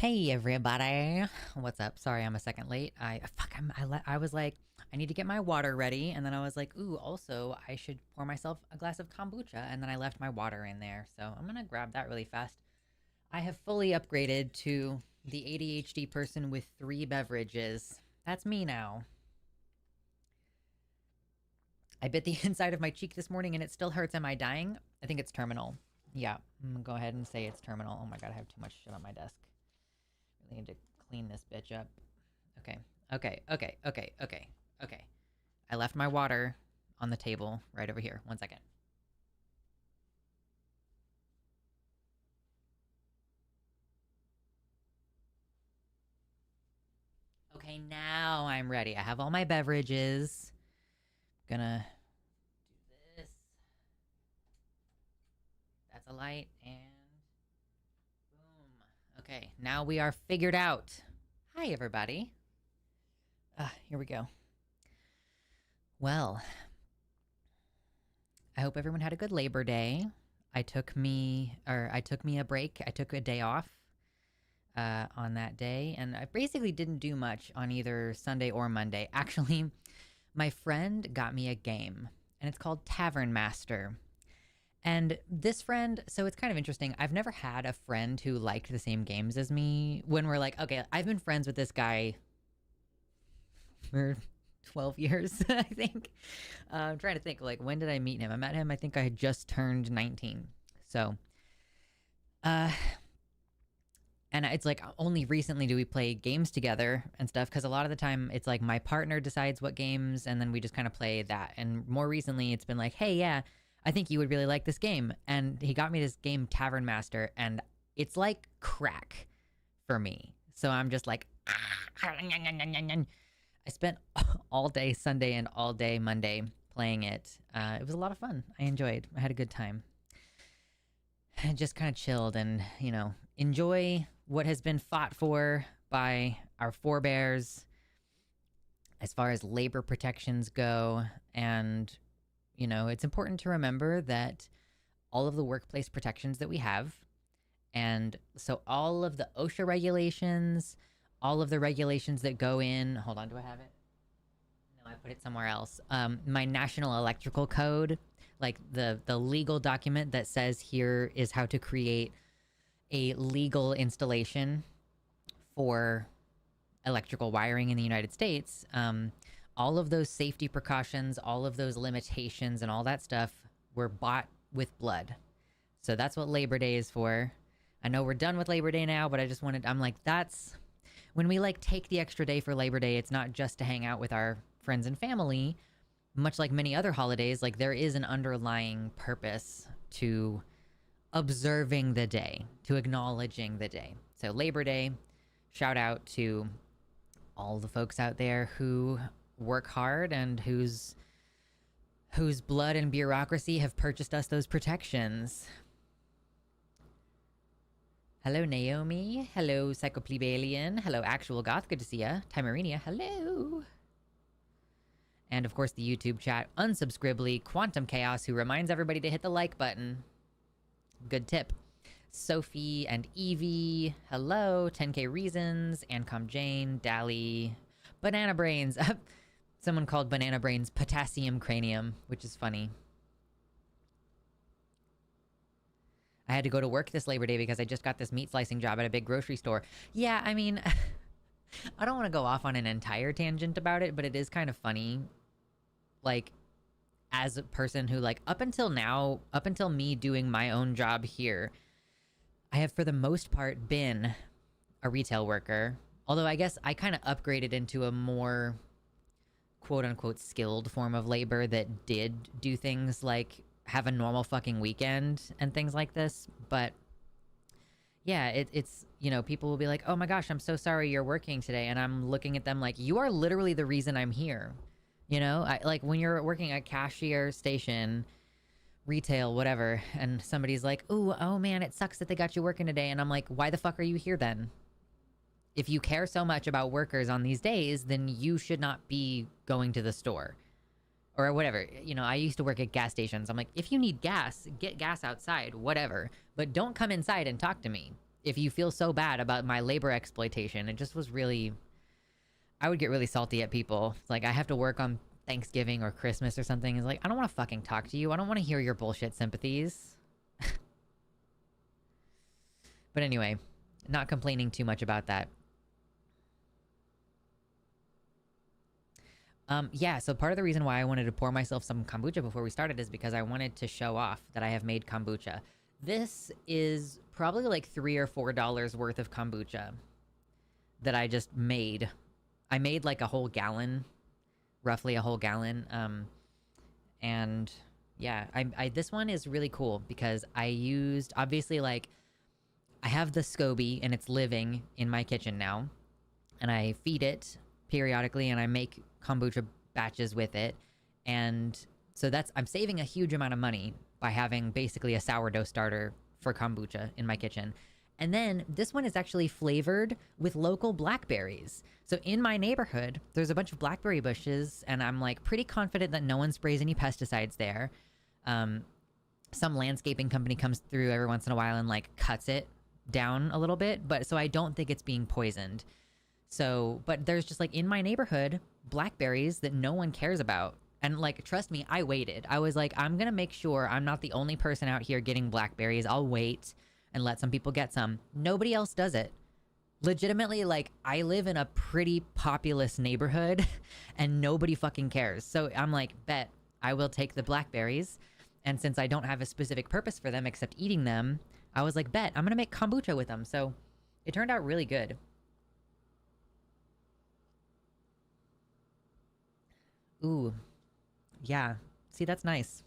Hey everybody, what's up? Sorry, I'm a second late. I was like, I need to get my water ready, and then I was like, ooh, also I should pour myself a glass of kombucha, and then I left my water in there, so I'm gonna grab that really fast. I have fully upgraded to the ADHD person with 3 beverages. That's me now. I bit the inside of my cheek this morning, and it still hurts. Am I dying? I think it's terminal. Yeah, I'm gonna go ahead and say it's terminal. Oh my god, I have too much shit on my desk. Really need to clean this bitch up. Okay. I left my water on the table right over here. 1 second. Okay, now I'm ready. I have all my beverages. Gonna do this. That's a light, and boom. Okay, now we are figured out. Hi, everybody. Here we go. Well, I hope everyone had a good Labor Day. I took me a break. I took a day off on that day, and I basically didn't do much on either Sunday or Monday. Actually, my friend got me a game, and it's called Tavern Master. And this friend, so it's kind of interesting. I've never had a friend who liked the same games as me. When we're like, okay, I've been friends with this guy for 12 years, I think. I'm trying to think, like, when did I meet him? I met him, I think I had just turned 19. So, and it's like only recently do we play games together and stuff, because a lot of the time it's like my partner decides what games, and then we just kind of play that. And more recently it's been like, hey, yeah, I think you would really like this game. And he got me this game, Tavern Master, and it's like crack for me. So I'm just like, I spent all day Sunday and all day Monday playing it. It was a lot of fun. I enjoyed. I had a good time. I just kind of chilled and, enjoy what has been fought for by our forebears as far as labor protections go. And, it's important to remember that all of the workplace protections that we have, and so all of the OSHA regulations, all of the regulations that go in, hold on, do I have it? No, I put it somewhere else. My National Electrical Code, like the legal document that says here is how to create a legal installation for electrical wiring in the United States. All of those safety precautions, all of those limitations and all that stuff were bought with blood. So that's what Labor Day is for. I know we're done with Labor Day now, but I'm like, that's when we like take the extra day for Labor Day, it's not just to hang out with our friends and family. Much like many other holidays, like there is an underlying purpose to observing the day, to acknowledging the day. So Labor Day, shout out to all the folks out there who work hard and whose blood and bureaucracy have purchased us those protections. Hello, Naomi. Hello, Psychoplebalian. Hello, Actual Goth. Good to see ya. Timerinia. Hello. And of course, the YouTube chat. Unsubscribly, Quantum Chaos, who reminds everybody to hit the like button. Good tip. Sophie and Evie. Hello. 10K Reasons. Ancom Jane. Dally. Banana Brains. Someone called Banana Brains Potassium Cranium, which is funny. I had to go to work this Labor Day because I just got this meat slicing job at a big grocery store. Yeah, I mean, I don't want to go off on an entire tangent about it, but it is kind of funny. Like, as a person who, like, up until me doing my own job here, I have for the most part been a retail worker. Although I guess I kind of upgraded into a more quote-unquote skilled form of labor that did do things like have a normal fucking weekend and things like this. But yeah, it's people will be like, oh my gosh, I'm so sorry you're working today, and I'm looking at them like, you are literally the reason I'm here. Like when you're working at cashier station, retail, whatever, and somebody's like, oh man, it sucks that they got you working today, and I'm like, why the fuck are you here then? If you care so much about workers on these days, then you should not be going to the store or whatever. I used to work at gas stations. I'm like, if you need gas, get gas outside, whatever. But don't come inside and talk to me. if you feel so bad about my labor exploitation. It just was really, I would get really salty at people. Like, I have to work on Thanksgiving or Christmas or something. It's like, I don't want to fucking talk to you. I don't want to hear your bullshit sympathies. But anyway, not complaining too much about that. Yeah, so part of the reason why I wanted to pour myself some kombucha before we started is because I wanted to show off that I have made kombucha. This is probably like $3 or $4 worth of kombucha that I just made. I made like a whole gallon, roughly a whole gallon. And yeah, I this one is really cool because I used, obviously, like, I have the SCOBY and it's living in my kitchen now, and I feed it periodically and I make kombucha batches with it. And so I'm saving a huge amount of money by having basically a sourdough starter for kombucha in my kitchen. And then this one is actually flavored with local blackberries. So in my neighborhood, there's a bunch of blackberry bushes, and I'm like pretty confident that no one sprays any pesticides there. Some landscaping company comes through every once in a while and like cuts it down a little bit, but so I don't think it's being poisoned. So, but there's just like in my neighborhood, blackberries that no one cares about. And like, trust me, I waited. I was like, I'm going to make sure I'm not the only person out here getting blackberries. I'll wait and let some people get some. Nobody else does it. Legitimately, like, I live in a pretty populous neighborhood and nobody fucking cares. So I'm like, bet I will take the blackberries. And since I don't have a specific purpose for them except eating them, I was like, bet I'm going to make kombucha with them. So it turned out really good. Ooh, yeah. See, that's nice.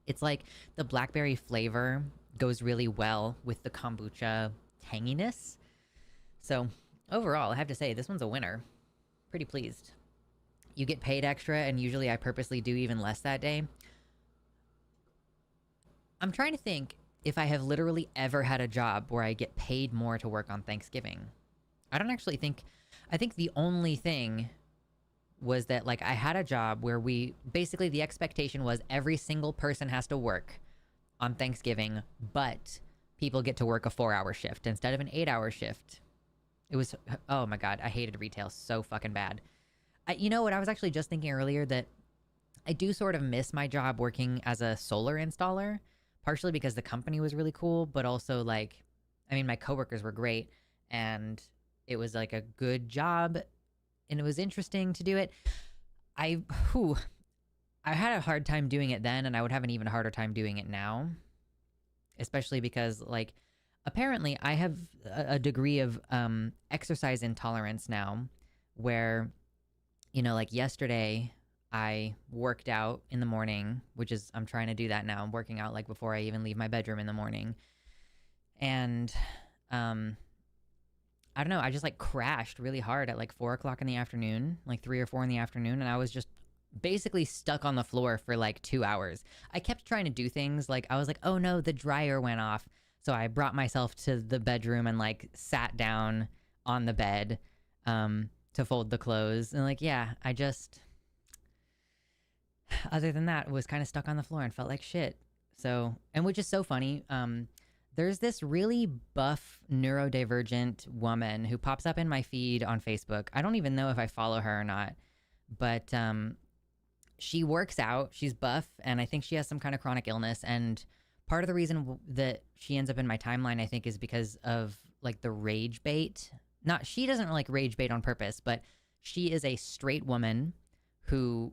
It's like the blackberry flavor goes really well with the kombucha tanginess. So overall, I have to say, this one's a winner. Pretty pleased. You get paid extra, and usually I purposely do even less that day. I'm trying to think if I have literally ever had a job where I get paid more to work on Thanksgiving. I don't actually think... I think the only thing was that, like, I had a job where basically the expectation was every single person has to work on Thanksgiving, but people get to work a 4-hour shift instead of an 8-hour shift. It was, oh my God, I hated retail so fucking bad. You know what? I was actually just thinking earlier that I do sort of miss my job working as a solar installer, partially because the company was really cool, but also, like, I mean, my coworkers were great, and it was like a good job, and it was interesting to do it. I had a hard time doing it then, and I would have an even harder time doing it now. Especially because, like, apparently I have a degree of exercise intolerance now where, you know, like yesterday I worked out in the morning, which is, I'm trying to do that now. I'm working out like before I even leave my bedroom in the morning. And, I don't know, I just like crashed really hard at like 4 o'clock in the afternoon, like 3 or 4 in the afternoon. And I was just basically stuck on the floor for like 2 hours. I kept trying to do things like, I was like, oh no, the dryer went off. So I brought myself to the bedroom and like sat down on the bed to fold the clothes. And like, yeah, I just, other than that, was kind of stuck on the floor and felt like shit. So, and which is so funny. There's this really buff neurodivergent woman who pops up in my feed on Facebook. I don't even know if I follow her or not, but she works out. She's buff, and I think she has some kind of chronic illness. And part of the reason that she ends up in my timeline, I think, is because of like the rage bait. Not, she doesn't like rage bait on purpose, but she is a straight woman who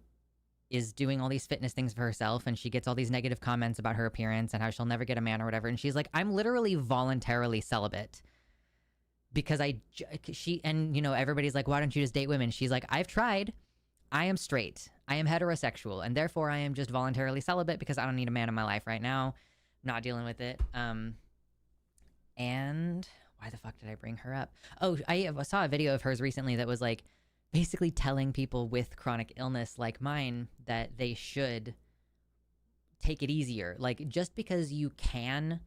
is doing all these fitness things for herself, and she gets all these negative comments about her appearance and how she'll never get a man or whatever. And she's like, I'm literally voluntarily celibate because and you know, everybody's like, why don't you just date women? She's like, I've tried. I am straight. I am heterosexual, and therefore I am just voluntarily celibate because I don't need a man in my life right now. Not dealing with it. And why the fuck did I bring her up? Oh, I saw a video of hers recently that was like basically telling people with chronic illness like mine that they should take it easier. Like, just because you can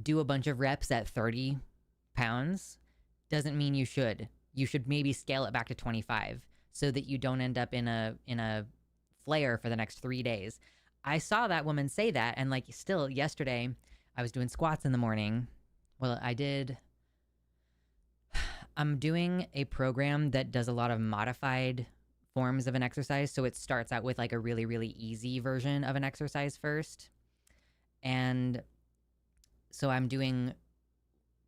do a bunch of reps at 30 pounds doesn't mean you should. You should maybe scale it back to 25 so that you don't end up in a flare for the next 3 days. I saw that woman say that, and like, still yesterday I was doing squats in the morning, Well, I'm doing a program that does a lot of modified forms of an exercise. So it starts out with like a really, really easy version of an exercise first. And so I'm doing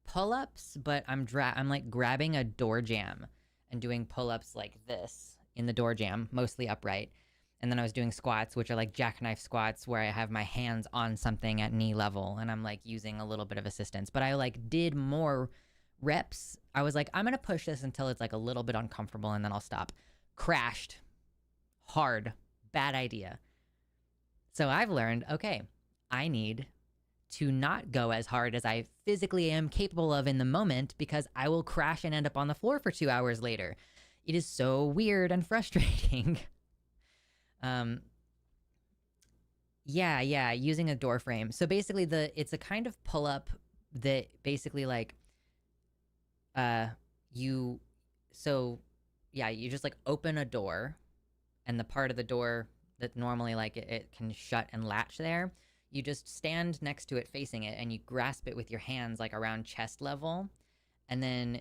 pull-ups, but I'm like grabbing a door jamb and doing pull-ups like this in the door jamb, mostly upright. And then I was doing squats, which are like jackknife squats where I have my hands on something at knee level and I'm like using a little bit of assistance. But I like did more reps. I was like, I'm going to push this until it's like a little bit uncomfortable and then I'll stop. Crashed. Hard. Bad idea. So I've learned, okay, I need to not go as hard as I physically am capable of in the moment because I will crash and end up on the floor for 2 hours later. It is so weird and frustrating. Yeah, using a door frame. So basically it's a kind of pull up that basically like you just like open a door and the part of the door that normally like it can shut and latch there, you just stand next to it facing it and you grasp it with your hands like around chest level, and then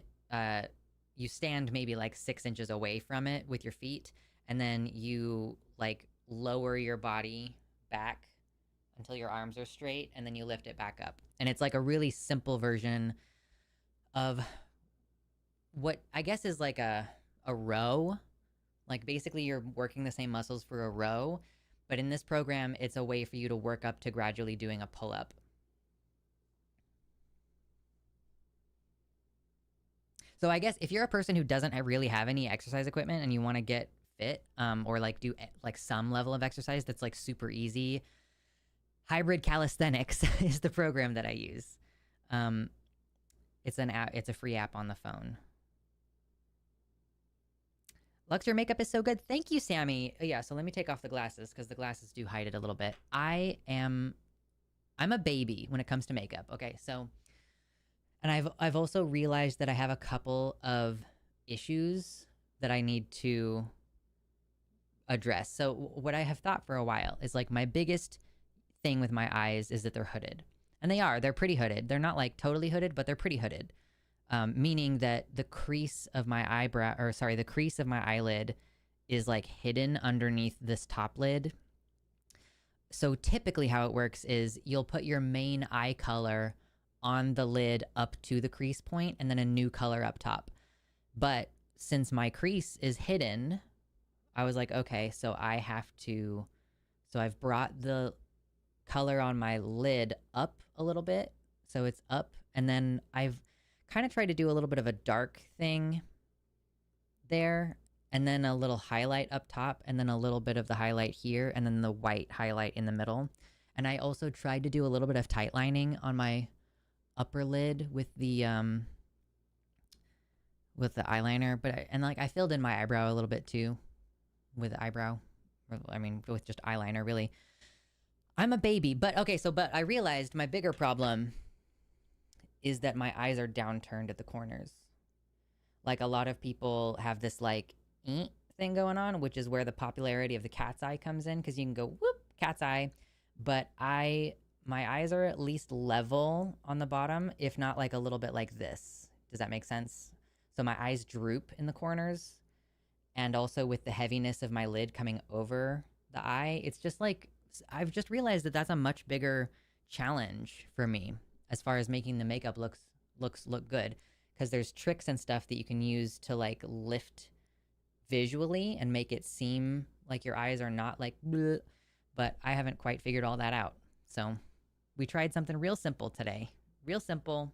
you stand maybe like 6 inches away from it with your feet, and then you like lower your body back until your arms are straight, and then you lift it back up. And it's like a really simple version of what I guess is like a row. Like basically you're working the same muscles for a row, but in this program, it's a way for you to work up to gradually doing a pull-up. So I guess if you're a person who doesn't really have any exercise equipment and you want to get fit, or like do like some level of exercise that's like super easy, Hybrid Calisthenics is the program that I use. It's an app. It's a free app on the phone. Lux, your makeup is so good. Thank you, Sammy. Yeah, so let me take off the glasses because the glasses do hide it a little bit. I'm a baby when it comes to makeup. Okay, so, and I've also realized that I have a couple of issues that I need to address. So what I have thought for a while is like my biggest thing with my eyes is that they're hooded. And they're pretty hooded. They're not like totally hooded, but they're pretty hooded. Meaning that the crease of my the crease of my eyelid is like hidden underneath this top lid. So typically how it works is you'll put your main eye color on the lid up to the crease point and then a new color up top. But since my crease is hidden, I was like, okay, so I've brought the color on my lid up a little bit. So it's up, and then I've kind of tried to do a little bit of a dark thing there, and then a little highlight up top, and then a little bit of the highlight here, and then the white highlight in the middle. And I also tried to do a little bit of tight lining on my upper lid with the eyeliner, but I filled in my eyebrow a little bit too with with just eyeliner, really. I'm a baby, but I realized my bigger problem is that my eyes are downturned at the corners. Like a lot of people have this like thing going on, which is where the popularity of the cat's eye comes in, because you can go whoop, cat's eye. But my eyes are at least level on the bottom, if not like a little bit like this. Does that make sense? So my eyes droop in the corners, and also with the heaviness of my lid coming over the eye, it's just like, I've just realized that that's a much bigger challenge for me as far as making the makeup look good, because there's tricks and stuff that you can use to like lift visually and make it seem like your eyes are not like bleh, but I haven't quite figured all that out. So we tried something real simple today. Real simple.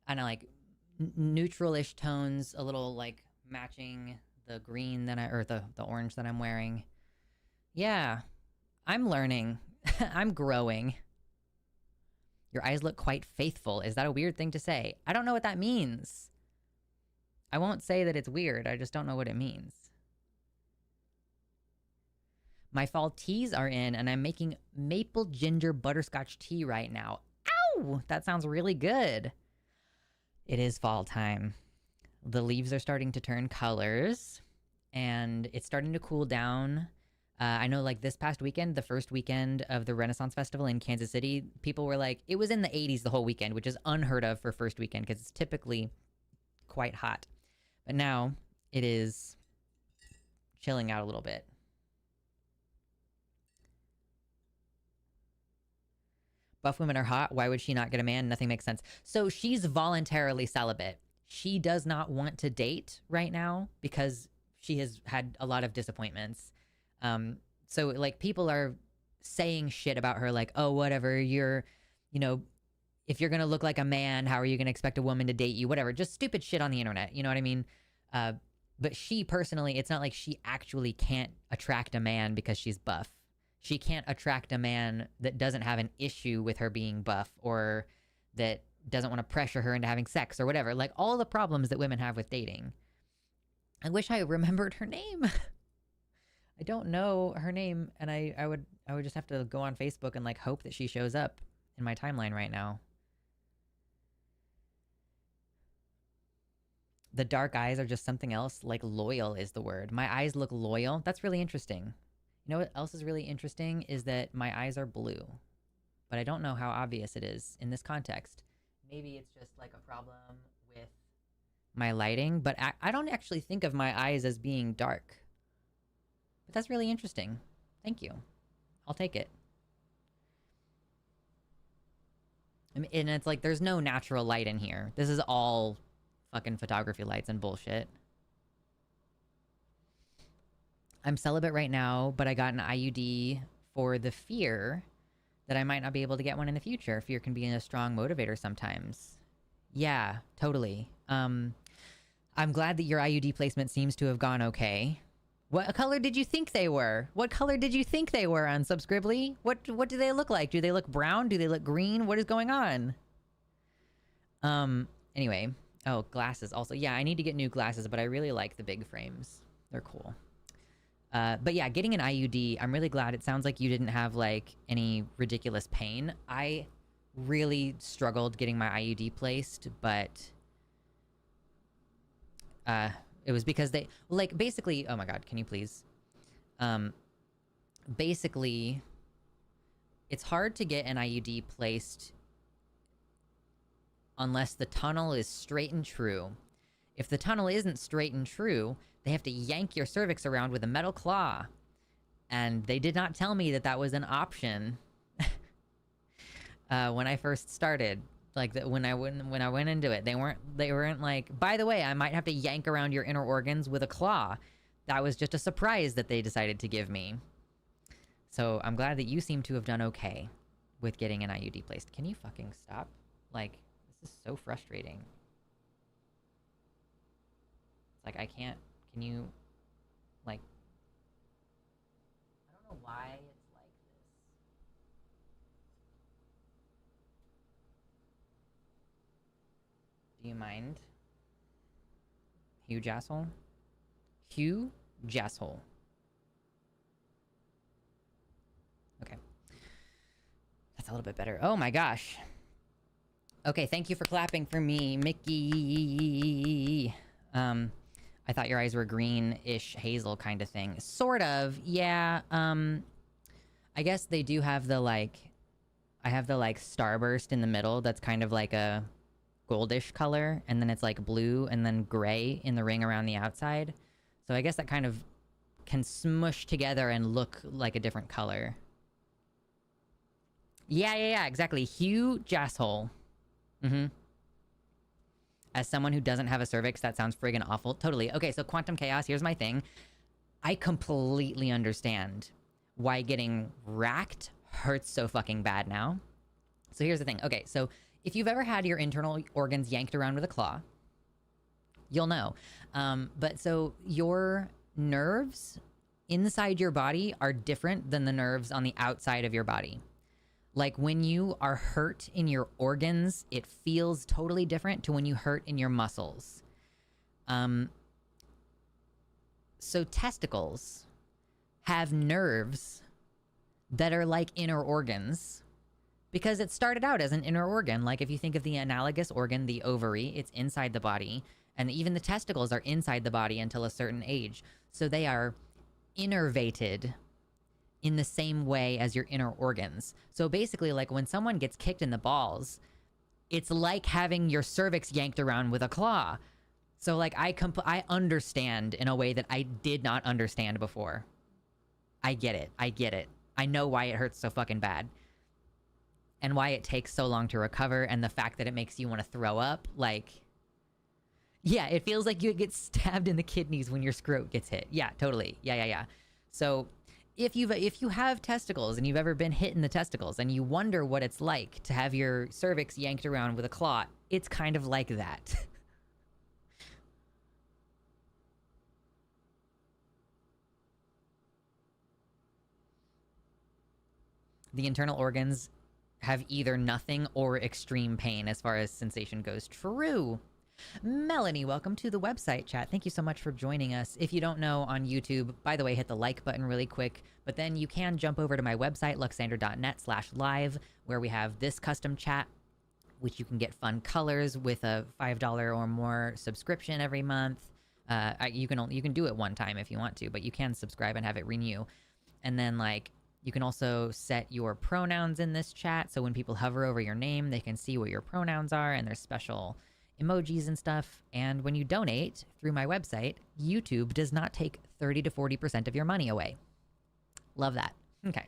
And I like neutral-ish tones, a little like matching the green or the orange that I'm wearing. Yeah, I'm learning. I'm growing. Your eyes look quite faithful. Is that a weird thing to say? I don't know what that means. I won't say that it's weird. I just don't know what it means. My fall teas are in, and I'm making maple ginger butterscotch tea right now. Ow! That sounds really good. It is fall time. The leaves are starting to turn colors, and it's starting to cool down. I know, like, this past weekend, the first weekend of the Renaissance Festival in Kansas City, people were like, it was in the 80s the whole weekend, which is unheard of for first weekend because it's typically quite hot. But now it is chilling out a little bit. Buff women are hot. Why would she not get a man? Nothing makes sense. So she's voluntarily celibate. She does not want to date right now because she has had a lot of disappointments. So like people are saying shit about her, like, oh, whatever, you're, you know, if you're gonna look like a man, how are you gonna expect a woman to date you? Whatever, just stupid shit on the internet. You know what I mean? But she personally, it's not like she actually can't attract a man because she's buff. She can't attract a man that doesn't have an issue with her being buff or that doesn't want to pressure her into having sex or whatever. Like all the problems that women have with dating. I wish I remembered her name. I don't know her name, and I would just have to go on Facebook and like hope that she shows up in my timeline right now. The dark eyes are just something else. Like loyal is the word. My eyes look loyal. That's really interesting. You know what else is really interesting is that my eyes are blue, but I don't know how obvious it is in this context. Maybe it's just like a problem with my lighting, but I don't actually think of my eyes as being dark. But that's really interesting. Thank you. I'll take it. And it's like there's no natural light in here. This is all fucking photography lights and bullshit. I'm celibate right now, but I got an IUD for the fear that I might not be able to get one in the future. Fear can be a strong motivator sometimes. Yeah, totally. I'm glad that your IUD placement seems to have gone okay. What color did you think they were? What color did you think they were on Subscribly? What do they look like? Do they look brown? Do they look green? What is going on? Anyway. Oh, glasses also. Yeah, I need to get new glasses, but I really like the big frames. They're cool. But yeah, getting an IUD, I'm really glad. It sounds like you didn't have like any ridiculous pain. I really struggled getting my IUD placed, but it was because they like basically, oh my god, can you please? Basically it's hard to get an IUD placed unless the tunnel is straight and true. If the tunnel isn't straight and true, they have to yank your cervix around with a metal claw. And they did not tell me that that was an option when I first started. Like when I went into it, they weren't like, by the way, I might have to yank around your inner organs with a claw. That was just a surprise that they decided to give me. So I'm glad that you seem to have done okay with getting an IUD placed. Can you fucking stop? Like, this is so frustrating. It's like I can't. Can you, like, I don't know why it's like this. Do you mind? Hugh Jasshole? Hugh Jasshole. Okay. That's a little bit better. Oh my gosh. Okay, thank you for clapping for me, Mickey. I thought your eyes were green-ish hazel kind of thing. Sort of, yeah. I guess they do have the, like... I have the, like, starburst in the middle that's kind of like a goldish color. And then it's, like, blue and then gray in the ring around the outside. So I guess that kind of can smush together and look like a different color. Yeah, exactly. Hugh Jasshole. Mm-hmm. As someone who doesn't have a cervix, that sounds friggin' awful. Totally. Okay, so Quantum Chaos, here's my thing. I completely understand why getting racked hurts so fucking bad now. So here's the thing. Okay, so if you've ever had your internal organs yanked around with a claw, you'll know. But so your nerves inside your body are different than the nerves on the outside of your body. Like when you are hurt in your organs, it feels totally different to when you hurt in your muscles. So testicles have nerves that are like inner organs because it started out as an inner organ. Like if you think of the analogous organ, the ovary, it's inside the body, and even the testicles are inside the body until a certain age. So they are innervated in the same way as your inner organs. So basically, like when someone gets kicked in the balls, it's like having your cervix yanked around with a claw. So like I understand in a way that I did not understand before. I get it. I get it. I know why it hurts so fucking bad. And why it takes so long to recover, and the fact that it makes you want to throw up. Like, yeah, it feels like you get stabbed in the kidneys when your scrot gets hit. Yeah, totally. Yeah. So if you have testicles and you've ever been hit in the testicles and you wonder what it's like to have your cervix yanked around with a claw, it's kind of like that. The internal organs have either nothing or extreme pain as far as sensation goes. True. Melanie, welcome to the website chat. Thank you so much for joining us. If you don't know, on YouTube, by the way, hit the like button really quick, but then you can jump over to my website, luxander.net/live, where we have this custom chat, which you can get fun colors with a $5 or more subscription every month. You can do it one time if you want to, but you can subscribe and have it renew. And then like, you can also set your pronouns in this chat, so when people hover over your name, they can see what your pronouns are, and there's special emojis and stuff. And when you donate through my website, YouTube does not take 30 to 40% of your money away. Love that. Okay.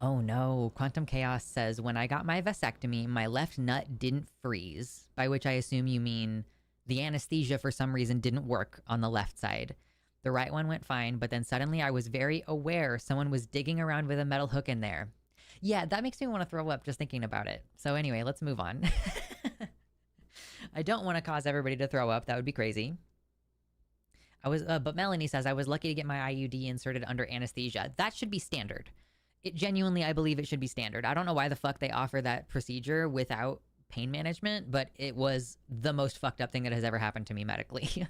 Oh no, Quantum Chaos says, when I got my vasectomy, my left nut didn't freeze, by which I assume you mean the anesthesia for some reason didn't work on the left side. The right one went fine, but then suddenly I was very aware someone was digging around with a metal hook in there. Yeah, that makes me want to throw up just thinking about it. So anyway, let's move on. I don't want to cause everybody to throw up. That would be crazy. But Melanie says, I was lucky to get my IUD inserted under anesthesia. That should be standard. It genuinely, I believe it should be standard. I don't know why the fuck they offer that procedure without pain management, but it was the most fucked up thing that has ever happened to me medically.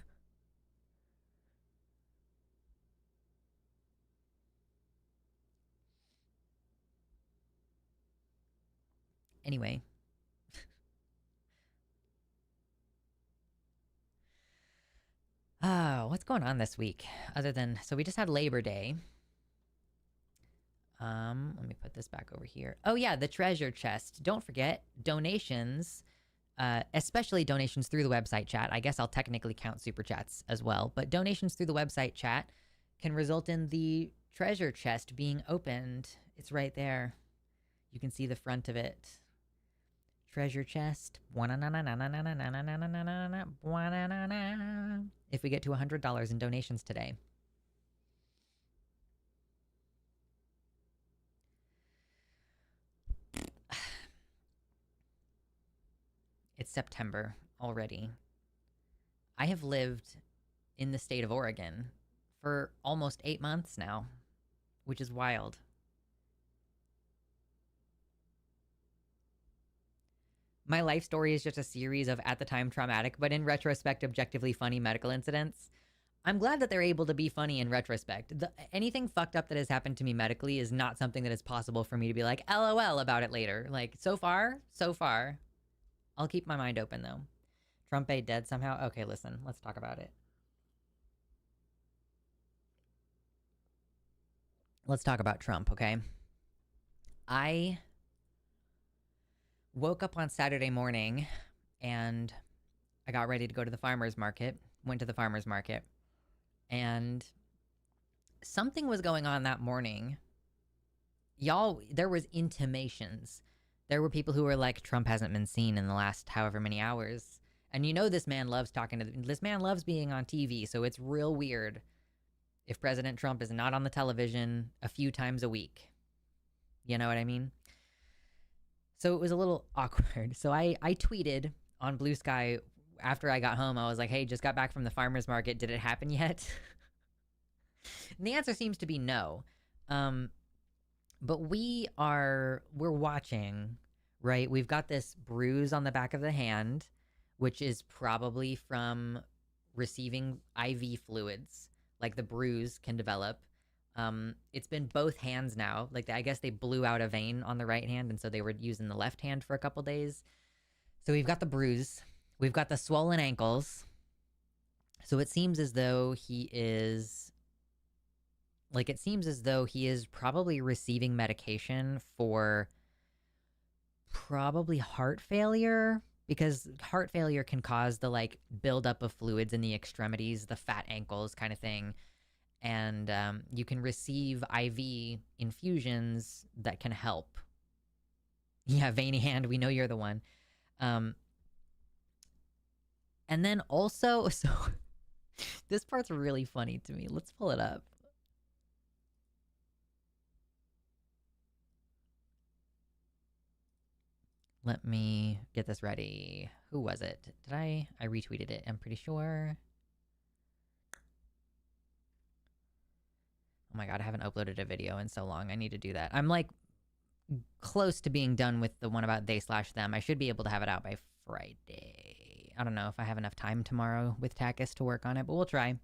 Anyway. What's going on this week? Other than, so we just had Labor Day. Let me put this back over here. Oh yeah, the treasure chest. Don't forget, donations, especially donations through the website chat. I guess I'll technically count super chats as well, but donations through the website chat can result in the treasure chest being opened. It's right there. You can see the front of it. Treasure chest. If we get to $100 in donations today. It's September already. I have lived in the state of Oregon for almost 8 months now, which is wild. My life story is just a series of, at the time, traumatic, but in retrospect, objectively funny medical incidents. I'm glad that they're able to be funny in retrospect. Anything fucked up that has happened to me medically is not something that is possible for me to be like, LOL about it later. Like, so far, so far. I'll keep my mind open, though. Trump A dead somehow? Okay, listen, let's talk about it. Let's talk about Trump, okay? I woke up on Saturday morning and I got ready to go to the farmer's market, went to the farmer's market, and something was going on that morning. Y'all, there was intimations. There were people who were like, Trump hasn't been seen in the last however many hours. And you know this man loves this man loves being on TV, so it's real weird if President Trump is not on the television a few times a week. You know what I mean? So it was a little awkward. So I tweeted on Blue Sky after I got home. I was like, hey, just got back from the farmer's market. Did it happen yet? And the answer seems to be no. But we're watching, right? We've got this bruise on the back of the hand, which is probably from receiving IV fluids. Like the bruise can develop. It's been both hands now. Like, I guess they blew out a vein on the right hand, and so they were using the left hand for a couple days. So we've got the bruise. We've got the swollen ankles. So it seems as though he is probably receiving medication for probably heart failure, because heart failure can cause the like buildup of fluids in the extremities, the fat ankles kind of thing. And you can receive IV infusions that can help. Yeah, veiny hand, we know you're the one. And then also, so this part's really funny to me. Let's pull it up. Let me get this ready. Who was it? Did I retweeted it, I'm pretty sure. Oh my god, I haven't uploaded a video in so long. I need to do that. I'm like close to being done with the one about they/them. I should be able to have it out by Friday. I don't know if I have enough time tomorrow with Takis to work on it, but we'll try.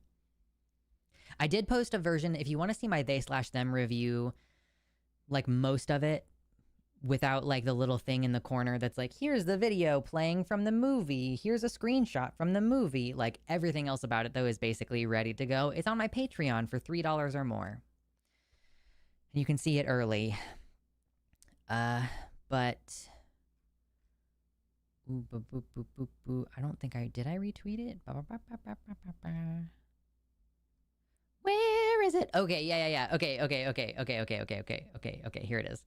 I did post a version. If you want to see my they/them review, like most of it, without like the little thing in the corner that's like, here's the video playing from the movie, here's a screenshot from the movie, like everything else about it though is basically ready to go. It's on my Patreon for $3 or more. You can see it early. But ooh, boop, boop, boop, boop, boop. I don't think did I retweet it? Where is it? Okay, yeah. Okay, here it is.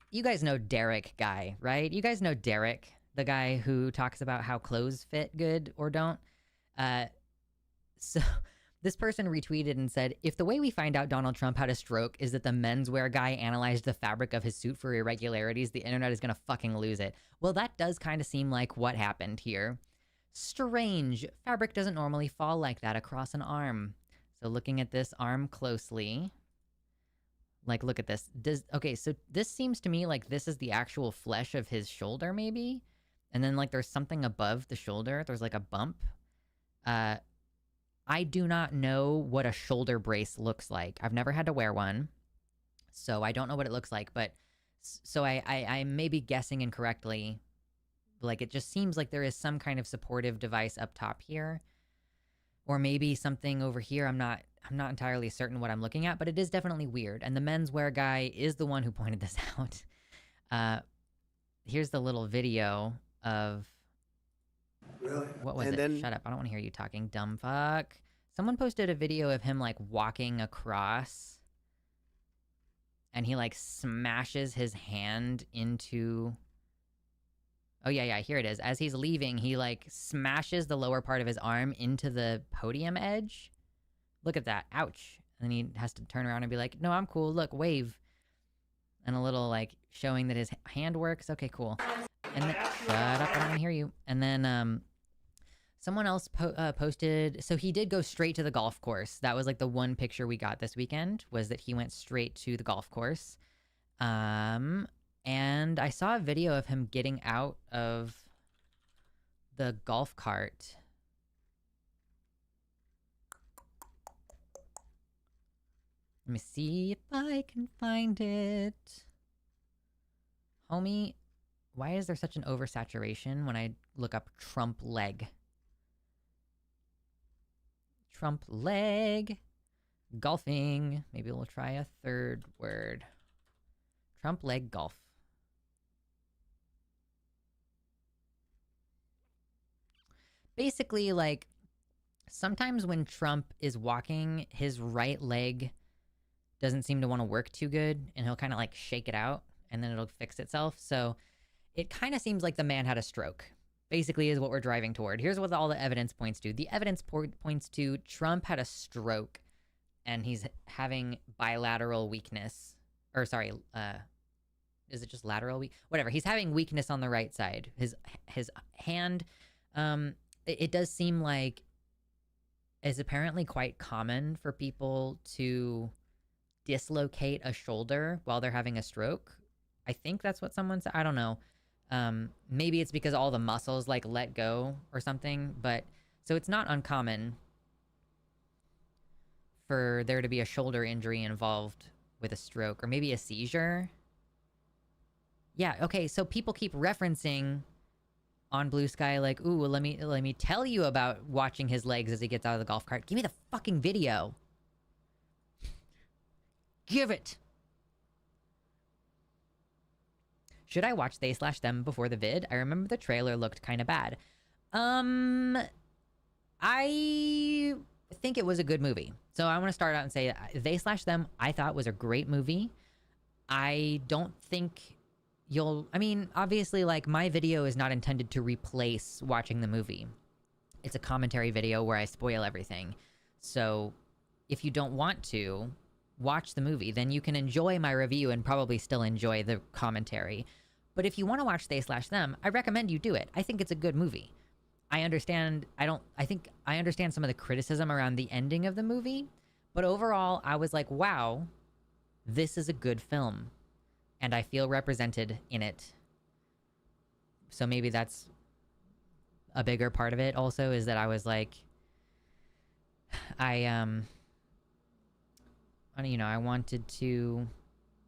You guys know Derek guy, right? You guys know Derek, the guy who talks about how clothes fit good or don't. So this person retweeted and said, if the way we find out Donald Trump had a stroke is that the menswear guy analyzed the fabric of his suit for irregularities, the internet is gonna fucking lose it. Well, that does kind of seem like what happened here. Strange. Fabric doesn't normally fall like that across an arm. So looking at this arm closely, like, look at this. Okay, so this seems to me like this is the actual flesh of his shoulder, maybe? And then, like, there's something above the shoulder. There's, like, a bump. I do not know what a shoulder brace looks like. I've never had to wear one, so I don't know what it looks like. But, so I may be guessing incorrectly. Like, it just seems like there is some kind of supportive device up top here. Or maybe something over here. I'm not entirely certain what I'm looking at, but it is definitely weird. And the menswear guy is the one who pointed this out. Here's the little video of... Really? What was it? Shut up. I don't want to hear you talking, dumb fuck. Someone posted a video of him, like, walking across. And he, like, smashes his hand into... Oh, yeah, here it is. As he's leaving, he, like, smashes the lower part of his arm into the podium edge. Look at that. Ouch. And then he has to turn around and be like, no, I'm cool. Look, wave. And a little, like, showing that his hand works. Okay, cool. And then, shut up, I don't want to hear you. And then, someone else posted, so he did go straight to the golf course. That was, like, the one picture we got this weekend, was that he went straight to the golf course. And I saw a video of him getting out of the golf cart. Let me see if I can find it. Homie, why is there such an oversaturation when I look up Trump leg? Trump leg. Golfing. Maybe we'll try a third word. Trump leg golf. Basically, like, sometimes when Trump is walking, his right leg doesn't seem to want to work too good, and he'll kind of, like, shake it out, and then it'll fix itself. So it kind of seems like the man had a stroke, basically, is what we're driving toward. Here's what all the evidence points to. The evidence points to Trump had a stroke, and he's having bilateral weakness. Or, sorry, is it just lateral weak? Whatever. He's having weakness on the right side. His hand... It does seem like it's apparently quite common for people to dislocate a shoulder while they're having a stroke. I think that's what someone said. I don't know. Maybe it's because all the muscles, like, let go or something. But so it's not uncommon for there to be a shoulder injury involved with a stroke, or maybe a seizure. Yeah, okay, so people keep referencing on Blue Sky, like, ooh, let me tell you about watching his legs as he gets out of the golf cart. Give me the fucking video. Give it. Should I watch They Slash Them before the vid? I remember the trailer looked kind of bad. I think it was a good movie. So I want to start out and say They Slash Them, I thought was a great movie. I don't think I mean, obviously, like, my video is not intended to replace watching the movie. It's a commentary video where I spoil everything. So if you don't want to watch the movie, then you can enjoy my review and probably still enjoy the commentary. But if you want to watch They Slash Them, I recommend you do it. I think it's a good movie. I understand some of the criticism around the ending of the movie, but overall, I was like, wow, this is a good film. And I feel represented in it. So maybe that's a bigger part of it also, is that I was like, I wanted to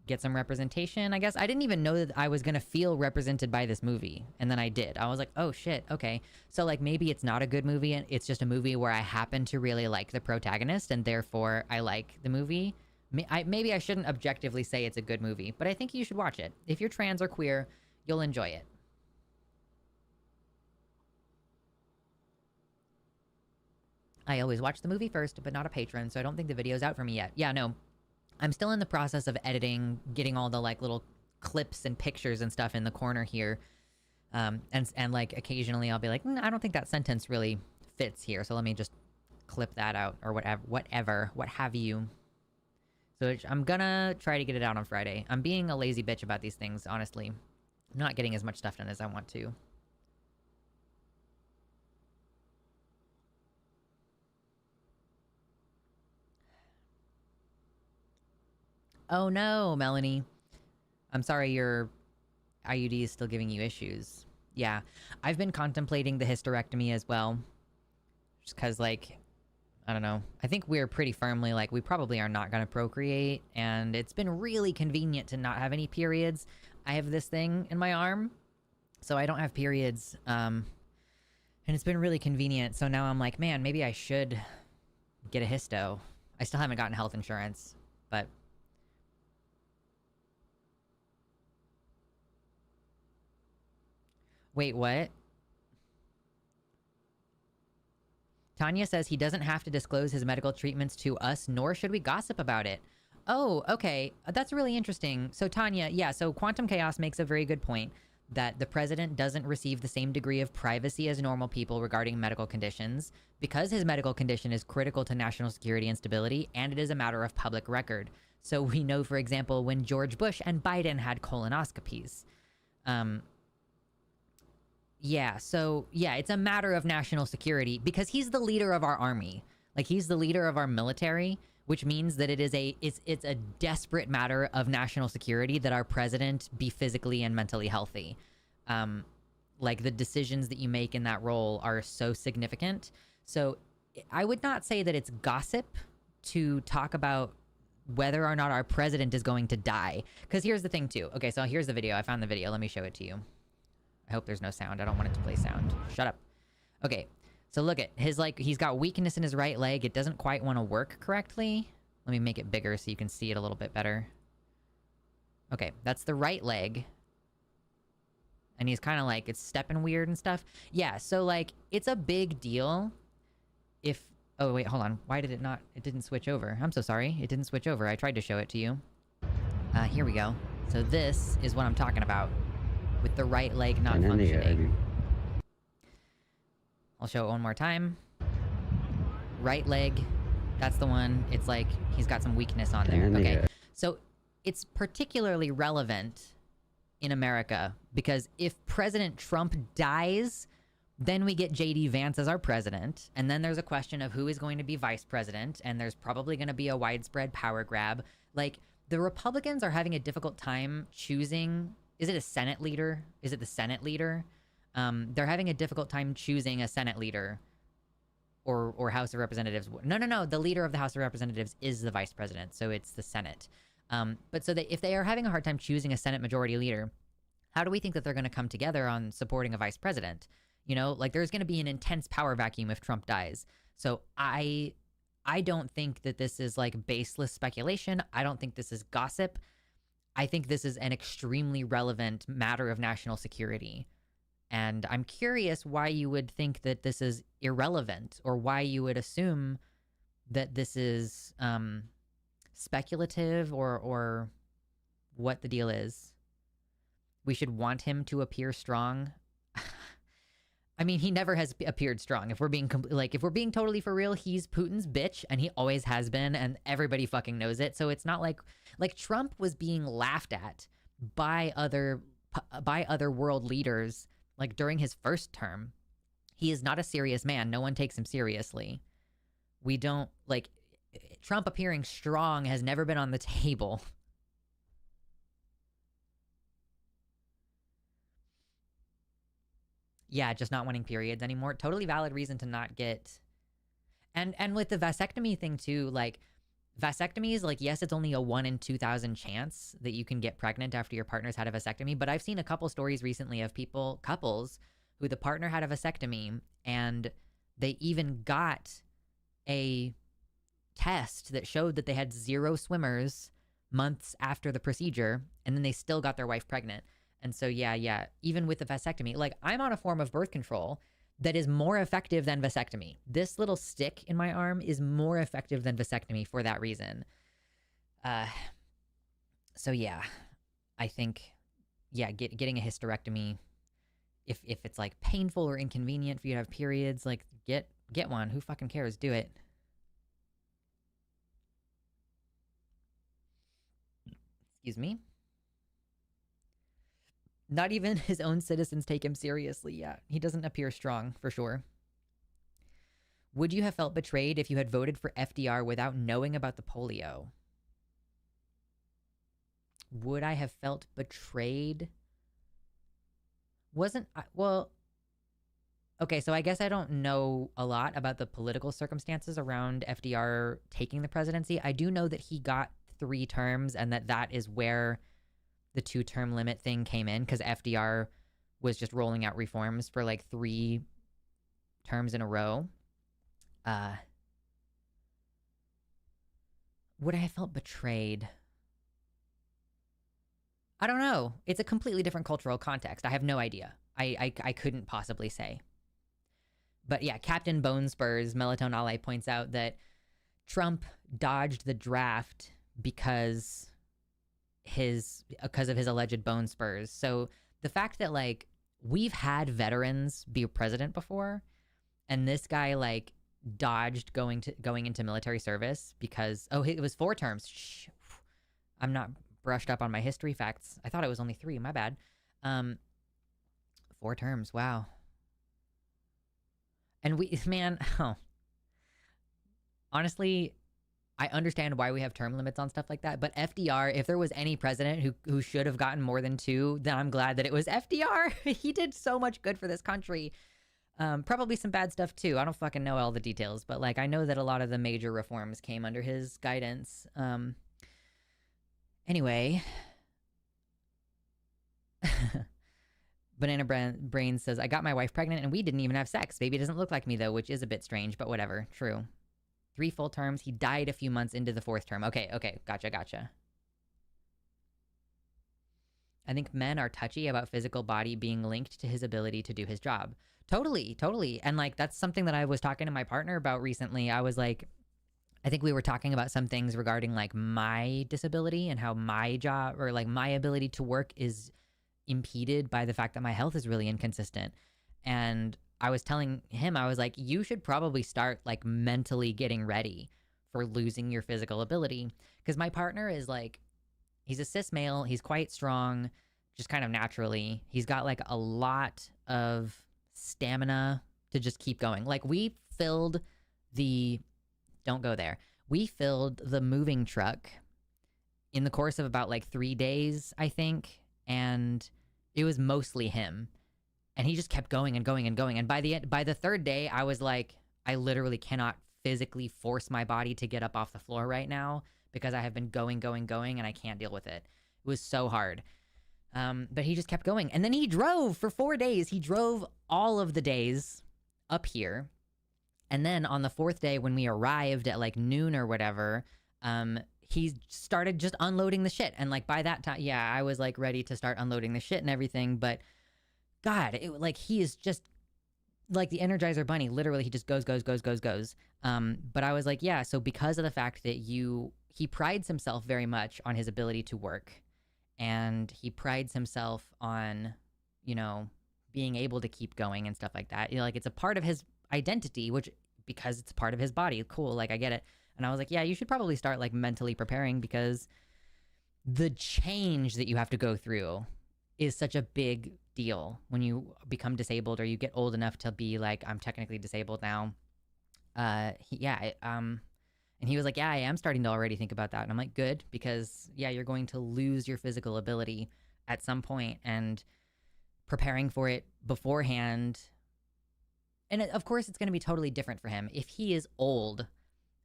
get some representation, I guess. I didn't even know that I was gonna feel represented by this movie, and then I did. I was like, oh shit, okay. So like, maybe it's not a good movie, and it's just a movie where I happen to really like the protagonist, and therefore I like the movie. Maybe I shouldn't objectively say it's a good movie, but I think you should watch it. If you're trans or queer, you'll enjoy it. I always watch the movie first, but not a patron, so I don't think the video's out for me yet. Yeah, no. I'm still in the process of editing, getting all the, like, little clips and pictures and stuff in the corner here. And like, occasionally I'll be like, I don't think that sentence really fits here, so let me just clip that out, or whatever, what have you. So I'm gonna try to get it out on Friday. I'm being a lazy bitch about these things, honestly. I'm not getting as much stuff done as I want to. Oh no, Melanie. I'm sorry your IUD is still giving you issues. Yeah, I've been contemplating the hysterectomy as well. Just because, like, I don't know. I think we're pretty firmly, like, we probably are not going to procreate, and it's been really convenient to not have any periods. I have this thing in my arm, so I don't have periods, and it's been really convenient. So now I'm like, man, maybe I should get a hysto. I still haven't gotten health insurance, but... Wait, what? Tanya says he doesn't have to disclose his medical treatments to us, nor should we gossip about it. Oh, okay. That's really interesting. So Tanya, yeah, so Quantum Chaos makes a very good point that the president doesn't receive the same degree of privacy as normal people regarding medical conditions because his medical condition is critical to national security and stability, and it is a matter of public record. So we know, for example, when George Bush and Biden had colonoscopies. Yeah, so, yeah, it's a matter of national security because he's the leader of our army. Like, he's the leader of our military, which means that it's a desperate matter of national security that our president be physically and mentally healthy. Like, the decisions that you make in that role are so significant. So I would not say that it's gossip to talk about whether or not our president is going to die. Because here's the thing, too. Okay, so here's the video. I found the video. Let me show it to you. I hope there's no sound. I don't want it to play sound. Shut up. Okay, so look at his, like, he's got weakness in his right leg. It doesn't quite want to work correctly. Let me make it bigger so you can see it a little bit better. Okay, that's the right leg. And he's kind of like, it's stepping weird and stuff. Yeah, so, like, it's a big deal if... Oh, wait, hold on. Why did it not... It didn't switch over. I'm so sorry. It didn't switch over. I tried to show it to you. Here we go. So this is what I'm talking about. With the right leg not functioning. I'll show it one more time. Right leg. That's the one. It's like he's got some weakness on there. Okay. So it's particularly relevant in America because if President Trump dies, then we get JD Vance as our president. And then there's a question of who is going to be vice president. And there's probably going to be a widespread power grab. Like, the Republicans are having a difficult time choosing... Is it a Senate leader? Is it the Senate leader? They're having a difficult time choosing a Senate leader or House of Representatives. No. The leader of the House of Representatives is the vice president, so it's the Senate. But so if they are having a hard time choosing a Senate majority leader, How do we think that they're going to come together on supporting a vice president? You know, like there's going to be an intense power vacuum if Trump dies. So I don't think that this is like baseless speculation. I don't think this is gossip. I think this is an extremely relevant matter of national security. And I'm curious why you would think that this is irrelevant, or why you would assume that this is speculative, or what the deal is. We should want him to appear strong. I mean, he never has appeared strong. If we're being if we're being totally for real, he's Putin's bitch, and he always has been, and everybody fucking knows it. So it's not like Trump was being laughed at by other world leaders like during his first term. He is not a serious man. No one takes him seriously. We don't Trump appearing strong has never been on the table. Yeah, just not wanting periods anymore. Totally valid reason to not get. And with the vasectomy thing too, like vasectomies, like yes, it's only a 1 in 2,000 chance that you can get pregnant after your partner's had a vasectomy. But I've seen a couple stories recently of couples who the partner had a vasectomy and they even got a test that showed that they had 0 swimmers months after the procedure, and then they still got their wife pregnant. And so, yeah, even with the vasectomy, like I'm on a form of birth control that is more effective than vasectomy. This little stick in my arm is more effective than vasectomy for that reason. So yeah, I think, yeah, getting a hysterectomy, if it's like painful or inconvenient for you to have periods, like get one. Who fucking cares? Do it. Excuse me. Not even his own citizens take him seriously. Yeah, he doesn't appear strong, for sure. Would you have felt betrayed if you had voted for FDR without knowing about the polio? Would I have felt betrayed? Well, okay, so I guess I don't know a lot about the political circumstances around FDR taking the presidency. I do know that he got 3 terms, and that is where the 2-term limit thing came in, because FDR was just rolling out reforms for like 3 terms in a row. Would I have felt betrayed? I don't know. It's a completely different cultural context. I have no idea. I couldn't possibly say. But yeah, Captain Bone Spurs, Melatonin Ally, points out that Trump dodged the draft because of his alleged bone spurs. So the fact that like we've had veterans be president before, and this guy like dodged going into military service because it was 4 terms. Shh. I'm not brushed up on my history facts. I thought it was only 3. My bad. 4 terms. Wow. And honestly, I understand why we have term limits on stuff like that, but FDR, if there was any president who should have gotten more than 2, then I'm glad that it was FDR. He did so much good for this country. Probably some bad stuff too. I don't fucking know all the details, but like I know that a lot of the major reforms came under his guidance. Anyway. Banana Brain says, I got my wife pregnant and we didn't even have sex. Baby doesn't look like me though, which is a bit strange, but whatever. True. 3 full terms. He died a few months into the 4th term. Okay. Gotcha. I think men are touchy about physical body being linked to his ability to do his job. Totally. And like, that's something that I was talking to my partner about recently. I was like, I think we were talking about some things regarding like my disability and how my job or like my ability to work is impeded by the fact that my health is really inconsistent. And I was telling him, I was like, you should probably start like mentally getting ready for losing your physical ability. Because my partner is like, he's a cis male. He's quite strong, just kind of naturally. He's got like a lot of stamina to just keep going. Like we filled don't go there. We filled the moving truck in the course of about like 3 days, I think. And it was mostly him. And he just kept going and going and going. And by the 3rd day, I was like, I literally cannot physically force my body to get up off the floor right now because I have been going, and I can't deal with it. It was so hard. But he just kept going. And then he drove for 4 days. He drove all of the days up here. And then on the fourth day, when we arrived at like noon or whatever, he started just unloading the shit. And like by that time, yeah, I was like ready to start unloading the shit and everything. But God, like he is just like the Energizer Bunny. Literally, he just goes, goes, goes, goes, goes. But I was like, yeah. So because of the fact that he prides himself very much on his ability to work, and he prides himself on, you know, being able to keep going and stuff like that. You know, like it's a part of his identity, which because it's part of his body, cool. Like I get it. And I was like, yeah, you should probably start like mentally preparing, because the change that you have to go through is such a big deal when you become disabled or you get old enough to be like, I'm technically disabled now. And he was like, yeah, I am starting to already think about that. And I'm like, good, because yeah, you're going to lose your physical ability at some point, and preparing for it beforehand. And of course, it's going to be totally different for him. If he is old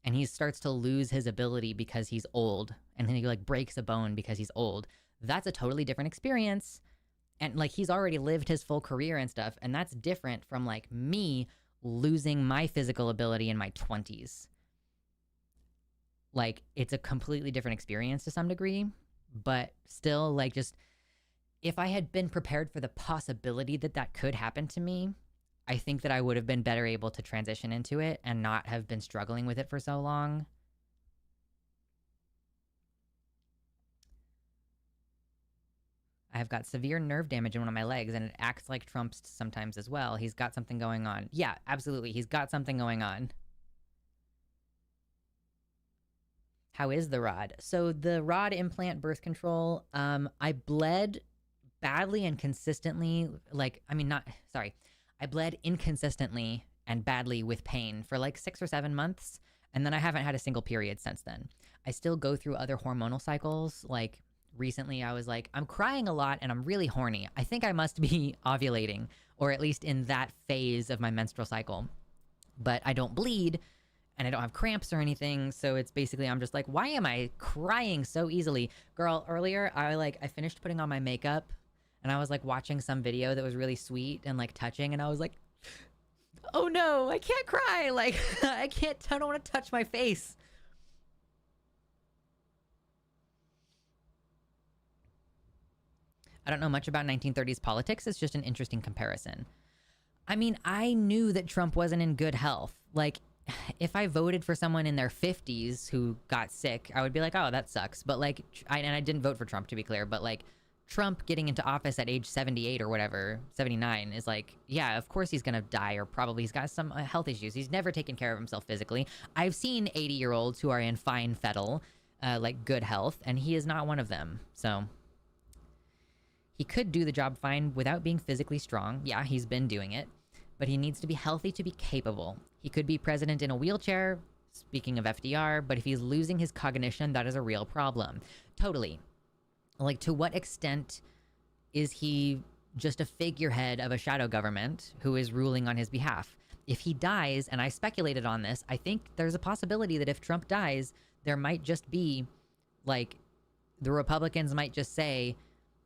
and he starts to lose his ability because he's old, and then he like breaks a bone because he's old, that's a totally different experience. And like he's already lived his full career and stuff. And that's different from like me losing my physical ability in my 20s. Like it's a completely different experience to some degree, but still, like, just if I had been prepared for the possibility that that could happen to me, I think that I would have been better able to transition into it and not have been struggling with it for so long. I have got severe nerve damage in one of my legs, and it acts like Trump's sometimes as well. He's got something going on. Yeah, absolutely. He's got something going on. How is the rod? So the rod implant birth control, I bled badly and consistently. I bled inconsistently and badly with pain for like 6 or 7 months. And then I haven't had a single period since then. I still go through other hormonal cycles. Like recently I was like, I'm crying a lot and I'm really horny. I think I must be ovulating, or at least in that phase of my menstrual cycle. But I don't bleed and I don't have cramps or anything. So it's basically, I'm just like, why am I crying so easily? Girl, earlier I finished putting on my makeup and I was like watching some video that was really sweet and like touching. And I was like, oh no, I can't cry. Like I don't want to touch my face. I don't know much about 1930s politics. It's just an interesting comparison. I mean, I knew that Trump wasn't in good health. Like, if I voted for someone in their 50s who got sick, I would be like, oh, that sucks. But like, I didn't vote for Trump, to be clear, but like Trump getting into office at age 78 or whatever, 79, is like, yeah, of course he's gonna die, or probably he's got some health issues. He's never taken care of himself physically. I've seen 80-year-olds who are in fine fettle, like good health, and he is not one of them. So he could do the job fine without being physically strong. Yeah, he's been doing it. But he needs to be healthy to be capable. He could be president in a wheelchair, speaking of FDR, but if he's losing his cognition, that is a real problem. Totally. Like, to what extent is he just a figurehead of a shadow government who is ruling on his behalf? If he dies, and I speculated on this, I think there's a possibility that if Trump dies, there might just be, like, the Republicans might just say,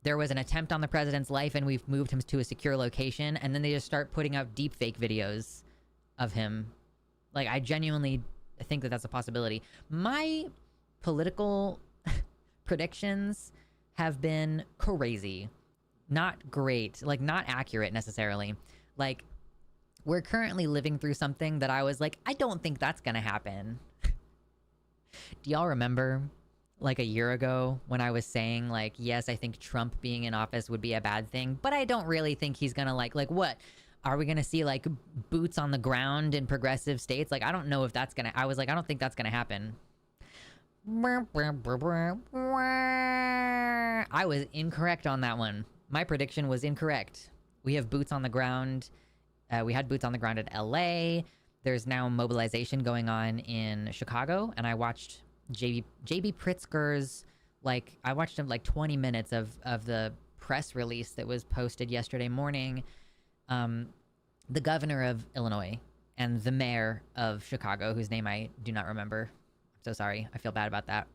there was an attempt on the president's life and we've moved him to a secure location, and then they just start putting out deep fake videos of him. Like, I genuinely think that that's a possibility. My political predictions have been crazy. Not great. Like, not accurate necessarily. Like, we're currently living through something that I was like, I don't think that's gonna happen. Do y'all remember like a year ago when I was saying like, yes, I think Trump being in office would be a bad thing, but I don't really think he's gonna like what? Are we gonna see like boots on the ground in progressive states? Like, I don't know if that's gonna, I was like, I don't think that's gonna happen. I was incorrect on that one. My prediction was incorrect. We have boots on the ground. We had boots on the ground at LA. There's now mobilization going on in Chicago, and I watched JB Pritzker's, like, I watched him like 20 minutes of the press release that was posted yesterday morning. The governor of Illinois and the mayor of Chicago, whose name I do not remember. I'm so sorry. I feel bad about that.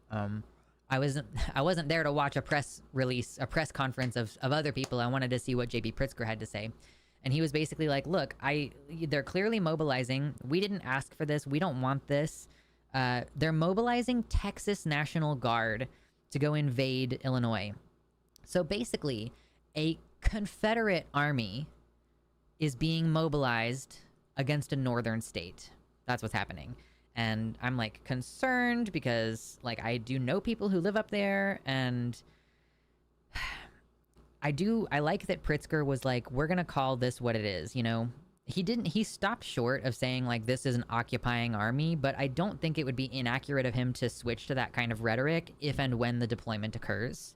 I wasn't there to watch a press release, a press conference of other people. I wanted to see what JB Pritzker had to say. And he was basically like, look, they're clearly mobilizing. We didn't ask for this. We don't want this. They're mobilizing Texas National Guard to go invade Illinois. So basically, a Confederate army is being mobilized against a northern state. That's what's happening. And I'm like concerned because like I do know people who live up there, and I like that Pritzker was like, we're gonna call this what it is, you know? He stopped short of saying like this is an occupying army, but I don't think it would be inaccurate of him to switch to that kind of rhetoric if and when the deployment occurs.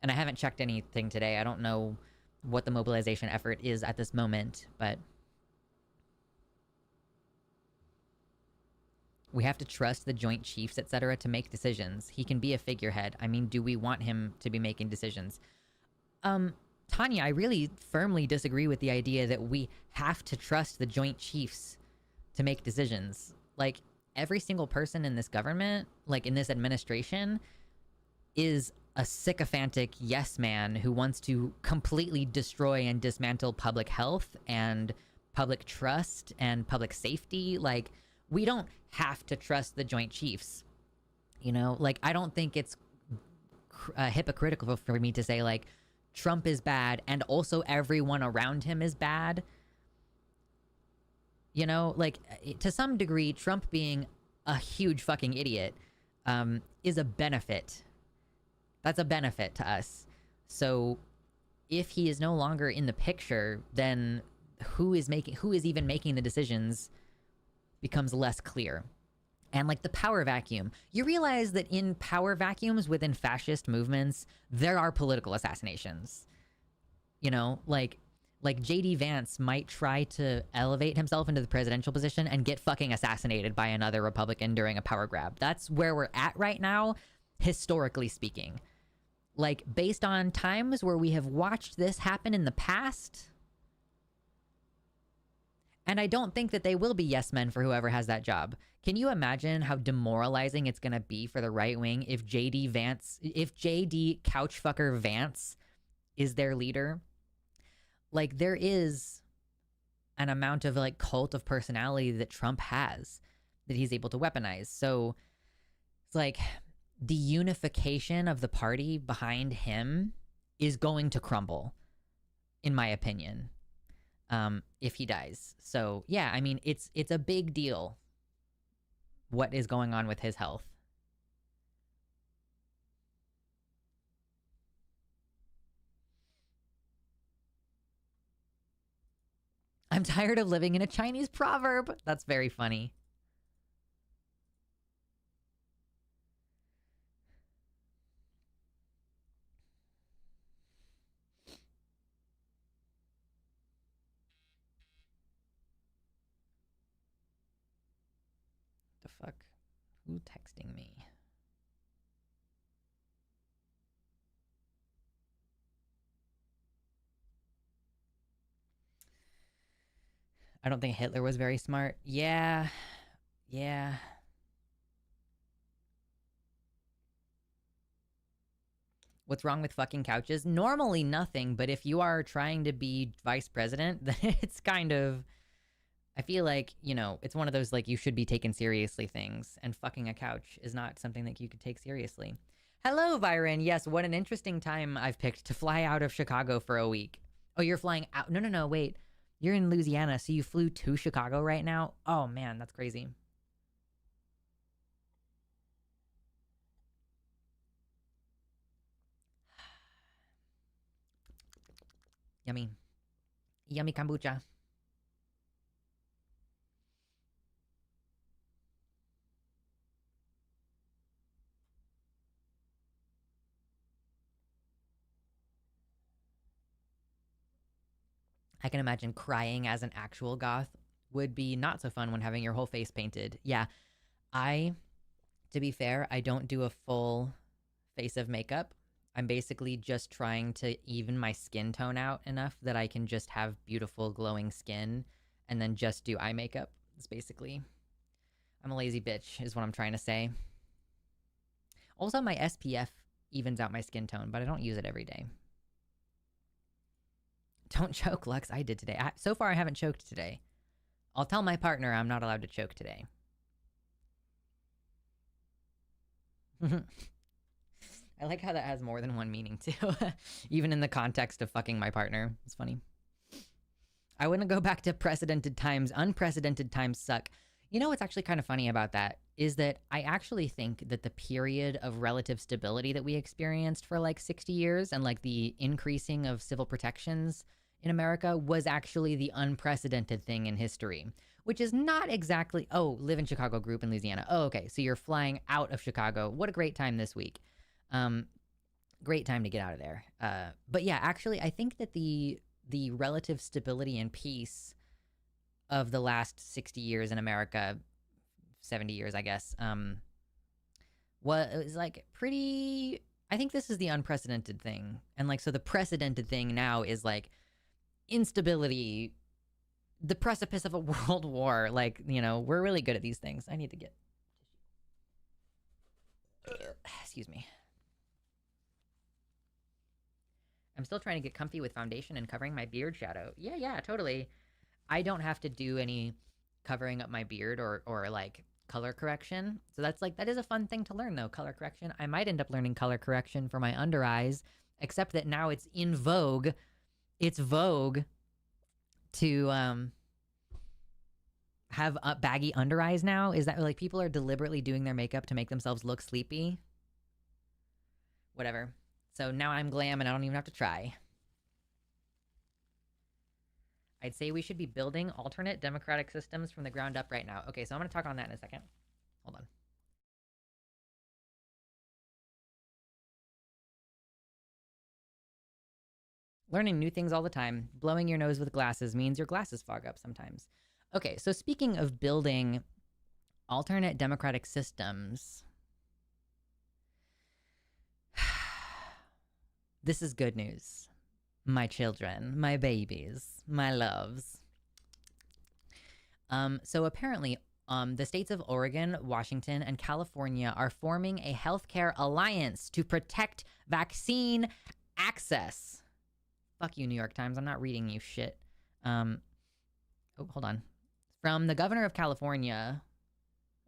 And I haven't checked anything today. I don't know what the mobilization effort is at this moment, but we have to trust the Joint Chiefs, etc., to make decisions. He can be a figurehead. I mean, do we want him to be making decisions? Tanya, I really firmly disagree with the idea that we have to trust the Joint Chiefs to make decisions. Like, every single person in this government, like in this administration, is a sycophantic yes man who wants to completely destroy and dismantle public health and public trust and public safety. Like, we don't have to trust the Joint Chiefs. You know, like, I don't think it's hypocritical for me to say, like, Trump is bad and also everyone around him is bad. You know, like, to some degree, Trump being a huge fucking idiot is a benefit. That's a benefit to us. So if he is no longer in the picture, then who is even making the decisions becomes less clear. And like the power vacuum, you realize that in power vacuums within fascist movements, there are political assassinations. You know, like JD Vance might try to elevate himself into the presidential position and get fucking assassinated by another Republican during a power grab. That's where we're at right now, historically speaking. Like, based on times where we have watched this happen in the past. And I don't think that they will be yes men for whoever has that job. Can you imagine how demoralizing it's going to be for the right wing if JD Couchfucker Vance is their leader? Like, there is an amount of like cult of personality that Trump has that he's able to weaponize. So it's like the unification of the party behind him is going to crumble, in my opinion. If he dies. So yeah, I mean, it's a big deal what is going on with his health. I'm tired of living in a Chinese proverb. That's very funny. The fuck? Who texting me? I don't think Hitler was very smart. Yeah. Yeah. What's wrong with fucking couches? Normally nothing, but if you are trying to be vice president, then it's kind of... I feel like, you know, it's one of those, like, you should be taken seriously things, and fucking a couch is not something that you could take seriously. Hello, Byron. Yes, what an interesting time I've picked to fly out of Chicago for a week. Oh, you're flying out? No, wait. You're in Louisiana, so you flew to Chicago right now? Oh, man, that's crazy. Yummy. Yummy kombucha. I can imagine crying as an actual goth would be not so fun when having your whole face painted. Yeah, to be fair, I don't do a full face of makeup. I'm basically just trying to even my skin tone out enough that I can just have beautiful glowing skin and then just do eye makeup. It's basically... I'm a lazy bitch is what I'm trying to say. Also, my SPF evens out my skin tone, but I don't use it every day. Don't choke, Lux. I did today. So far, I haven't choked today. I'll tell my partner I'm not allowed to choke today. I like how that has more than one meaning, too. Even in the context of fucking my partner. It's funny. I wouldn't go back to precedented times. Unprecedented times suck. You know what's actually kind of funny about that is that I actually think that the period of relative stability that we experienced for like 60 years and like the increasing of civil protections in America was actually the unprecedented thing in history, which is not exactly, oh, live in Chicago, group in Louisiana. Oh, okay. So you're flying out of Chicago. What a great time this week. Great time to get out of there. But yeah, actually, I think that the relative stability and peace of the last 60 years in America, 70 years, I guess, was like pretty, I think this is the unprecedented thing. And like, so the precedented thing now is like instability, the precipice of a world war. Like, you know, we're really good at these things. I need to get, excuse me. I'm still trying to get comfy with foundation and covering my beard shadow. Yeah, totally. I don't have to do any covering up my beard or like color correction. So that's like, that is a fun thing to learn though, color correction. I might end up learning color correction for my under eyes, except that now it's in vogue. It's vogue to have baggy under eyes now. Is that like people are deliberately doing their makeup to make themselves look sleepy? Whatever. So now I'm glam and I don't even have to try. I'd say we should be building alternate democratic systems from the ground up right now. Okay, so I'm going to talk on that in a second. Hold on. Learning new things all the time. Blowing your nose with glasses means your glasses fog up sometimes. Okay, so speaking of building alternate democratic systems, this is good news. My children, my babies, my loves. So apparently, the states of Oregon, Washington, and California are forming a healthcare alliance to protect vaccine access. Fuck you, New York Times. I'm not reading you shit. Oh, hold on. From the governor of California.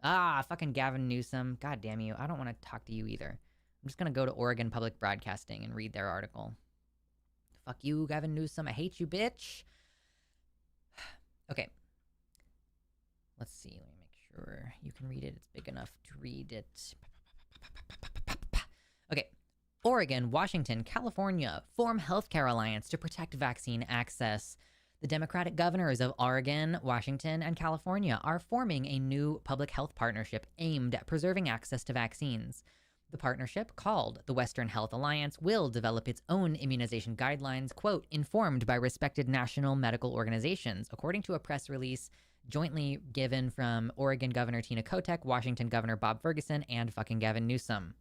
Fucking Gavin Newsom. God damn you. I don't want to talk to you either. I'm just going to go to Oregon Public Broadcasting and read their article. Fuck you, Gavin Newsom. I hate you, bitch. Okay. Let's see. Let me make sure you can read it. It's big enough to read it. Okay. Oregon, Washington, California form healthcare alliance to protect vaccine access. The Democratic governors of Oregon, Washington, and California are forming a new public health partnership aimed at preserving access to vaccines. The partnership, called the Western Health Alliance, will develop its own immunization guidelines, quote, informed by respected national medical organizations, according to a press release jointly given from Oregon Governor Tina Kotek, Washington Governor Bob Ferguson, and fucking Gavin Newsom.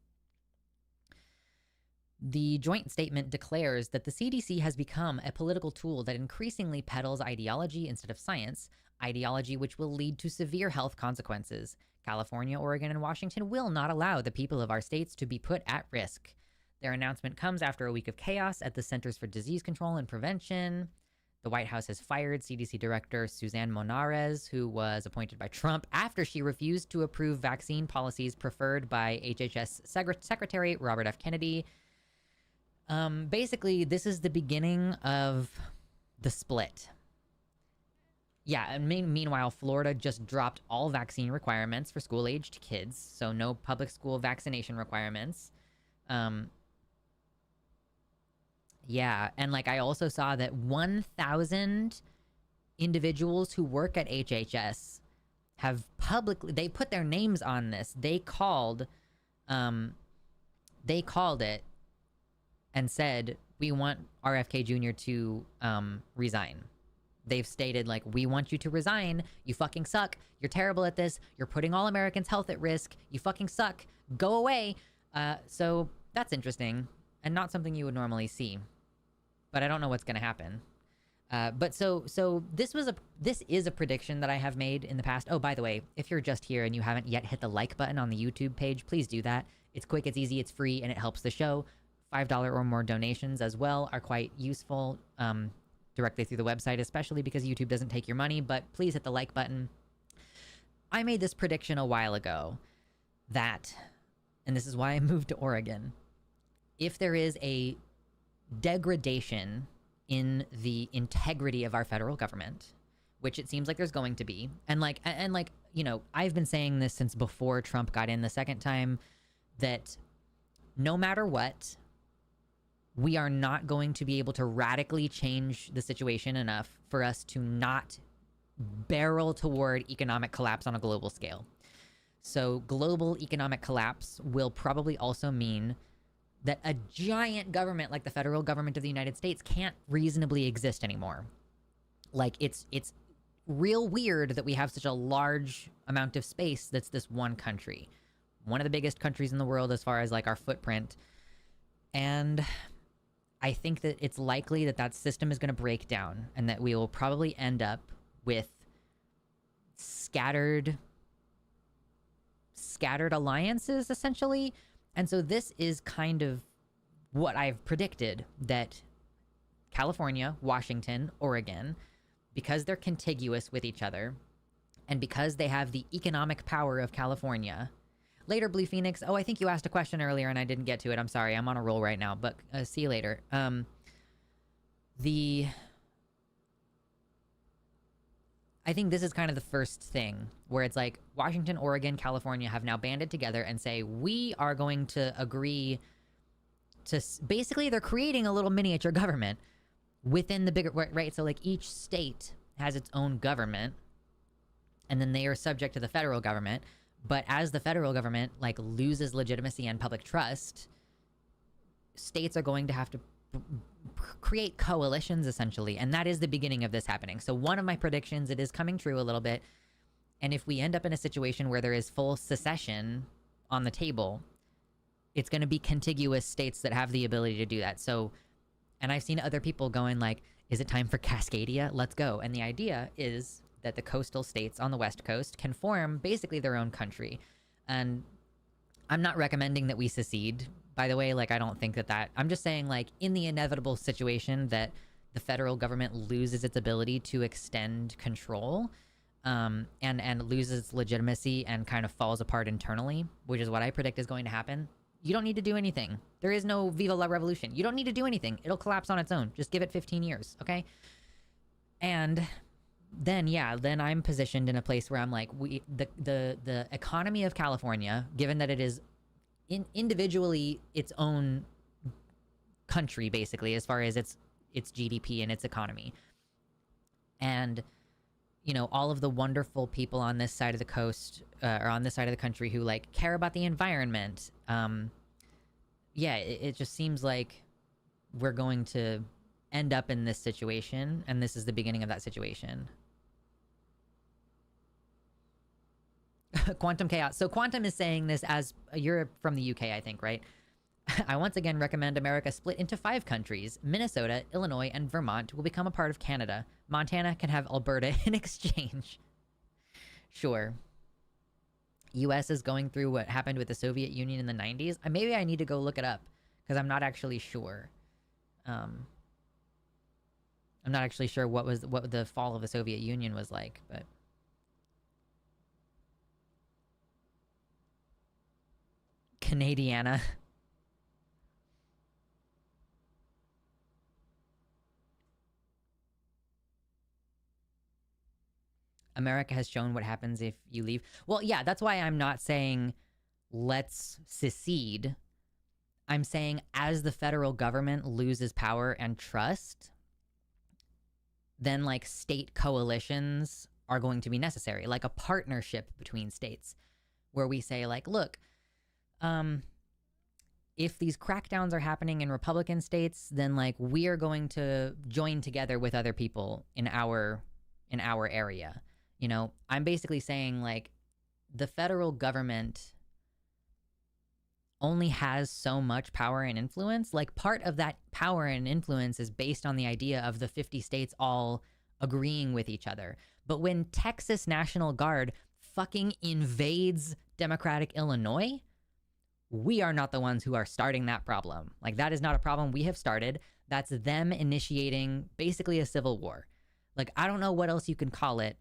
The joint statement declares that the CDC has become a political tool that increasingly peddles ideology instead of science, ideology which will lead to severe health consequences. California, Oregon, and Washington will not allow the people of our states to be put at risk. Their announcement comes after a week of chaos at the Centers for Disease Control and Prevention. The White House has fired CDC Director Suzanne Monarez, who was appointed by Trump after she refused to approve vaccine policies preferred by HHS Secretary Robert F. Kennedy. Basically, this is the beginning of the split. Yeah, and meanwhile, Florida just dropped all vaccine requirements for school-aged kids, so no public school vaccination requirements. Yeah, and like I also saw that 1,000 individuals who work at HHS have they put their names on this. They called it and said, we want RFK Jr. to resign. They've stated, like, we want you to resign. You fucking suck. You're terrible at this. You're putting all Americans' health at risk. You fucking suck. Go away. So that's interesting and not something you would normally see. But I don't know what's going to happen. But this is a prediction that I have made in the past. Oh, by the way, if you're just here and you haven't yet hit the like button on the YouTube page, please do that. It's quick, it's easy, it's free, and it helps the show. $5 or more donations as well are quite useful directly through the website, especially because YouTube doesn't take your money. But please hit the like button. I made this prediction a while ago that, and this is why I moved to Oregon, if there is a degradation in the integrity of our federal government, which it seems like there's going to be, and like you know, I've been saying this since before Trump got in the second time, that no matter what, we are not going to be able to radically change the situation enough for us to not barrel toward economic collapse on a global scale. So global economic collapse will probably also mean that a giant government like the federal government of the United States can't reasonably exist anymore. Like, it's real weird that we have such a large amount of space that's this one country. One of the biggest countries in the world as far as like our footprint. And I think that it's likely that that system is going to break down and that we will probably end up with scattered alliances, essentially. And so this is kind of what I've predicted, that California, Washington, Oregon, because they're contiguous with each other and because they have the economic power of California. Later, Blue Phoenix. Oh, I think you asked a question earlier and I didn't get to it. I'm sorry. I'm on a roll right now, but see you later. I think this is kind of the first thing where it's like Washington, Oregon, California have now banded together and say, we are going to agree to basically they're creating a little miniature government within the bigger, right? So like each state has its own government and then they are subject to the federal government. But as the federal government like loses legitimacy and public trust, states are going to have to create coalitions essentially, and that is the beginning of this happening. So one of my predictions, it is coming true a little bit, and if we end up in a situation where there is full secession on the table, it's going to be contiguous states that have the ability to do that. So, and I've seen other people going like, is it time for Cascadia? Let's go. And the idea is that the coastal states on the West Coast can form basically their own country. And I'm not recommending that we secede, by the way. Like, I don't think that I'm just saying, like, in the inevitable situation that the federal government loses its ability to extend control, and loses its legitimacy and kind of falls apart internally, which is what I predict is going to happen. You don't need to do anything. There is no Viva la Revolution. You don't need to do anything. It'll collapse on its own. Just give it 15 years, okay? And then, yeah, then I'm positioned in a place where I'm like, the economy of California, given that it is individually its own country, basically, as far as its GDP and its economy. And, you know, all of the wonderful people on this side of the coast, or on this side of the country who, like, care about the environment. Yeah, it just seems like we're going to end up in this situation, and this is the beginning of that situation. Quantum Chaos. So Quantum is saying this as, you're from the UK, I think, right? I once again recommend America split into 5 countries. Minnesota, Illinois, and Vermont will become a part of Canada. Montana can have Alberta in exchange. Sure. US is going through what happened with the Soviet Union in the 90s. Maybe I need to go look it up, because I'm not actually sure. I'm not actually sure what the fall of the Soviet Union was like, but... Canadiana. America has shown what happens if you leave. Well, yeah, that's why I'm not saying let's secede. I'm saying as the federal government loses power and trust, then like state coalitions are going to be necessary, like a partnership between states where we say like, look, if these crackdowns are happening in Republican states, then like we are going to join together with other people in our area. You know, I'm basically saying like the federal government only has so much power and influence. Like, part of that power and influence is based on the idea of the 50 states all agreeing with each other. But when Texas National Guard fucking invades Democratic Illinois, we are not the ones who are starting that problem. Like, that is not a problem we have started. That's them initiating basically a civil war. Like, I don't know what else you can call it.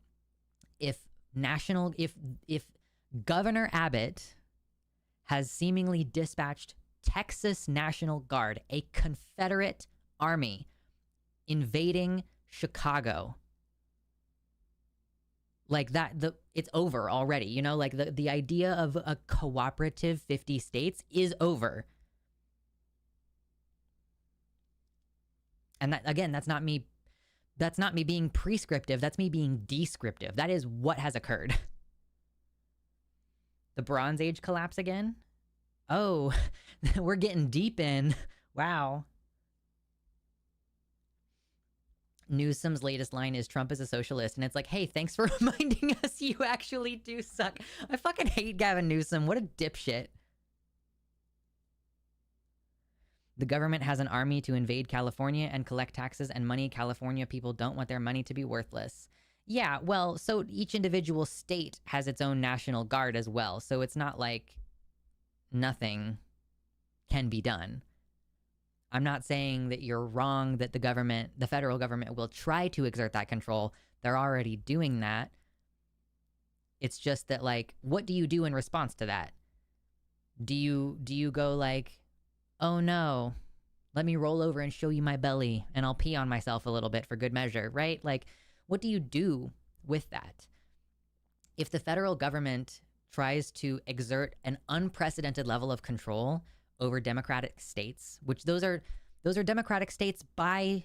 If Governor Abbott has seemingly dispatched Texas National Guard, a Confederate army, invading Chicago, like that, it's over already. You know, like the idea of a cooperative 50 states is over. And that, again, that's not me being prescriptive. That's me being descriptive. That is what has occurred. The Bronze Age collapse again? Oh, we're getting deep in. Wow. Newsom's latest line is Trump is a socialist. And it's like, hey, thanks for reminding us you actually do suck. I fucking hate Gavin Newsom. What a dipshit. The government has an army to invade California and collect taxes and money. California people don't want their money to be worthless. Yeah, well, so each individual state has its own National Guard as well. So it's not like nothing can be done. I'm not saying that you're wrong that the federal government will try to exert that control. They're already doing that. It's just that, like, what do you do in response to that? Do you go like, oh no, let me roll over and show you my belly and I'll pee on myself a little bit for good measure, right? Like, what do you do with that? If the federal government tries to exert an unprecedented level of control over democratic states, which those are democratic states by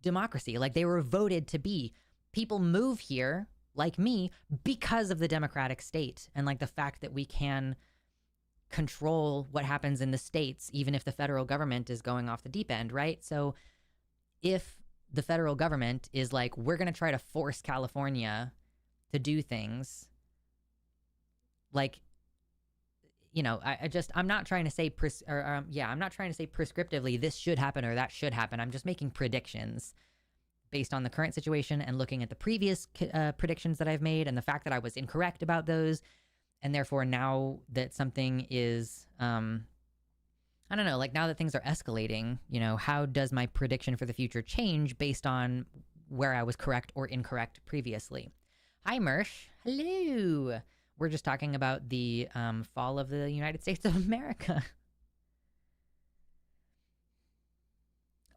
democracy, like they were voted to be. People move here, like me, because of the democratic state and like the fact that we can control what happens in the states, even if the federal government is going off the deep end, right? So if the federal government is like, we're going to try to force California to do things, like, you know, I'm not trying to say, I'm not trying to say prescriptively this should happen or that should happen. I'm just making predictions based on the current situation and looking at the previous predictions that I've made and the fact that I was incorrect about those. And therefore, now that something is, I don't know, like now that things are escalating, you know, how does my prediction for the future change based on where I was correct or incorrect previously? Hi, Mersh. Hello. We're just talking about the fall of the United States of America.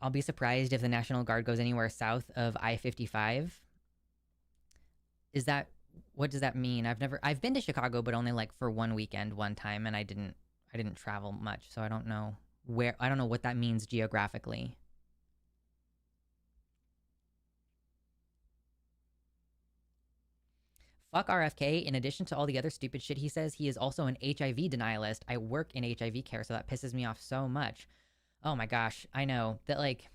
I'll be surprised if the National Guard goes anywhere south of I-55. What does that mean? I've been to Chicago, but only like for one weekend, one time, and I didn't travel much, so I don't know what that means geographically. Fuck RFK. In addition to all the other stupid shit he says, he is also an HIV denialist. I work in HIV care, so that pisses me off so much. Oh my gosh, I know that, like,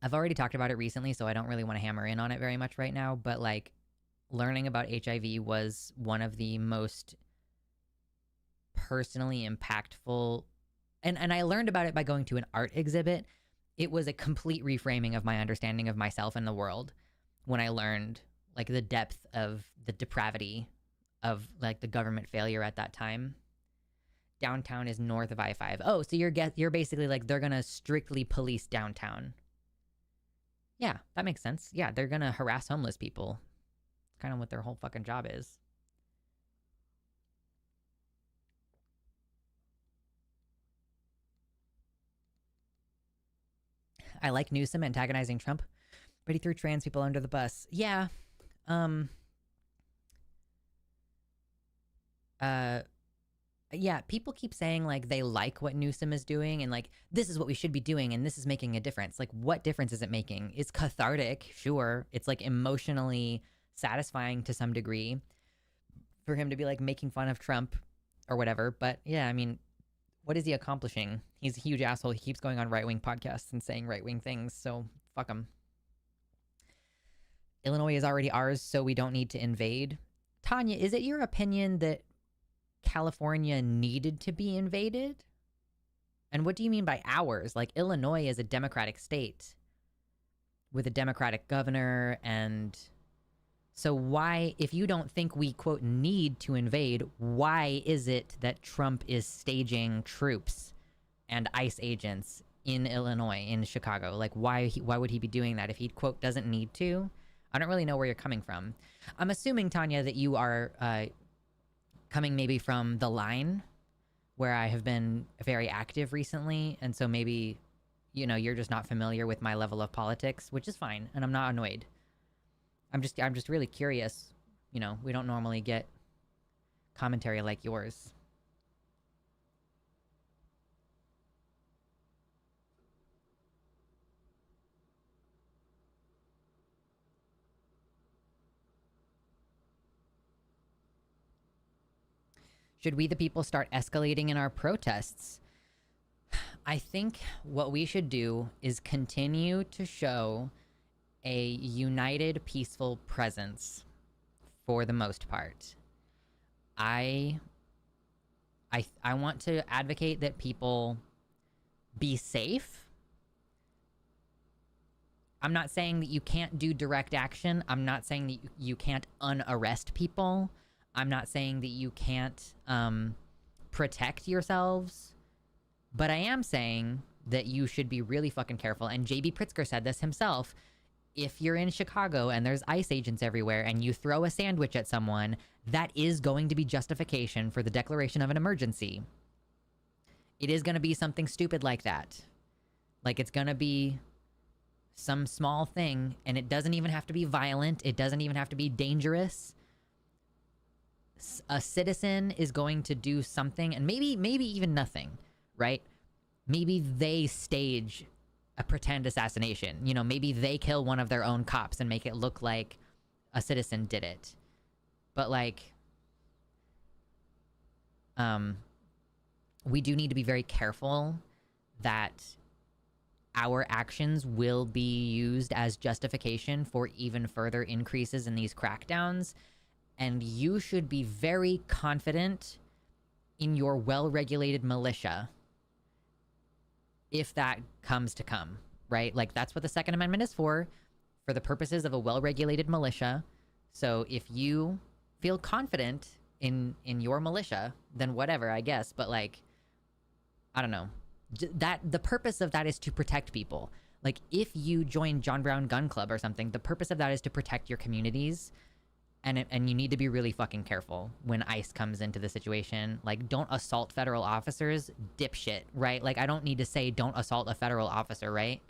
I've already talked about it recently, so I don't really want to hammer in on it very much right now, but like, learning about HIV was one of the most personally impactful, and I learned about it by going to an art exhibit. It was a complete reframing of my understanding of myself and the world when I learned like the depth of the depravity of like the government failure at that time. Downtown is north of I-5. Oh, so you're basically like, they're gonna strictly police downtown. Yeah, that makes sense. Yeah, they're gonna harass homeless people. It's kind of what their whole fucking job is. I like Newsom antagonizing Trump, but he threw trans people under the bus. Yeah. Yeah, people keep saying like they like what Newsom is doing and like this is what we should be doing and this is making a difference. Like, what difference is it making? It's cathartic, sure. It's like emotionally satisfying to some degree for him to be like making fun of Trump or whatever. But yeah, I mean, what is he accomplishing? He's a huge asshole. He keeps going on right-wing podcasts and saying right-wing things, so fuck him. Illinois is already ours, so we don't need to invade. Tanya, is it your opinion that California needed to be invaded? And what do you mean by ours? Like, Illinois is a Democratic state with a Democratic governor, and so why, if you don't think we, quote, need to invade, why is it that Trump is staging troops and ICE agents in Illinois, in Chicago? Like, why would he be doing that if he, quote, doesn't need to? I don't really know where you're coming from. I'm assuming, Tanya, that you are coming maybe from the line, where I have been very active recently, and so maybe, you know, you're just not familiar with my level of politics, which is fine, and I'm not annoyed. I'm just really curious. You know, we don't normally get commentary like yours. Should we, the people, start escalating in our protests? I think what we should do is continue to show a united, peaceful presence for the most part. I want to advocate that people be safe. I'm not saying that you can't do direct action. I'm not saying that you can't unarrest people. I'm not saying that you can't protect yourselves. But I am saying that you should be really fucking careful. And J.B. Pritzker said this himself. If you're in Chicago and there's ICE agents everywhere and you throw a sandwich at someone, that is going to be justification for the declaration of an emergency. It is going to be something stupid like that. Like, it's going to be some small thing, and it doesn't even have to be violent. It doesn't even have to be dangerous. A citizen is going to do something, and maybe even nothing, right? Maybe they stage a pretend assassination. You know, maybe they kill one of their own cops and make it look like a citizen did it. But, like, we do need to be very careful that our actions will be used as justification for even further increases in these crackdowns. And you should be very confident in your well-regulated militia if that comes to come, right? Like, that's what the Second Amendment is for the purposes of a well-regulated militia. So if you feel confident in your militia, then whatever, I guess. But, like, I don't know. That the purpose of that is to protect people. Like, if you join John Brown Gun Club or something, the purpose of that is to protect your communities. And you need to be really fucking careful when ICE comes into the situation. Like, don't assault federal officers, dipshit, right? Like, I don't need to say don't assault a federal officer, right?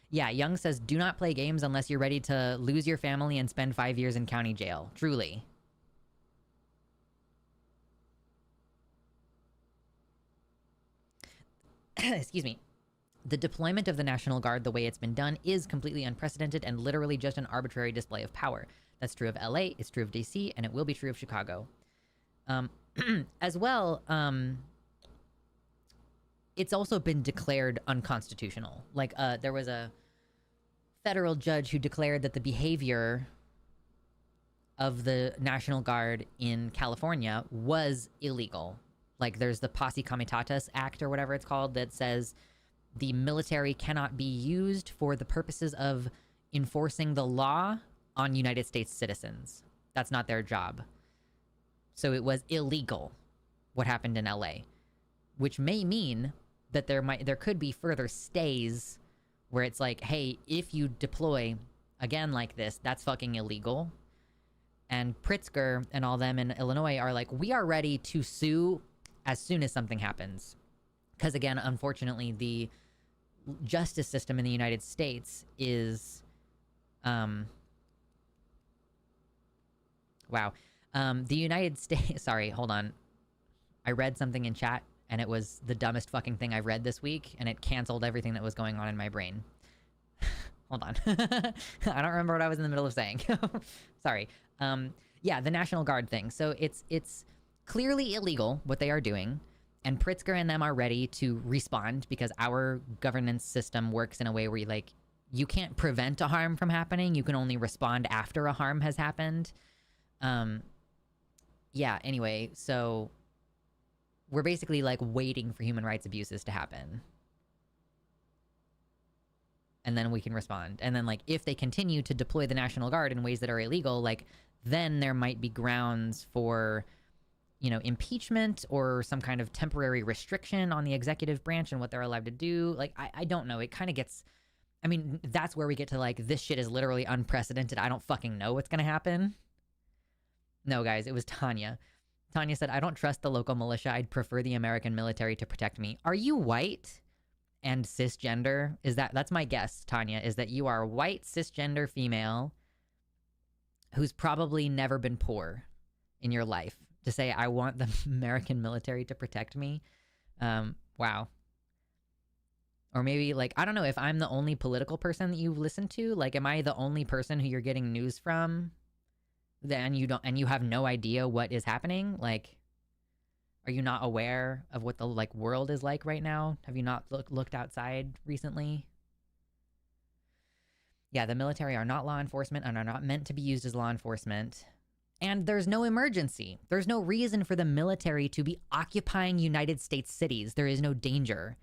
Yeah, Young says, do not play games unless you're ready to lose your family and spend 5 years in county jail. Truly. Excuse me. The deployment of the National Guard, the way it's been done, is completely unprecedented and literally just an arbitrary display of power. That's true of LA, it's true of DC, and it will be true of Chicago. As well, it's also been declared unconstitutional. Like, there was a federal judge who declared that the behavior of the National Guard in California was illegal. Like, there's the Posse Comitatus Act or whatever it's called that says the military cannot be used for the purposes of enforcing the law on United States citizens. That's not their job. So it was illegal what happened in LA, which may mean that there could be further stays where it's like, hey, if you deploy again like this, that's fucking illegal. And Pritzker and all them in Illinois are like, we are ready to sue as soon as something happens. Because, again, unfortunately, the justice system in the United States is, wow. The United States, sorry, hold on. I read something in chat, and it was the dumbest fucking thing I've read this week, and it canceled everything that was going on in my brain. Hold on. I don't remember what I was in the middle of saying. Sorry. Yeah, the National Guard thing. So it's clearly illegal, what they are doing. And Pritzker and them are ready to respond because our governance system works in a way where you can't prevent a harm from happening. You can only respond after a harm has happened. Um, yeah, anyway, so we're basically like waiting for human rights abuses to happen. And then we can respond. And then, like, if they continue to deploy the National Guard in ways that are illegal, like, then there might be grounds for, you know, impeachment or some kind of temporary restriction on the executive branch and what they're allowed to do. Like, I don't know. It kind of gets, I mean, that's where we get to, like, this shit is literally unprecedented. I don't fucking know what's gonna happen. No, guys, it was Tanya. Tanya said, I don't trust the local militia. I'd prefer the American military to protect me. Are you white and cisgender? That's my guess, Tanya, is that you are a white cisgender female who's probably never been poor in your life to say, I want the American military to protect me. Wow. Or maybe, like, I don't know if I'm the only political person that you've listened to. Like, am I the only person who you're getting news from? Then you have no idea what is happening? Like, are you not aware of what the, like, world is like right now? Have you not looked outside recently? Yeah, the military are not law enforcement and are not meant to be used as law enforcement. And there's no emergency. There's no reason for the military to be occupying United States cities. There is no danger.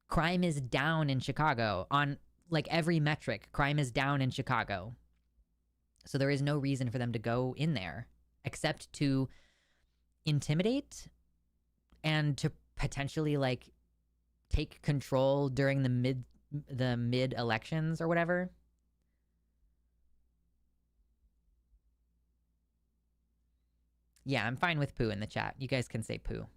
Crime is down in Chicago on, like, every metric. Crime is down in Chicago. So there is no reason for them to go in there except to intimidate and to potentially, like, take control during the mid elections or whatever. Yeah, I'm fine with poo in the chat. You guys can say poo.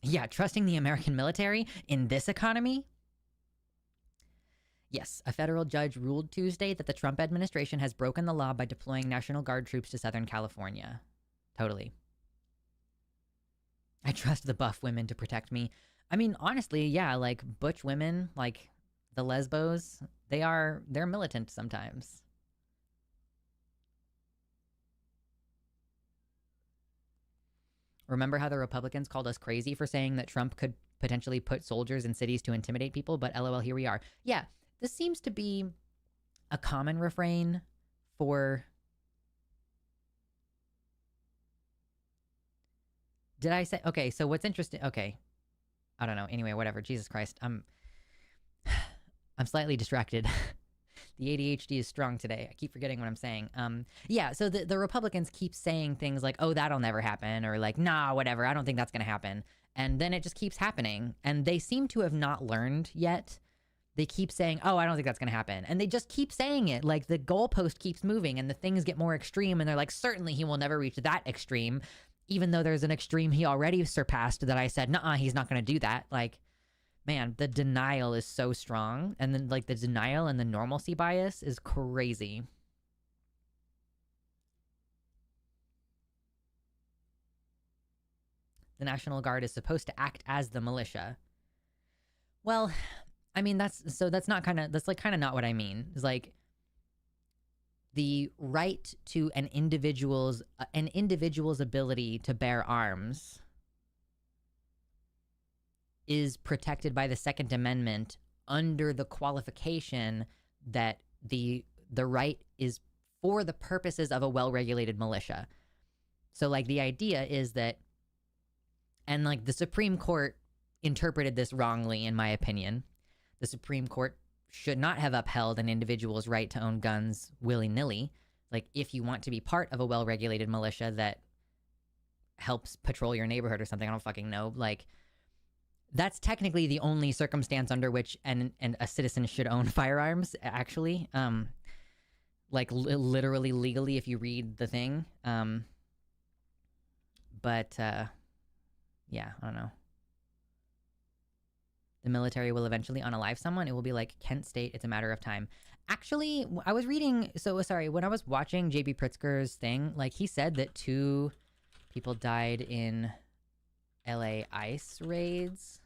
Yeah, trusting the American military in this economy? Yes, a federal judge ruled Tuesday that the Trump administration has broken the law by deploying National Guard troops to Southern California. Totally. I trust the buff women to protect me. I mean, honestly, yeah, like, butch women, like the lesbos, they're militant sometimes. Remember how the Republicans called us crazy for saying that Trump could potentially put soldiers in cities to intimidate people? But LOL, here we are. Yeah, this seems to be a common refrain for... Did I say... Okay, so what's interesting... Okay. I don't know. Anyway, whatever. Jesus Christ. I'm slightly distracted. The ADHD is strong today. I keep forgetting what I'm saying. Yeah, so the Republicans keep saying things like, oh, that'll never happen, or like, nah, whatever, I don't think that's going to happen. And then it just keeps happening. And they seem to have not learned yet. They keep saying, oh, I don't think that's going to happen. And they just keep saying it. Like, the goalpost keeps moving and the things get more extreme. And they're like, certainly he will never reach that extreme, even though there's an extreme he already surpassed that I said, nuh-uh, he's not going to do that. Like, man, the denial is so strong. And then, like, the denial and the normalcy bias is crazy. The National Guard is supposed to act as the militia. Well, I mean, that's not kind of, that's like kind of not what I mean. It's like the right to an individual's ability to bear arms is protected by the Second Amendment under the qualification that the right is for the purposes of a well-regulated militia. So, like, the idea is that, and, like, the Supreme Court interpreted this wrongly, in my opinion. The Supreme Court should not have upheld an individual's right to own guns willy-nilly. Like, if you want to be part of a well-regulated militia that helps patrol your neighborhood or something, I don't fucking know, like, that's technically the only circumstance under which a citizen should own firearms, actually. Like, literally, legally, if you read the thing. But, yeah, I don't know. The military will eventually unalive someone. It will be like Kent State. It's a matter of time. Actually, I was reading... So, sorry, when I was watching J.B. Pritzker's thing, like, he said that 2 people died in LA ICE raids.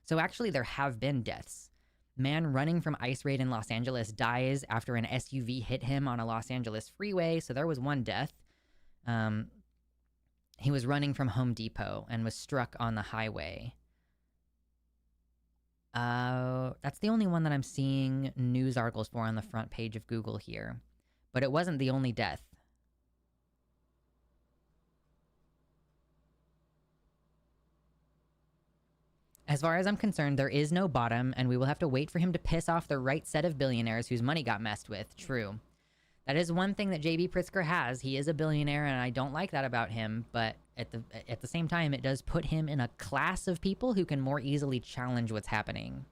So, actually, there have been deaths. Man running from ICE raid in Los Angeles dies after an SUV hit him on a Los Angeles freeway. So, there was 1 death. He was running from Home Depot and was struck on the highway. That's the only one that I'm seeing news articles for on the front page of Google here. But it wasn't the only death. As far as I'm concerned, there is no bottom, and we will have to wait for him to piss off the right set of billionaires whose money got messed with. True. That is one thing that JB Pritzker has. He is a billionaire, and I don't like that about him, but at the same time, it does put him in a class of people who can more easily challenge what's happening.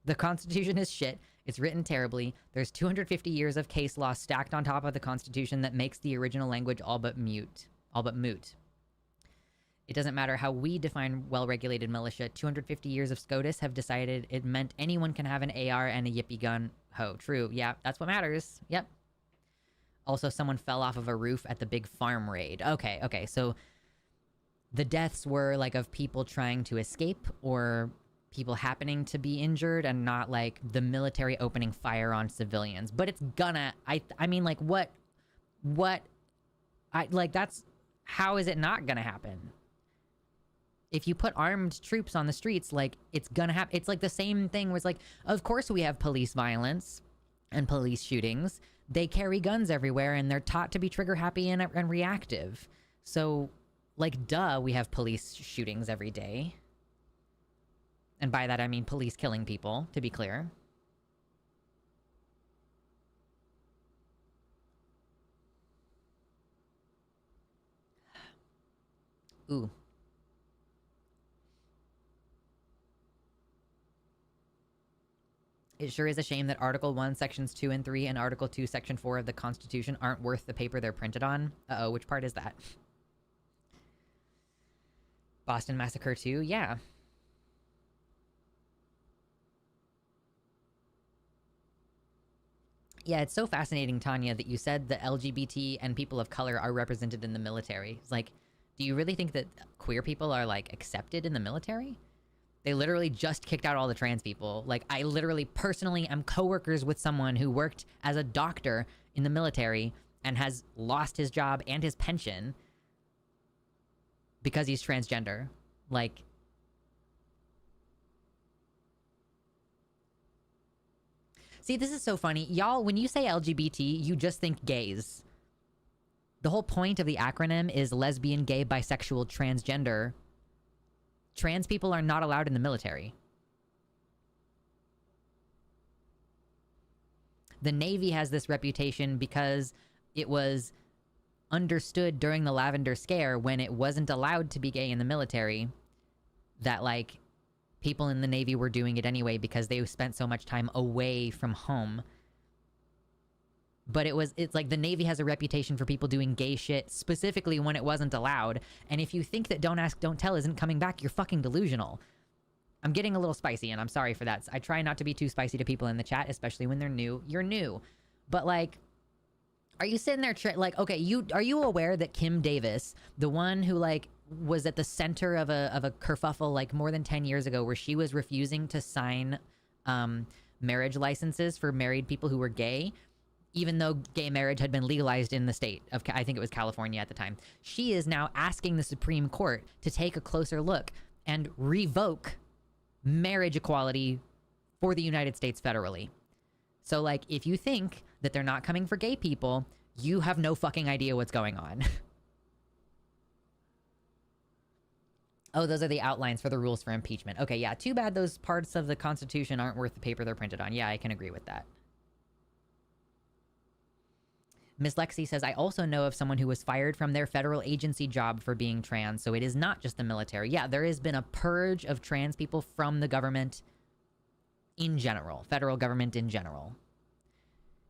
The Constitution is shit. It's written terribly. There's 250 years of case law stacked on top of the Constitution that makes the original language all but moot. It doesn't matter how we define well-regulated militia. 250 years of SCOTUS have decided it meant anyone can have an AR and a yippee gun. Ho, true. Yeah, that's what matters. Yep. Also, someone fell off of a roof at the big farm raid. Okay, so the deaths were, like, of people trying to escape or people happening to be injured and not, like, the military opening fire on civilians. But it's gonna... I mean, like, what... that's... How is it not gonna happen? If you put armed troops on the streets, like, it's gonna happen. It's like the same thing was like, of course we have police violence and police shootings. They carry guns everywhere and they're taught to be trigger happy and reactive. So, like, duh, we have police shootings every day. And by that I mean police killing people, to be clear. Ooh. It sure is a shame that Article 1, Sections 2 and 3 and Article 2, Section 4 of the Constitution aren't worth the paper they're printed on. Uh-oh, which part is that? Boston Massacre 2? Yeah. Yeah, it's so fascinating, Tanya, that you said that LGBT and people of color are represented in the military. It's like, do you really think that queer people are, like, accepted in the military? They literally just kicked out all the trans people. Like, I literally personally am coworkers with someone who worked as a doctor in the military and has lost his job and his pension because he's transgender. Like, see, this is so funny. Y'all, when you say LGBT, you just think gays. The whole point of the acronym is lesbian, gay, bisexual, transgender. Trans people are not allowed in the military. The Navy has this reputation because it was understood during the Lavender Scare, when it wasn't allowed to be gay in the military, that, like, people in the Navy were doing it anyway because they spent so much time away from home. But it's like the Navy has a reputation for people doing gay shit specifically when it wasn't allowed. And if you think that Don't Ask, Don't Tell isn't coming back, you're fucking delusional. I'm getting a little spicy, and I'm sorry for that. I try not to be too spicy to people in the chat, especially when they're new. You're new. But, like, are you sitting there, like, okay, are you aware that Kim Davis, the one who, like, was at the center of a kerfuffle, like, more than 10 years ago, where she was refusing to sign marriage licenses for married people who were gay, even though gay marriage had been legalized in the state of, I think it was California at the time. She is now asking the Supreme Court to take a closer look and revoke marriage equality for the United States federally. So, like, if you think that they're not coming for gay people, you have no fucking idea what's going on. Oh, those are the outlines for the rules for impeachment. Okay, yeah, too bad those parts of the Constitution aren't worth the paper they're printed on. Yeah, I can agree with that. Miss Lexi says, I also know of someone who was fired from their federal agency job for being trans, so it is not just the military. Yeah, there has been a purge of trans people from the government in general, federal government in general.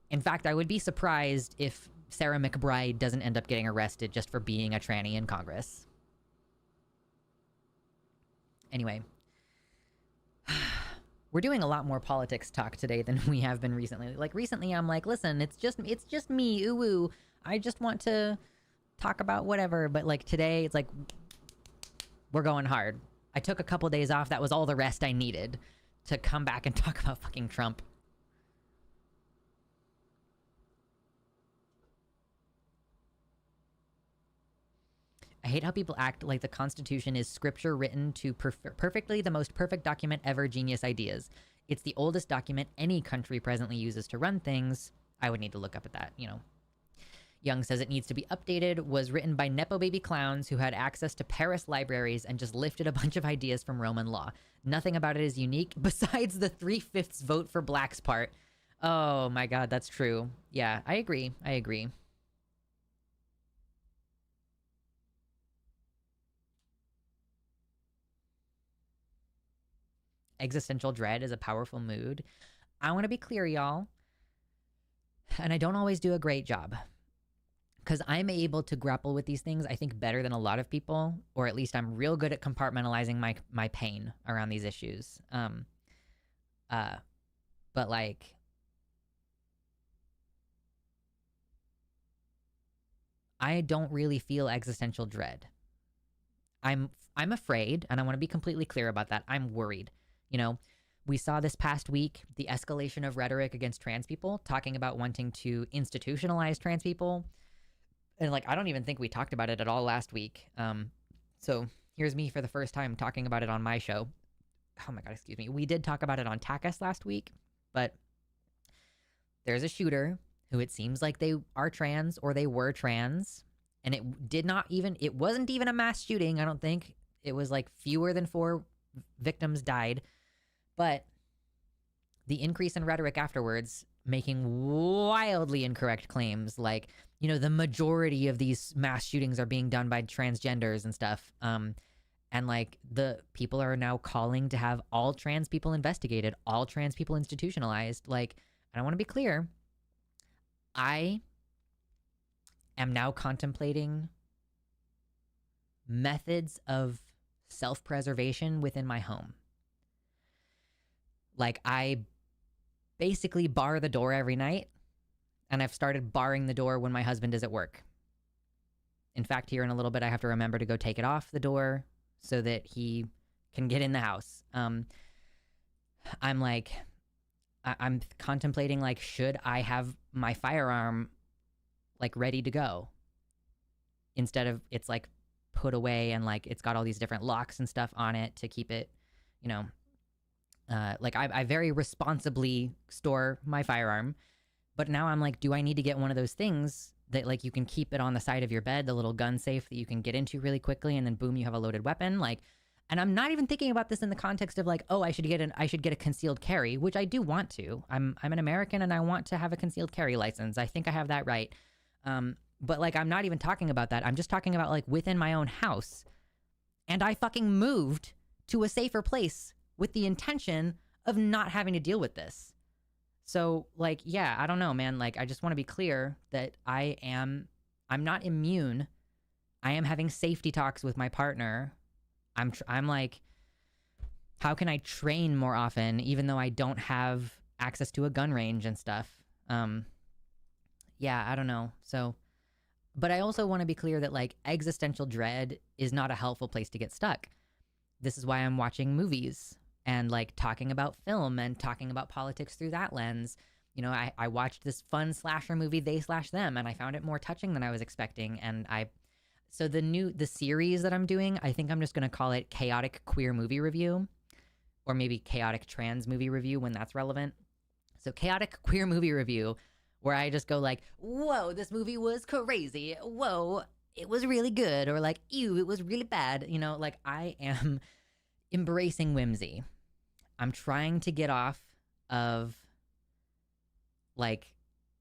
In fact, I would be surprised if Sarah McBride doesn't end up getting arrested just for being a tranny in Congress. Anyway. We're doing a lot more politics talk today than we have been recently. Like, recently I'm like, listen, it's just me, ooh. I just want to talk about whatever. But, like, today, it's like, we're going hard. I took a couple days off. That was all the rest I needed to come back and talk about fucking Trump. I hate how people act like the Constitution is scripture written to perfectly the most perfect document ever, genius ideas. It's the oldest document any country presently uses to run things. I would need to look up at that, you know. Young says it needs to be updated, was written by Nepo baby clowns who had access to Paris libraries and just lifted a bunch of ideas from Roman law. Nothing about it is unique besides the 3/5 vote for blacks part. Oh my god, that's true. Yeah, I agree. I agree. Existential dread is a powerful mood. I want to be clear, y'all, and I don't always do a great job because I'm able to grapple with these things, I think, better than a lot of people, or at least I'm real good at compartmentalizing my pain around these issues. But like, I don't really feel existential dread. I'm afraid, and I want to be completely clear about that. I'm worried. You know, we saw this past week the escalation of rhetoric against trans people, talking about wanting to institutionalize trans people. And like, I don't even think we talked about it at all last week. So here's me for the first time talking about it on my show. Oh my god, excuse me. We did talk about it on Takas last week, but there's a shooter who it seems like they are trans or they were trans, and it wasn't even a mass shooting. I don't think it was like fewer than 4 victims died, but the increase in rhetoric afterwards, making wildly incorrect claims like, you know, the majority of these mass shootings are being done by transgenders and stuff. And like, the people are now calling to have all trans people investigated, all trans people institutionalized. Like, and I want to be clear, I am now contemplating methods of self-preservation within my home. Like, I basically bar the door every night, and I've started barring the door when my husband is at work. In fact, here in a little bit, I have to remember to go take it off the door so that he can get in the house. I'm like, I'm contemplating, like, should I have my firearm, like, ready to go? Instead of it's, like, put away and, like, it's got all these different locks and stuff on it to keep it, you know. Like, I very responsibly store my firearm. But now I'm like, do I need to get one of those things that, like, you can keep it on the side of your bed, the little gun safe that you can get into really quickly, and then boom, you have a loaded weapon? Like, and I'm not even thinking about this in the context of like, oh, I should get a concealed carry, which I do want to. I'm an American and I want to have a concealed carry license. I think I have that right. But like, I'm not even talking about that. I'm just talking about like within my own house. And I fucking moved to a safer place with the intention of not having to deal with this. So like, yeah, I don't know, man. Like, I just want to be clear that I'm not immune. I am having safety talks with my partner. I'm like, how can I train more often, even though I don't have access to a gun range and stuff? Yeah, I don't know. So, but I also want to be clear that like existential dread is not a helpful place to get stuck. This is why I'm watching movies and like talking about film and talking about politics through that lens. You know, I watched this fun slasher movie, They Slash Them, and I found it more touching than I was expecting. And so the series that I'm doing, I think I'm just going to call it Chaotic Queer Movie Review, or maybe Chaotic Trans Movie Review when that's relevant. So Chaotic Queer Movie Review, where I just go like, whoa, this movie was crazy. Whoa, it was really good. Or like, ew, it was really bad. You know, like, I am embracing whimsy. I'm trying to get off of like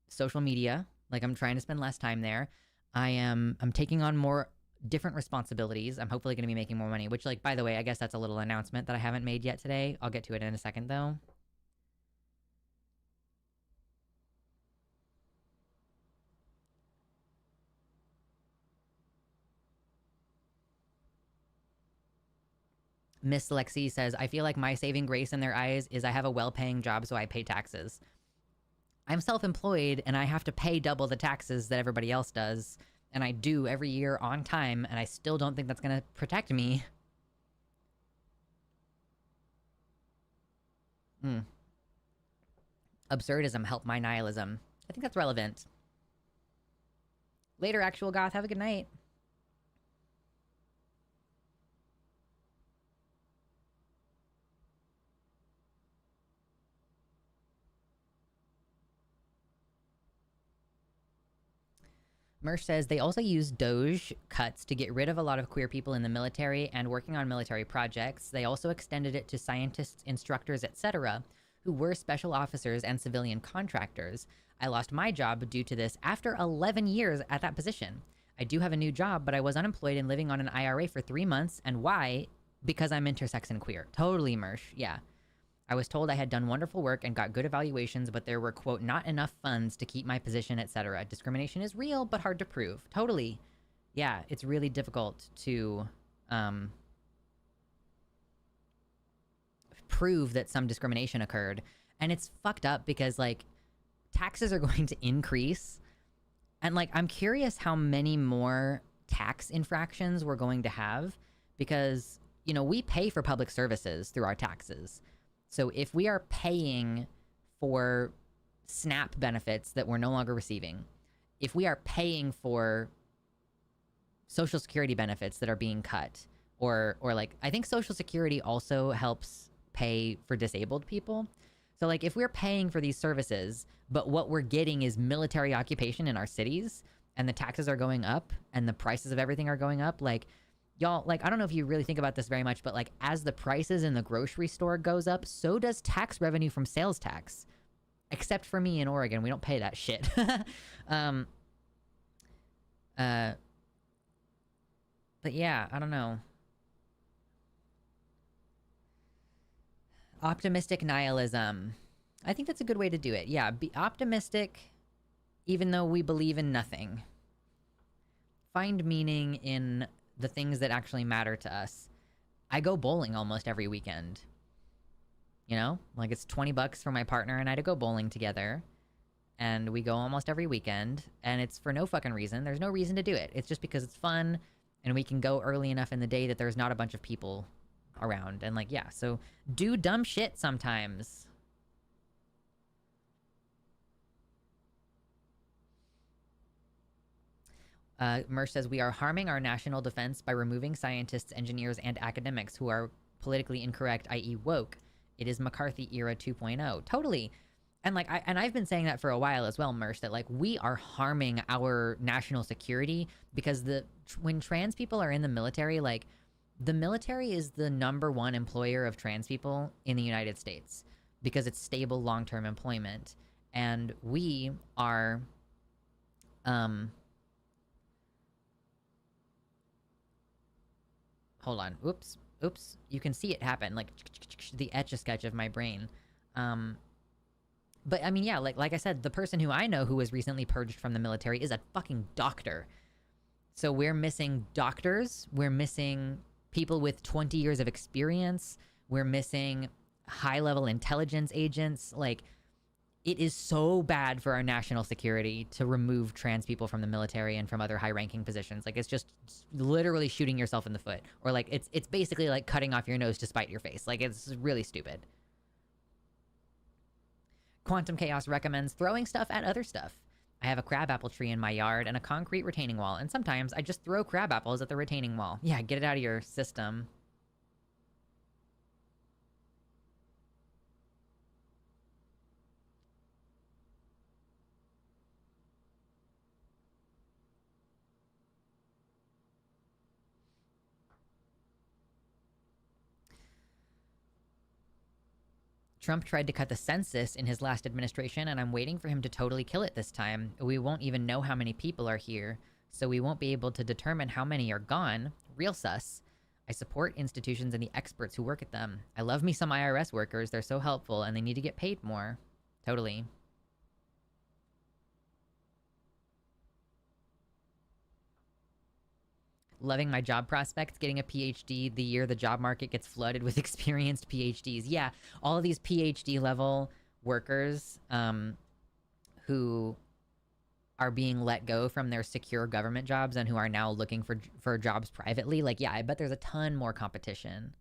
social media. Like, I'm trying to spend less time there. I'm taking on more different responsibilities. I'm hopefully going to be making more money, which, like, by the way, I guess that's a little announcement that I haven't made yet today. I'll get to it in a second though. Miss Lexi says, I feel like my saving grace in their eyes is I have a well-paying job, so I pay taxes. I'm self-employed and I have to pay double the taxes that everybody else does. And I do every year on time, and I still don't think that's going to protect me. Absurdism help my nihilism. I think that's relevant. Later, Actual Goth. Have a good night. Mersh says they also use Doge cuts to get rid of a lot of queer people in the military and working on military projects. They also extended it to scientists, instructors, etc., who were special officers and civilian contractors. I lost my job due to this after 11 years at that position. I do have a new job, but I was unemployed and living on an IRA for 3 months. And why? Because I'm intersex and queer. Totally, Mersh. Yeah. I was told I had done wonderful work and got good evaluations, but there were, quote, not enough funds to keep my position, etc. Discrimination is real, but hard to prove. Totally. Yeah, it's really difficult to prove that some discrimination occurred. And it's fucked up because, like, taxes are going to increase. And, like, I'm curious how many more tax infractions we're going to have because, you know, we pay for public services through our taxes. So if we are paying for SNAP benefits that we're no longer receiving, if we are paying for Social Security benefits that are being cut, or like, I think Social Security also helps pay for disabled people. So like, if we're paying for these services, but what we're getting is military occupation in our cities, and the taxes are going up, and the prices of everything are going up, like, y'all, like, I don't know if you really think about this very much, but like, as the prices in the grocery store goes up, so does tax revenue from sales tax. Except for me in Oregon, we don't pay that shit. But yeah, I don't know. Optimistic nihilism. I think that's a good way to do it. Yeah, be optimistic even though we believe in nothing. Find meaning in the things that actually matter to us. I go bowling almost every weekend. You know? Like, it's $20 for my partner and I to go bowling together. And we go almost every weekend. And it's for no fucking reason. There's no reason to do it. It's just because it's fun. And we can go early enough in the day that there's not a bunch of people around. And, like, yeah. So, do dumb shit sometimes. Mersh says, we are harming our national defense by removing scientists, engineers, and academics who are politically incorrect, i.e. woke. It is McCarthy era 2.0. Totally. And like, I've been saying that for a while as well, Mersh, that like, we are harming our national security because when trans people are in the military, like, the military is the #1 employer of trans people in the United States because it's stable long-term employment. And we are, hold on. Oops. You can see it happen. Like, the Etch-a-Sketch of my brain. But, I mean, yeah, like I said, the person who I know who was recently purged from the military is a fucking doctor. So we're missing doctors. We're missing people with 20 years of experience. We're missing high-level intelligence agents. Like, it is so bad for our national security to remove trans people from the military and from other high-ranking positions. Like, it's just literally shooting yourself in the foot. Or, like, it's basically like cutting off your nose to spite your face. Like, it's really stupid. Quantum Chaos recommends throwing stuff at other stuff. I have a crabapple tree in my yard and a concrete retaining wall, and sometimes I just throw crabapples at the retaining wall. Yeah, get it out of your system. Trump tried to cut the census in his last administration, and I'm waiting for him to totally kill it this time. We won't even know how many people are here, so we won't be able to determine how many are gone. Real sus. I support institutions and the experts who work at them. I love me some IRS workers. They're so helpful, and they need to get paid more. Totally. Loving my job prospects, getting a PhD the year the job market gets flooded with experienced PhDs. Yeah, all of these PhD level workers who are being let go from their secure government jobs and who are now looking for jobs privately. Like, yeah, I bet there's a ton more competition.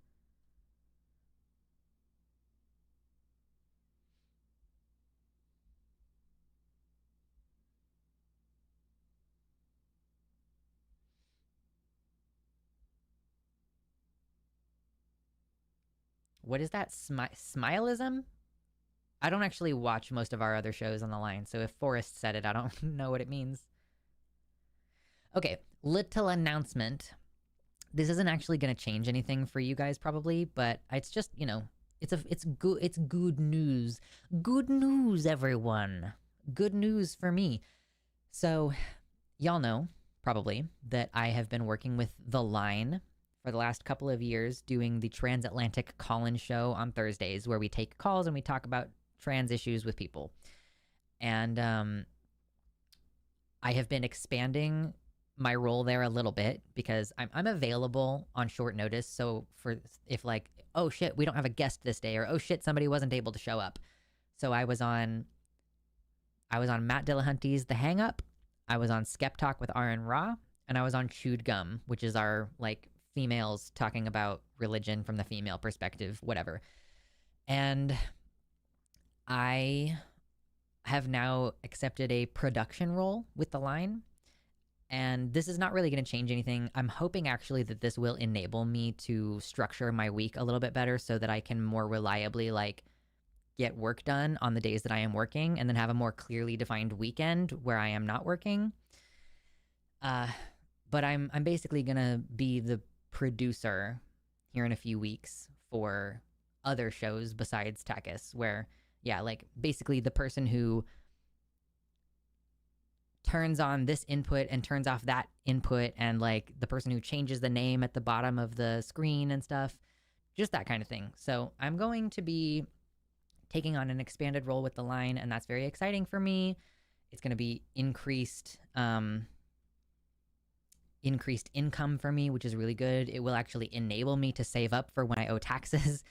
What is that? Smileism? I don't actually watch most of our other shows on the line, so if Forrest said it, I don't know what it means. Okay, little announcement. This isn't actually going to change anything for you guys probably, but it's just, it's good news. Good news, everyone. Good news for me. So, y'all know probably that I have been working with The Line for the last couple of years doing the Transatlantic Call-In Show on Thursdays, where we take calls and we talk about trans issues with people. And I have been expanding my role there a little bit because I'm available on short notice. So for if like, oh shit, we don't have a guest this day, or oh shit, somebody wasn't able to show up. So I was on Matt Dillahunty's The Hang Up, I was on Skep Talk with Aaron Ra, and I was on Chewed Gum, which is our like females talking about religion from the female perspective, whatever. And I have now accepted a production role with The Line. And this is not really going to change anything. I'm hoping actually that this will enable me to structure my week a little bit better so that I can more reliably like get work done on the days that I am working, and then have a more clearly defined weekend where I am not working. But I'm basically going to be the producer here in a few weeks for other shows besides Takis, where, yeah, like basically the person who turns on this input and turns off that input, and like the person who changes the name at the bottom of the screen and stuff, just that kind of thing. So I'm going to be taking on an expanded role with The Line, and that's very exciting for me. It's going to be increased income for me, which is really good. It will actually enable me to save up for when I owe taxes.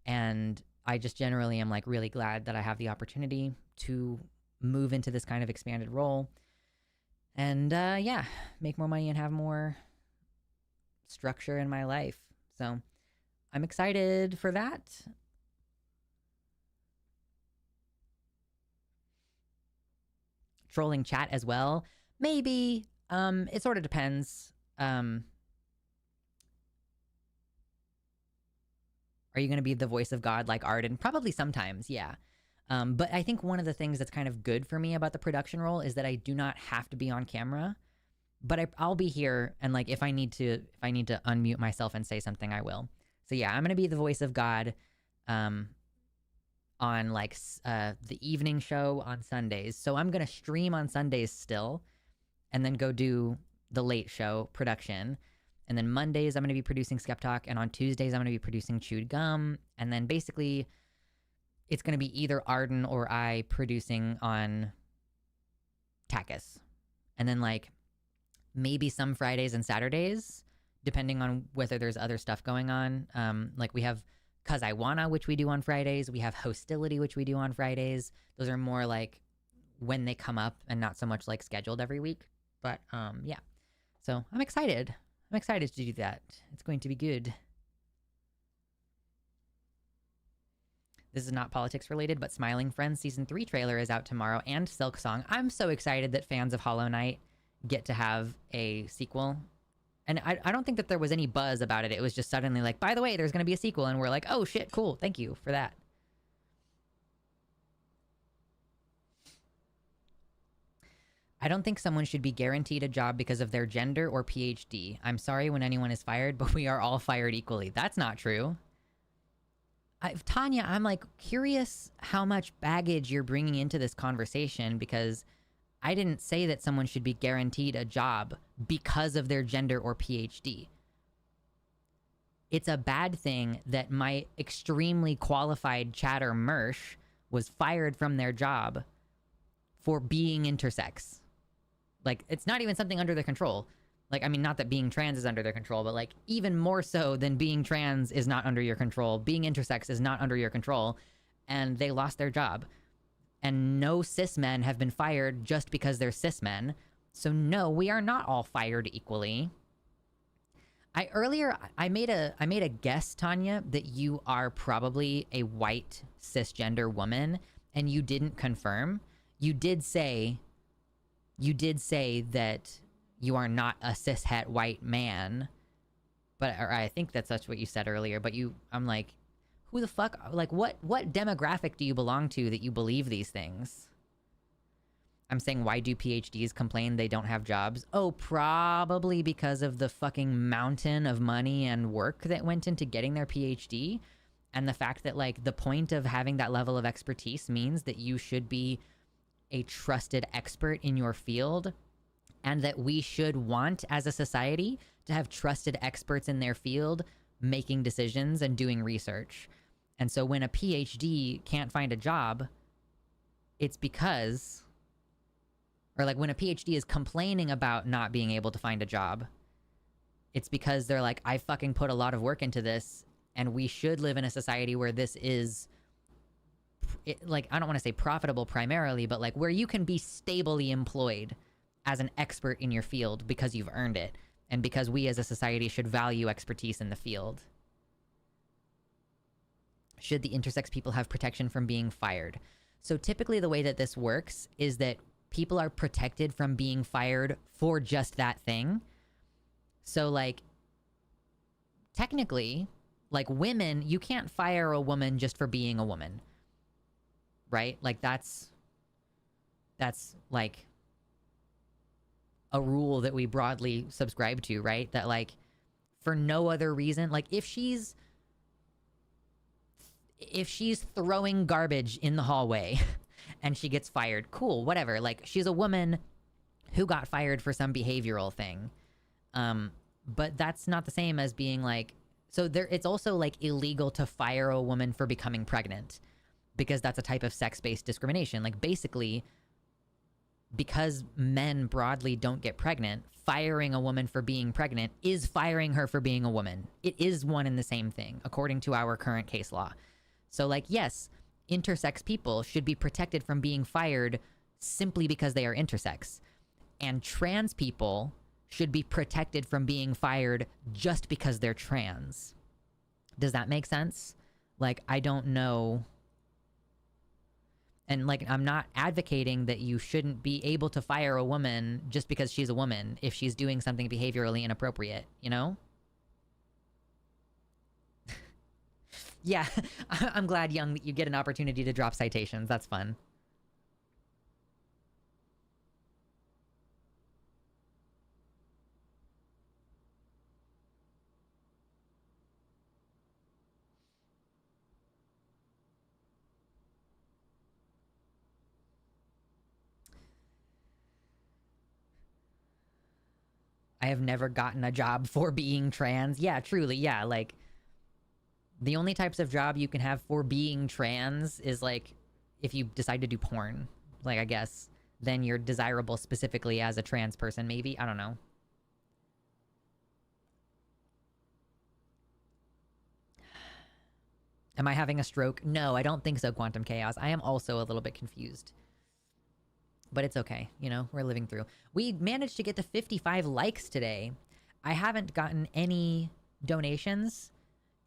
And I just generally am like really glad that I have the opportunity to move into this kind of expanded role. And yeah, make more money and have more structure in my life. So I'm excited for that. Trolling chat as well. Maybe. It sort of depends. Are you going to be the voice of God like Arden? Probably sometimes, yeah. But I think one of the things that's kind of good for me about the production role is that I do not have to be on camera, but I'll be here, and like if I need to unmute myself and say something, I will. So yeah, I'm gonna be the voice of God, on like the evening show on Sundays. So I'm gonna stream on Sundays still, and then go do the late show production. And then Mondays I'm gonna be producing Skep Talk, and on Tuesdays I'm gonna be producing Chewed Gum, and then basically it's going to be either Arden or I producing on Takis. And then like maybe some Fridays and Saturdays, depending on whether there's other stuff going on. Like we have 'Cause I Wanna, which we do on Fridays. We have Hostility, which we do on Fridays. Those are more like when they come up and not so much like scheduled every week. But yeah. So I'm excited. I'm excited to do that. It's going to be good. This is not politics related, but Smiling Friends Season 3 trailer is out tomorrow, and Silk Song. I'm so excited that fans of Hollow Knight get to have a sequel. And I don't think that there was any buzz about it. It was just suddenly like, by the way, there's going to be a sequel. And we're like, oh shit, cool. Thank you for that. I don't think someone should be guaranteed a job because of their gender or PhD. I'm sorry when anyone is fired, but we are all fired equally. That's not true. Tanya, I'm like curious how much baggage you're bringing into this conversation, because I didn't say that someone should be guaranteed a job because of their gender or PhD. It's a bad thing that my extremely qualified chatter Mersh was fired from their job for being intersex. Like, it's not even something under their control. Like, I mean, not that being trans is under their control, but like even more so than being trans is not under your control. Being intersex is not under your control. And they lost their job. And no cis men have been fired just because they're cis men. So no, we are not all fired equally. I made a guess, Tanya, that you are probably a white cisgender woman, and you didn't confirm. You did say that you are not a cishet white man, but or I think that's what you said earlier. But I'm like, who the fuck? Like, what demographic do you belong to that you believe these things? I'm saying, why do PhDs complain they don't have jobs? Oh, probably because of the fucking mountain of money and work that went into getting their PhD. And the fact that, like, the point of having that level of expertise means that you should be a trusted expert in your field, and that we should want, as a society, to have trusted experts in their field making decisions and doing research. And so when a PhD can't find a job, it's because... Or, like, when a PhD is complaining about not being able to find a job, it's because they're like, I fucking put a lot of work into this, and we should live in a society where this is, like, I don't want to say profitable primarily, but, like, where you can be stably employed as an expert in your field because you've earned it, and because we as a society should value expertise in the field. Should the intersex people have protection from being fired? So typically the way that this works is that people are protected from being fired for just that thing. So, like, technically, like, women, you can't fire a woman just for being a woman. Right? Like, that's like a rule that we broadly subscribe to, right? That, like, for no other reason, like, if she's throwing garbage in the hallway and she gets fired, cool, whatever. Like, she's a woman who got fired for some behavioral thing. But that's not the same as being, like... So it's also, like, illegal to fire a woman for becoming pregnant, because that's a type of sex-based discrimination. Like, basically, because men broadly don't get pregnant, firing a woman for being pregnant is firing her for being a woman. It is one and the same thing, according to our current case law. So, like, yes, intersex people should be protected from being fired simply because they are intersex. And trans people should be protected from being fired just because they're trans. Does that make sense? Like, I don't know. And, like, I'm not advocating that you shouldn't be able to fire a woman just because she's a woman if she's doing something behaviorally inappropriate, you know? Yeah, I'm glad, Young, that you get an opportunity to drop citations. That's fun. I have never gotten a job for being trans. Yeah, truly, yeah, like... The only types of job you can have for being trans is, like, if you decide to do porn. Like, I guess. Then you're desirable specifically as a trans person, maybe? I don't know. Am I having a stroke? No, I don't think so, Quantum Chaos. I am also a little bit confused. But it's okay, you know? We're living through. We managed to get to 55 likes today. I haven't gotten any donations.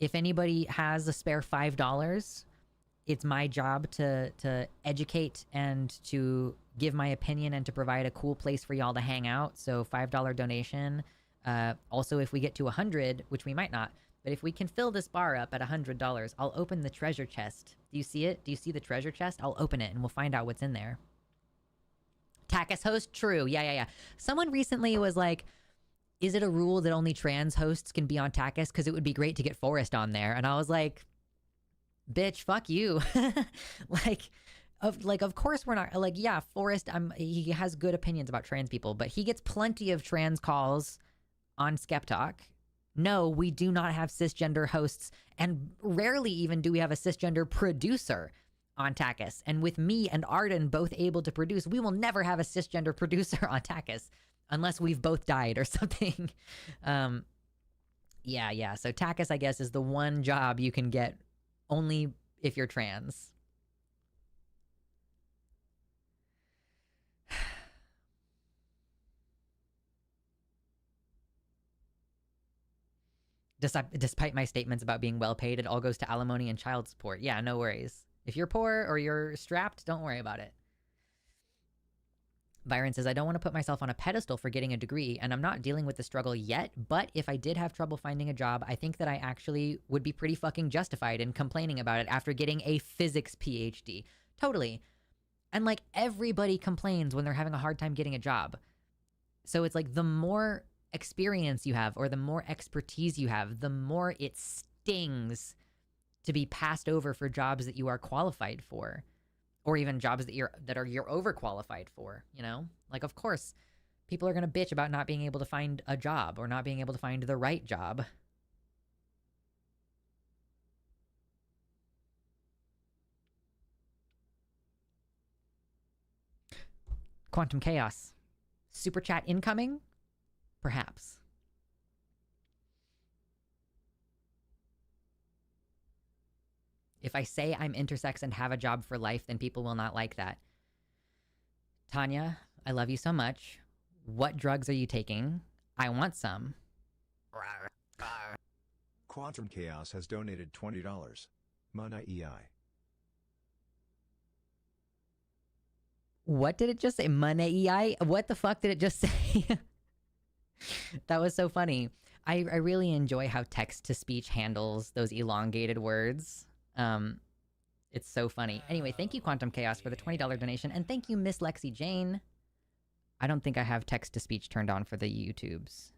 If anybody has a spare $5, it's my job to educate and to give my opinion and to provide a cool place for y'all to hang out. So $5 donation. Also, if we get to 100, which we might not, but if we can fill this bar up at $100, I'll open the treasure chest. Do you see it? Do you see the treasure chest? I'll open it and we'll find out what's in there. Takis host? True. Yeah. Someone recently was like, is it a rule that only trans hosts can be on Takis? Because it would be great to get Forrest on there. And I was like, bitch, fuck you. Of course we're not... Like, yeah, Forrest, he has good opinions about trans people, but he gets plenty of trans calls on Skeptalk. No, we do not have cisgender hosts, and rarely even do we have a cisgender producer on Takis. And with me and Arden both able to produce, we will never have a cisgender producer on Takis. Unless we've both died or something. Yeah. So Takis, I guess, is the one job you can get only if you're trans. Despite my statements about being well paid, it all goes to alimony and child support. Yeah, no worries. If you're poor or you're strapped, don't worry about it. Byron says, I don't want to put myself on a pedestal for getting a degree, and I'm not dealing with the struggle yet, but if I did have trouble finding a job, I think that I actually would be pretty fucking justified in complaining about it after getting a physics PhD. Totally. And like everybody complains when they're having a hard time getting a job. So it's like the more experience you have or the more expertise you have, the more it stings to be passed over for jobs that you are qualified for, or even jobs that you're overqualified for, you know? Like, of course, people are going to bitch about not being able to find a job or not being able to find the right job. Quantum Chaos. Super chat incoming? Perhaps. If I say I'm intersex and have a job for life, then people will not like that. Tanya, I love you so much. What drugs are you taking? I want some. Quantum Chaos has donated $20. Mana EI. What did it just say? Money EI? What the fuck did it just say? That was so funny. I really enjoy how text-to-speech handles those elongated words. It's so funny. Anyway, thank you, Quantum Chaos, for the $20 donation. And thank you, Miss Lexi Jane. I don't think I have text-to-speech turned on for the YouTubes.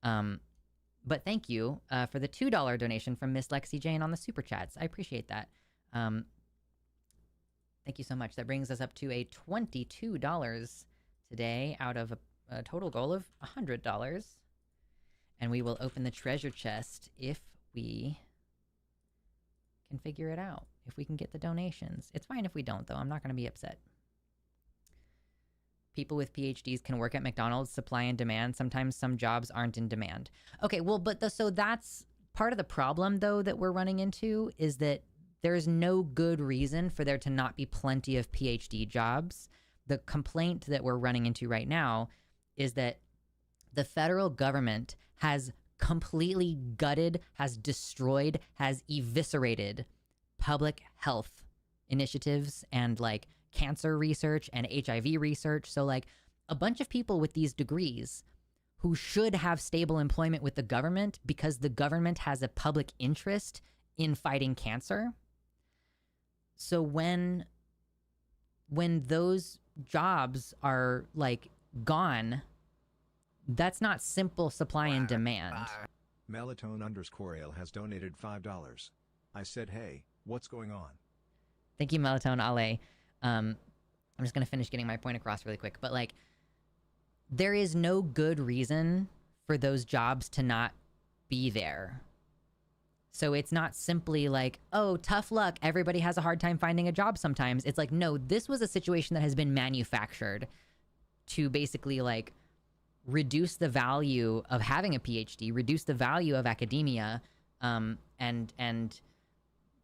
But thank you for the $2 donation from Miss Lexi Jane on the Super Chats. I appreciate that. Thank you so much. That brings us up to a $22 today out of a total goal of $100. And we will open the treasure chest if we can figure it out. If we can get the donations. It's fine if we don't, though. I'm not going to be upset. People with PhDs can work at McDonald's, supply and demand. Sometimes some jobs aren't in demand. Okay, well, but so that's part of the problem, though, that we're running into is that there's no good reason for there to not be plenty of PhD jobs. The complaint that we're running into right now is that the federal government has completely gutted, has destroyed, has eviscerated public health initiatives and like cancer research and HIV research. So like a bunch of people with these degrees who should have stable employment with the government because the government has a public interest in fighting cancer. So when those jobs are like gone, that's not simple supply and demand. Melatonin_ale has donated $5. I said, hey, what's going on? Thank you, Melatonin Ale. I'm just going to finish getting my point across really quick. But like, there is no good reason for those jobs to not be there. So it's not simply like, oh, tough luck. Everybody has a hard time finding a job sometimes. It's like, no, this was a situation that has been manufactured to basically like reduce the value of having a PhD, reduce the value of academia, and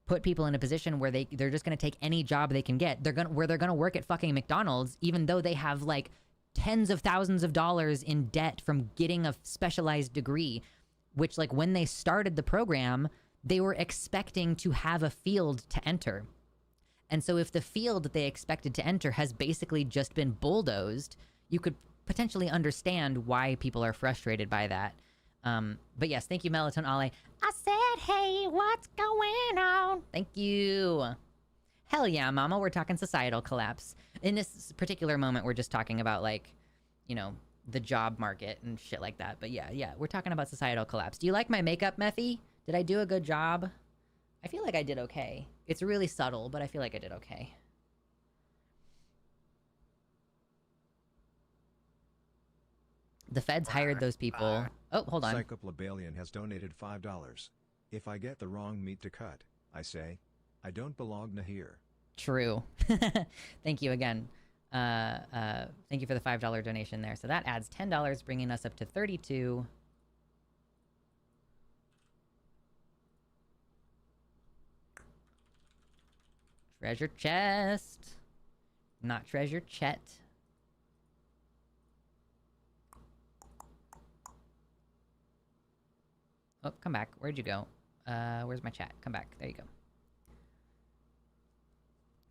put people in a position where they're just going to take any job they can get. They're going to work at fucking McDonald's, even though they have like tens of thousands of dollars in debt from getting a specialized degree, which like when they started the program, they were expecting to have a field to enter. And so if the field that they expected to enter has basically just been bulldozed, you could potentially understand why people are frustrated by that. But yes, thank you, Melatonin Ale. I said, hey, what's going on? Thank you. Hell yeah, mama, we're talking societal collapse. In this particular moment, we're just talking about like, you know, the job market and shit like that. But yeah, we're talking about societal collapse. Do you like my makeup, Mephi? Did I do a good job? I feel like I did okay. It's really subtle, but I feel like I did okay. The feds hired those people. Oh, hold on. Psychoplebalian has donated $5. If I get the wrong meat to cut, I say, I don't belong to here. True. Thank you again. Thank you for the $5 donation there. So that adds $10, bringing us up to 32. Treasure chest. Not treasure chet. Oh, come back. Where'd you go? Where's my chat? Come back. There you go.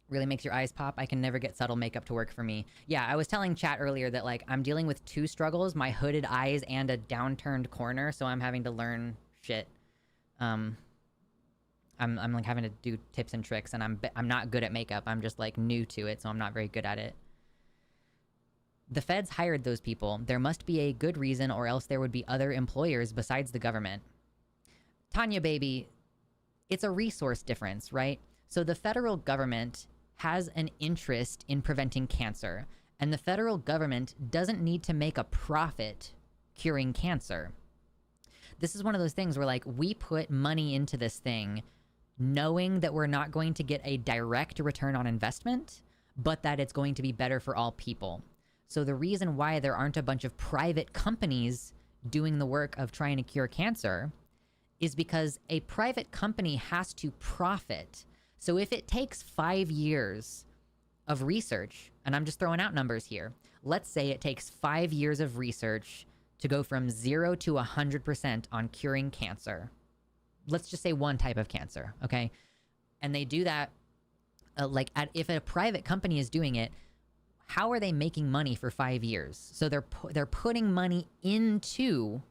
Really makes your eyes pop. I can never get subtle makeup to work for me. Yeah, I was telling chat earlier that like I'm dealing with two struggles, my hooded eyes and a downturned corner, so I'm having to learn shit. I'm like having to do tips and tricks, and I'm not good at makeup. I'm just like new to it, so I'm not very good at it. The feds hired those people. There must be a good reason, or else there would be other employers besides the government. Tanya, baby, it's a resource difference, right? So the federal government has an interest in preventing cancer, and the federal government doesn't need to make a profit curing cancer. This is one of those things where, like, we put money into this thing knowing that we're not going to get a direct return on investment, but that it's going to be better for all people. So the reason why there aren't a bunch of private companies doing the work of trying to cure cancer is because a private company has to profit. So if it takes 5 years of research, and I'm just throwing out numbers here, let's say it takes 5 years of research to go from 0 to 100% on curing cancer. Let's just say one type of cancer, okay? And they do that, if a private company is doing it, how are they making money for 5 years? So they're putting money into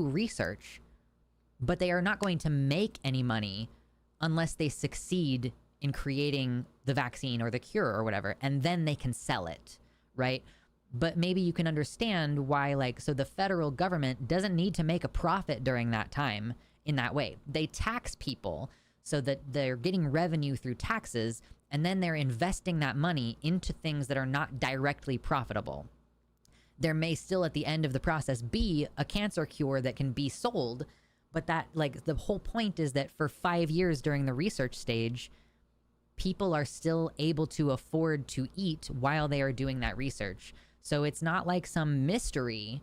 research, but they are not going to make any money unless they succeed in creating the vaccine or the cure or whatever, and then they can sell it, right? But maybe you can understand why, so the federal government doesn't need to make a profit during that time in that way. They tax people so that they're getting revenue through taxes, and then they're investing that money into things that are not directly profitable. There may still at the end of the process be a cancer cure that can be sold, but that, the whole point is that for 5 years during the research stage, people are still able to afford to eat while they are doing that research. So it's not like some mystery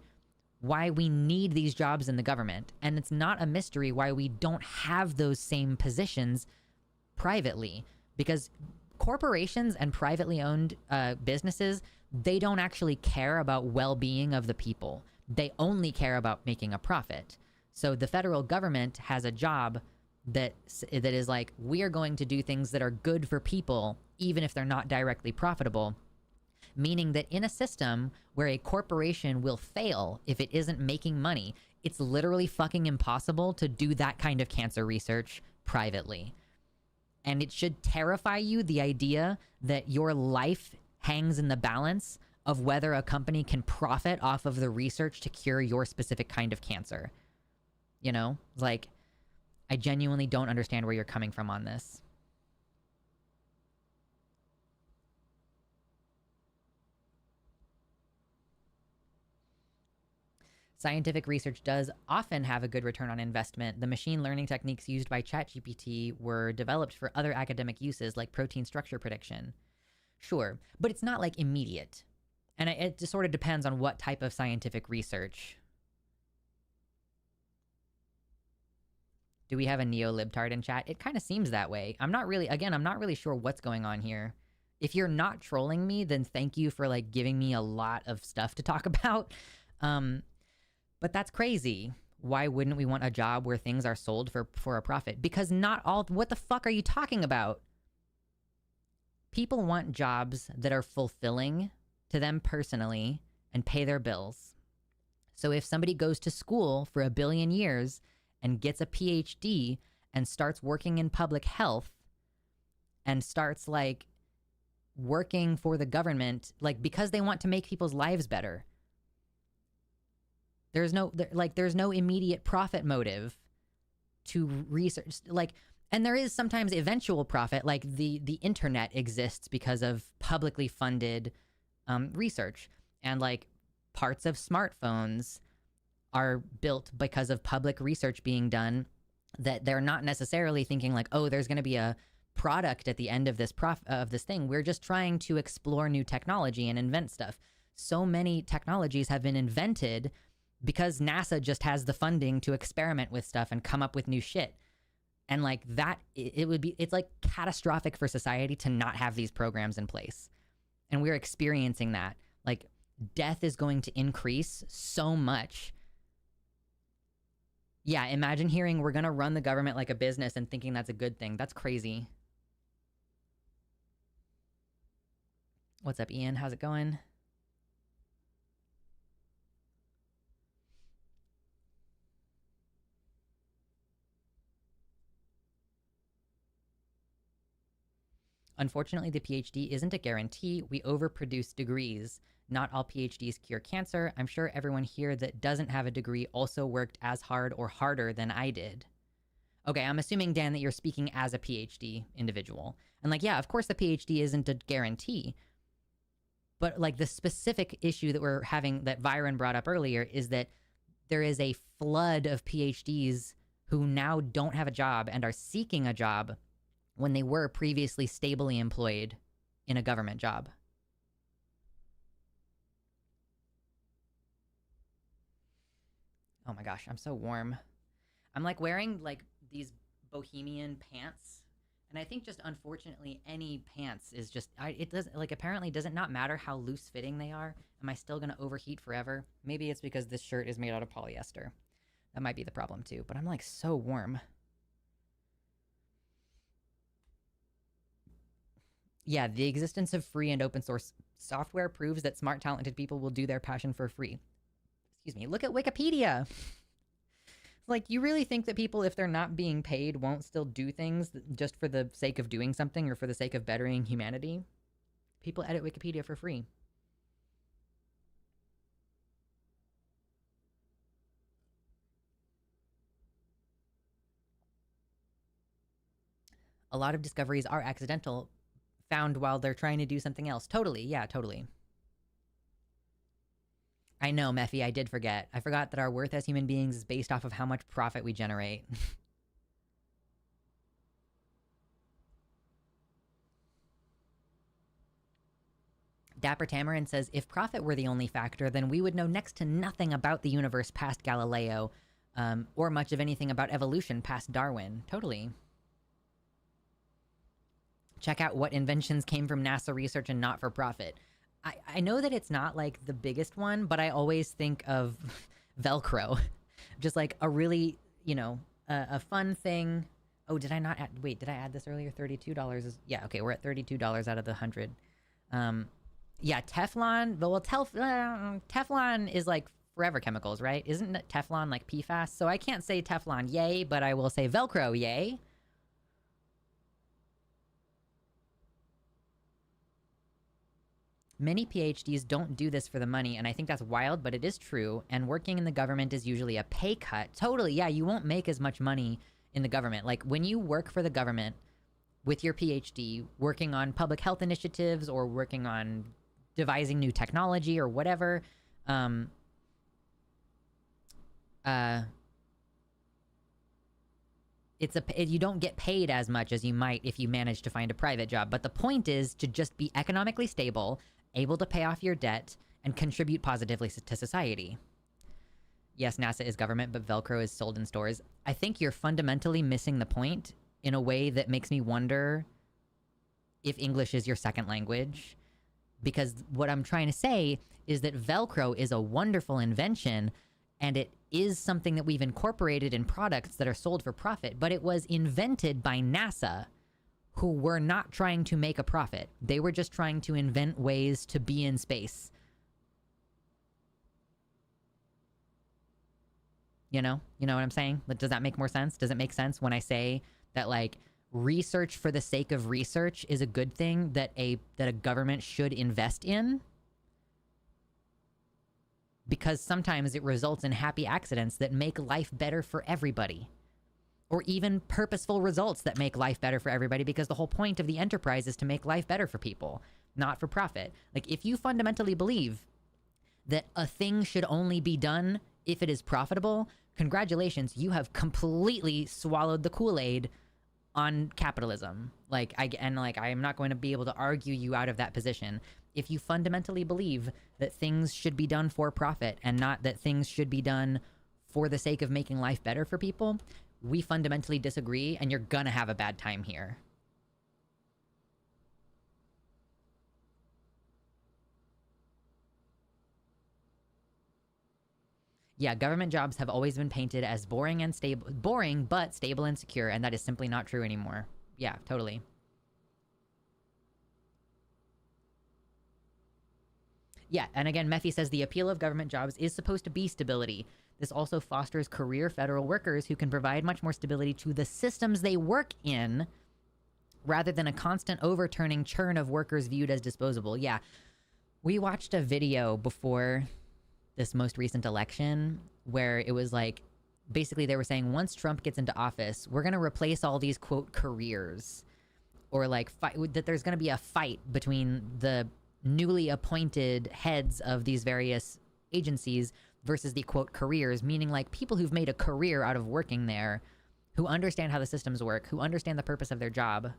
why we need these jobs in the government. And it's not a mystery why we don't have those same positions privately. Because corporations and privately owned businesses, they don't actually care about well-being of the people. They only care about making a profit. So the federal government has a job that is like, we are going to do things that are good for people, even if they're not directly profitable. Meaning that in a system where a corporation will fail if it isn't making money, it's literally fucking impossible to do that kind of cancer research privately. And it should terrify you, the idea that your life hangs in the balance of whether a company can profit off of the research to cure your specific kind of cancer. You know? I genuinely don't understand where you're coming from on this. Scientific research does often have a good return on investment. The machine learning techniques used by ChatGPT were developed for other academic uses like protein structure prediction. Sure, but it's not immediate. And it just sort of depends on what type of scientific research. Do we have a neo-libtard in chat? It kind of seems that way. I'm not really sure what's going on here. If you're not trolling me, then thank you for giving me a lot of stuff to talk about. But that's crazy. Why wouldn't we want a job where things are sold for a profit? Because not all... What the fuck are you talking about? People want jobs that are fulfilling to them personally and pay their bills. So if somebody goes to school for 1 billion years and gets a PhD and starts working in public health and starts working for the government, because they want to make people's lives better, there's no immediate profit motive to research. And there is sometimes eventual profit, the internet exists because of publicly funded research. And parts of smartphones are built because of public research being done, that they're not necessarily thinking oh, there's going to be a product at the end of this thing. We're just trying to explore new technology and invent stuff. So many technologies have been invented because NASA just has the funding to experiment with stuff and come up with new shit. And it's catastrophic for society to not have these programs in place. And we're experiencing that. Death is going to increase so much. Yeah, imagine hearing we're going to run the government like a business and thinking that's a good thing. That's crazy. What's up, Ian? How's it going? Unfortunately, the PhD isn't a guarantee. We overproduce degrees. Not all PhDs cure cancer. I'm sure everyone here that doesn't have a degree also worked as hard or harder than I did. Okay, I'm assuming, Dan, that you're speaking as a PhD individual. And like, yeah, of course the PhD isn't a guarantee. But like the specific issue that we're having that Viren brought up earlier is that there is a flood of PhDs who now don't have a job and are seeking a job when they were previously stably employed in a government job. Oh my gosh, I'm so warm. I'm like wearing like these bohemian pants, and I think just unfortunately any pants is just it doesn't like apparently does it not matter how loose fitting they are. Am I still gonna overheat forever? Maybe it's because this shirt is made out of polyester. That might be the problem too, but I'm like so warm. Yeah, the existence of free and open source software proves that smart, talented people will do their passion for free. Excuse me, look at Wikipedia. Like, you really think that people, if they're not being paid, won't still do things just for the sake of doing something or for the sake of bettering humanity? People edit Wikipedia for free. A lot of discoveries are accidental, found while they're trying to do something else. Totally, yeah, totally. I know, Mephi, I did forget. I forgot that our worth as human beings is based off of how much profit we generate. Dapper Tamarin says, if profit were the only factor, then we would know next to nothing about the universe past Galileo, or much of anything about evolution past Darwin. Totally. Check out what inventions came from NASA research and not for profit. I know that it's not like the biggest one, but I always think of Velcro. Just like a really, a fun thing. Oh, did I not add, wait, did I add this earlier? $32 is, yeah, okay, we're at $32 out of the 100. Yeah, Teflon, well, Teflon is like forever chemicals, right? Isn't Teflon like PFAS? So I can't say Teflon yay, but I will say Velcro yay. Many PhDs don't do this for the money, and I think that's wild, but it is true. And working in the government is usually a pay cut. Totally, yeah, you won't make as much money in the government. Like, when you work for the government with your PhD, working on public health initiatives or working on devising new technology or whatever, you don't get paid as much as you might if you manage to find a private job. But the point is to just be economically stable, able to pay off your debt, and contribute positively to society. Yes, NASA is government, but Velcro is sold in stores. I think you're fundamentally missing the point in a way that makes me wonder if English is your second language. Because what I'm trying to say is that Velcro is a wonderful invention, and it is something that we've incorporated in products that are sold for profit, but it was invented by NASA, who were not trying to make a profit. They were just trying to invent ways to be in space. You know what I'm saying? Does that make more sense? Does it make sense when I say that, like, research for the sake of research is a good thing that a government should invest in? Because sometimes it results in happy accidents that make life better for everybody. Or even purposeful results that make life better for everybody, because the whole point of the enterprise is to make life better for people, not for profit. Like, if you fundamentally believe that a thing should only be done if it is profitable, congratulations, you have completely swallowed the Kool-Aid on capitalism. I am not going to be able to argue you out of that position. If you fundamentally believe that things should be done for profit and not that things should be done for the sake of making life better for people, we fundamentally disagree, and you're gonna have a bad time here. Yeah, government jobs have always been painted as boring but stable and secure, and that is simply not true anymore. Yeah, totally. Yeah, and again, Mephi says the appeal of government jobs is supposed to be stability. This also fosters career federal workers who can provide much more stability to the systems they work in rather than a constant overturning churn of workers viewed as disposable. Yeah, we watched a video before this most recent election where it was like, basically they were saying once Trump gets into office, we're going to replace all these quote careers, or like that there's going to be a fight between the newly appointed heads of these various agencies versus the quote careers, meaning like people who've made a career out of working there, who understand how the systems work, who understand the purpose of their job.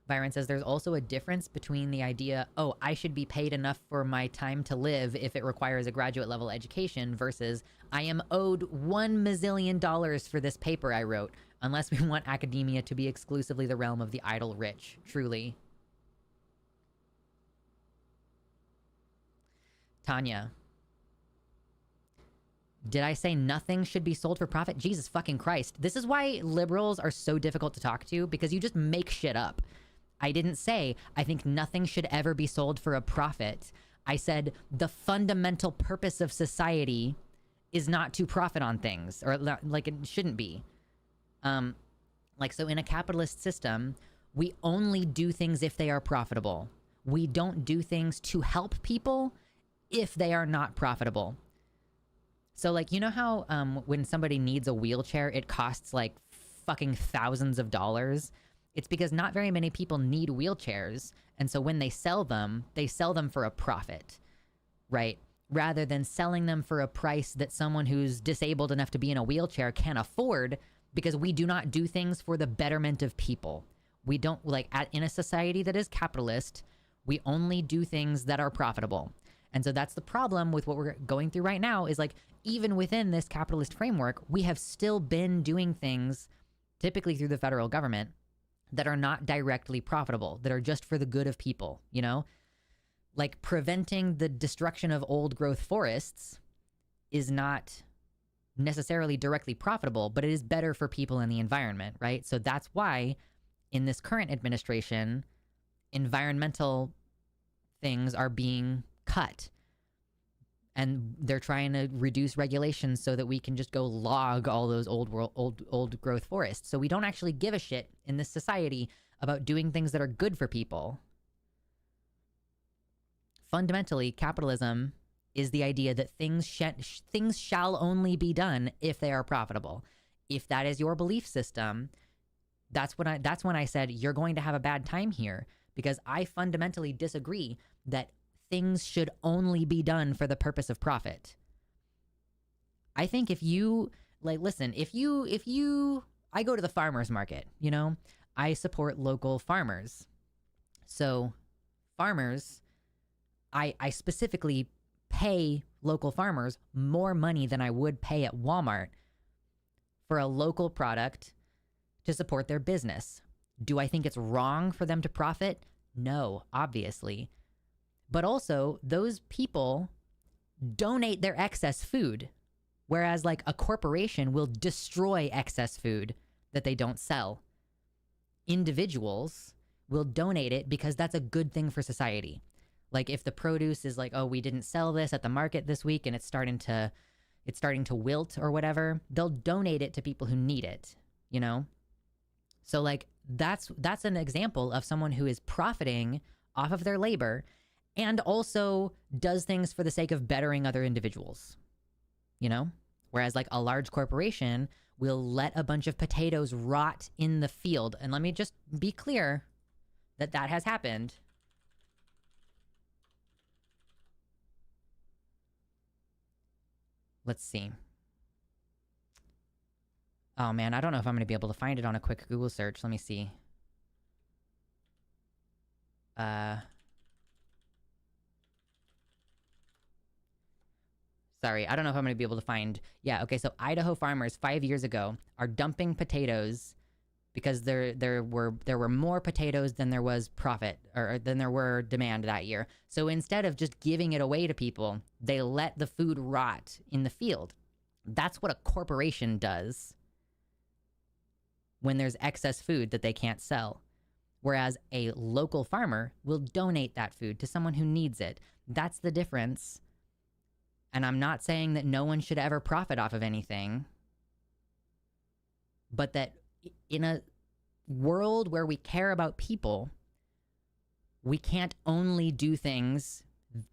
Byron says there's also a difference between the idea, oh, I should be paid enough for my time to live if it requires a graduate level education, versus I am owed $1 million for this paper I wrote, unless we want academia to be exclusively the realm of the idle rich. Truly. Tanya. Did I say nothing should be sold for profit? Jesus fucking Christ. This is why liberals are so difficult to talk to, because you just make shit up. I didn't say I think nothing should ever be sold for a profit. I said the fundamental purpose of society is not to profit on things, or like it shouldn't be. Like, so in a capitalist system, we only do things if they are profitable. We don't do things to help people if they are not profitable. So like, you know how when somebody needs a wheelchair, it costs like fucking thousands of dollars? It's because not very many people need wheelchairs. And so when they sell them for a profit, right? Rather than selling them for a price that someone who's disabled enough to be in a wheelchair can afford, because we do not do things for the betterment of people. We don't, like, in a society that is capitalist, we only do things that are profitable. And so that's the problem with what we're going through right now, is like, even within this capitalist framework, we have still been doing things, typically through the federal government, that are not directly profitable, that are just for the good of people, you know? Like, preventing the destruction of old growth forests is not necessarily directly profitable, but it is better for people and the environment, right? So that's why in this current administration, environmental things are being cut. And they're trying to reduce regulations so that we can just go log all those old growth forests. So we don't actually give a shit in this society about doing things that are good for people. Fundamentally, capitalism is the idea that things shall only be done if they are profitable. If that is your belief system, that's when I said you're going to have a bad time here, because I fundamentally disagree that things should only be done for the purpose of profit. I think if you, like, listen, if I go to the farmer's market, you know, I support local farmers. So farmers, I specifically pay local farmers more money than I would pay at Walmart for a local product to support their business. Do I think it's wrong for them to profit? No, obviously. But also, those people donate their excess food, whereas like a corporation will destroy excess food that they don't sell. Individuals will donate it because that's a good thing for society. Like, if the produce is like, oh, we didn't sell this at the market this week and it's starting to wilt or whatever, they'll donate it to people who need it, you know? So like, that's an example of someone who is profiting off of their labor and also does things for the sake of bettering other individuals, you know? Whereas like a large corporation will let a bunch of potatoes rot in the field. And let me just be clear that that has happened. Let's see. Oh man, I don't know if I'm going to be able to find it on a quick Google search. Let me see. Sorry, I don't know if I'm going to be able to find... Yeah, okay, so Idaho farmers 5 years ago are dumping potatoes because there were more potatoes than there was profit, or than there were demand that year. So instead of just giving it away to people, they let the food rot in the field. That's what a corporation does when there's excess food that they can't sell. Whereas a local farmer will donate that food to someone who needs it. That's the difference And I'm not saying that no one should ever profit off of anything, but that in a world where we care about people, we can't only do things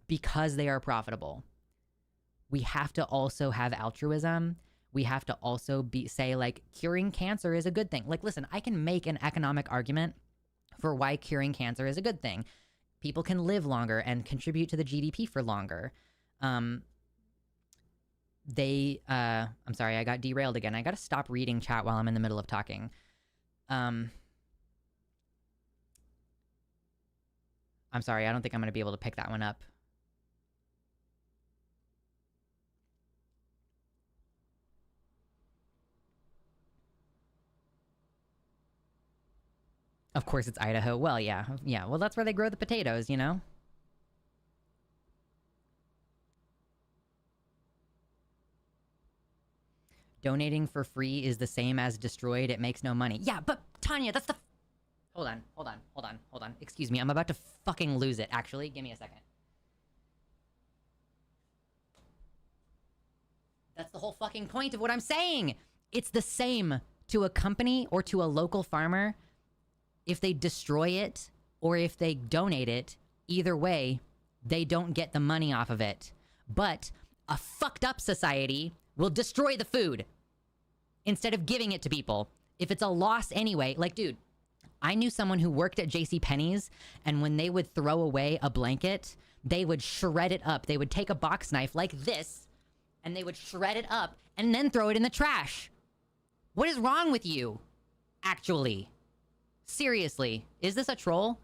because they are profitable. We have to also have altruism. We have to also say like curing cancer is a good thing. Like, listen, I can make an economic argument for why curing cancer is a good thing. People can live longer and contribute to the GDP for longer. I'm sorry, I got derailed again. I got to stop reading chat while I'm in the middle of talking. I'm sorry, I don't think I'm going to be able to pick that one up. Of course it's Idaho. Well, yeah. Yeah, well, that's where they grow the potatoes, you know? Donating for free is the same as destroyed. It makes no money. Yeah, but Tanya, that's the... Hold on. Excuse me, I'm about to fucking lose it, actually. Give me a second. That's the whole fucking point of what I'm saying. It's the same to a company or to a local farmer. If they destroy it or if they donate it, either way, they don't get the money off of it. But a fucked up society will destroy the food instead of giving it to people. If it's a loss anyway, like, dude, I knew someone who worked at JCPenney's, and when they would throw away a blanket, they would shred it up. They would take a box knife like this, and they would shred it up and then throw it in the trash. What is wrong with you? Actually. Seriously, is this a troll?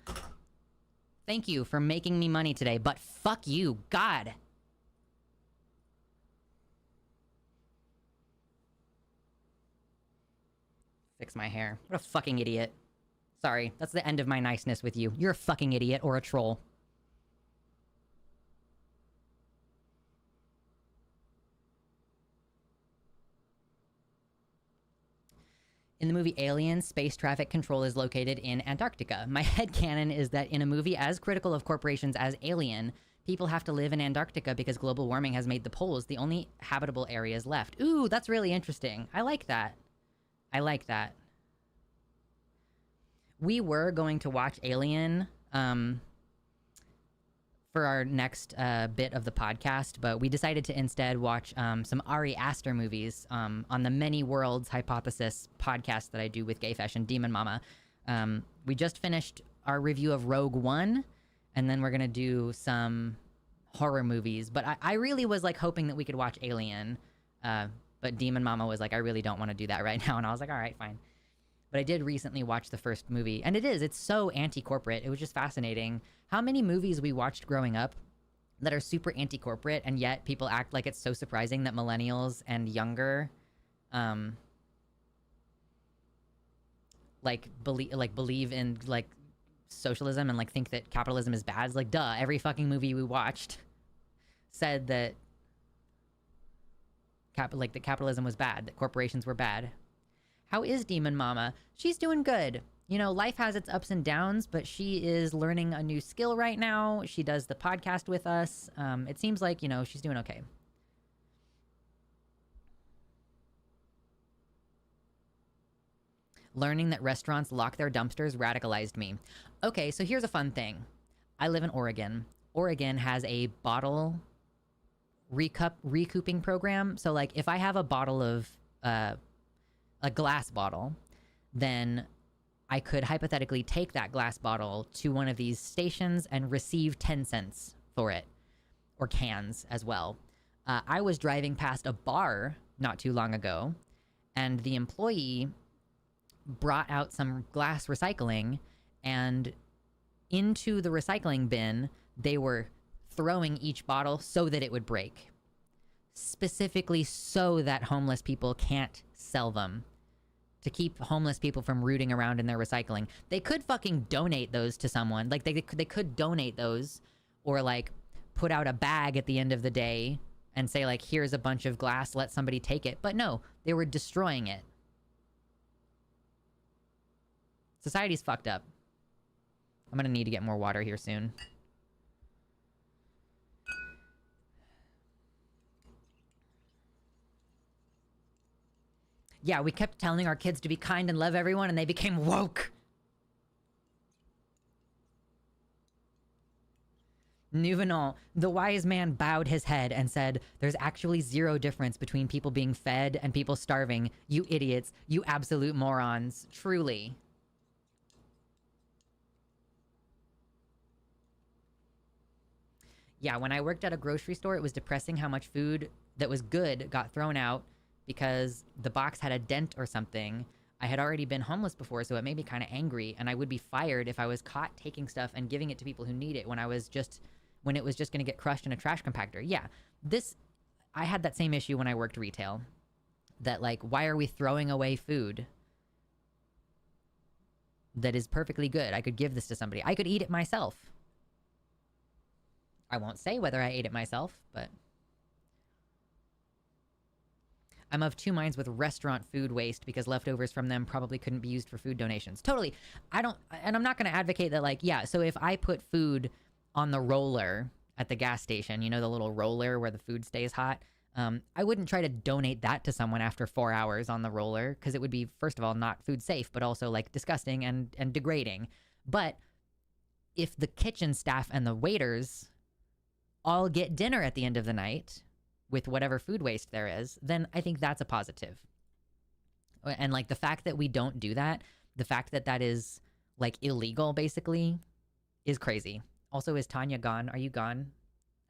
Thank you for making me money today, but fuck you, God. Fix my hair. What a fucking idiot. Sorry, that's the end of my niceness with you. You're a fucking idiot or a troll. In the movie Alien, space traffic control is located in Antarctica. My headcanon is that in a movie as critical of corporations as Alien, people have to live in Antarctica because global warming has made the poles the only habitable areas left. Ooh, that's really interesting. I like that. I like that. We were going to watch Alien for our next bit of the podcast, but we decided to instead watch some Ari Aster movies on the Many Worlds Hypothesis podcast that I do with Gayfesh and Demon Mama. We just finished our review of Rogue One, and then we're going to do some horror movies. But I really was like hoping that we could watch Alien, but Demon Mama was like, I really don't want to do that right now. And I was like, all right, fine. But I did recently watch the first movie, and it's so anti-corporate. It was just fascinating how many movies we watched growing up that are super anti-corporate, and yet people act like it's so surprising that millennials and younger believe in like socialism and like think that capitalism is bad. It's like, duh, every fucking movie we watched said that that capitalism was bad, that corporations were bad. How is Demon Mama? She's doing good. You know, life has its ups and downs, but she is learning a new skill right now. She does the podcast with us. It seems like, you know, she's doing okay. Learning that restaurants lock their dumpsters radicalized me. Okay, so here's a fun thing. I live in Oregon. Oregon has a bottle recouping program. So, like, if I have a bottle of... a glass bottle, then I could hypothetically take that glass bottle to one of these stations and receive 10 cents for it, or cans as well. I was driving past a bar not too long ago, and the employee brought out some glass recycling, and into the recycling bin, they were throwing each bottle so that it would break. Specifically so that homeless people can't sell them. To keep homeless people from rooting around in their recycling. They could fucking donate those to someone. Like, they could donate those, or like put out a bag at the end of the day and say like, here's a bunch of glass, let somebody take it. But no, they were destroying it. Society's fucked up. I'm gonna need to get more water here soon. Yeah, we kept telling our kids to be kind and love everyone, and they became woke. Nouvenant, the wise man bowed his head and said, "There's actually zero difference between people being fed and people starving. You idiots, you absolute morons. Truly." Yeah, when I worked at a grocery store, it was depressing how much food that was good got thrown out because the box had a dent or something. I had already been homeless before, so it made me kind of angry, and I would be fired if I was caught taking stuff and giving it to people who need it when it was just going to get crushed in a trash compactor. Yeah, I had that same issue when I worked retail. That, like, why are we throwing away food that is perfectly good? I could give this to somebody. I could eat it myself. I won't say whether I ate it myself, but I'm of two minds with restaurant food waste because leftovers from them probably couldn't be used for food donations. Totally. And I'm not going to advocate that, like, yeah, so if I put food on the roller at the gas station, you know, the little roller where the food stays hot, I wouldn't try to donate that to someone after 4 hours on the roller because it would be, first of all, not food safe, but also, like, disgusting and degrading. But if the kitchen staff and the waiters all get dinner at the end of the night with whatever food waste there is, then I think that's a positive. And, like, the fact that we don't do that, the fact that that is, like, illegal, basically, is crazy. Also, is Tanya gone? Are you gone?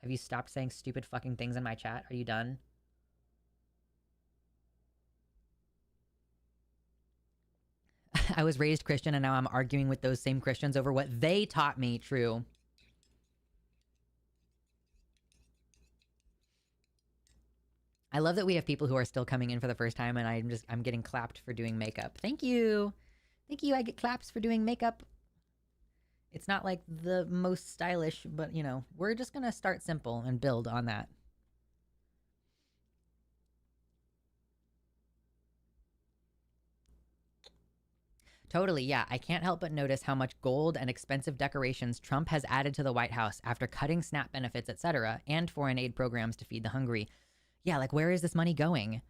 Have you stopped saying stupid fucking things in my chat? Are you done? I was raised Christian and now I'm arguing with those same Christians over what they taught me. True. I love that we have people who are still coming in for the first time, and I'm getting clapped for doing makeup. Thank you. Thank you. I get claps for doing makeup. It's not like the most stylish, but, you know, we're just going to start simple and build on that. Totally, yeah. I can't help but notice how much gold and expensive decorations Trump has added to the White House after cutting SNAP benefits, etc., and foreign aid programs to feed the hungry. Yeah, like, where is this money going?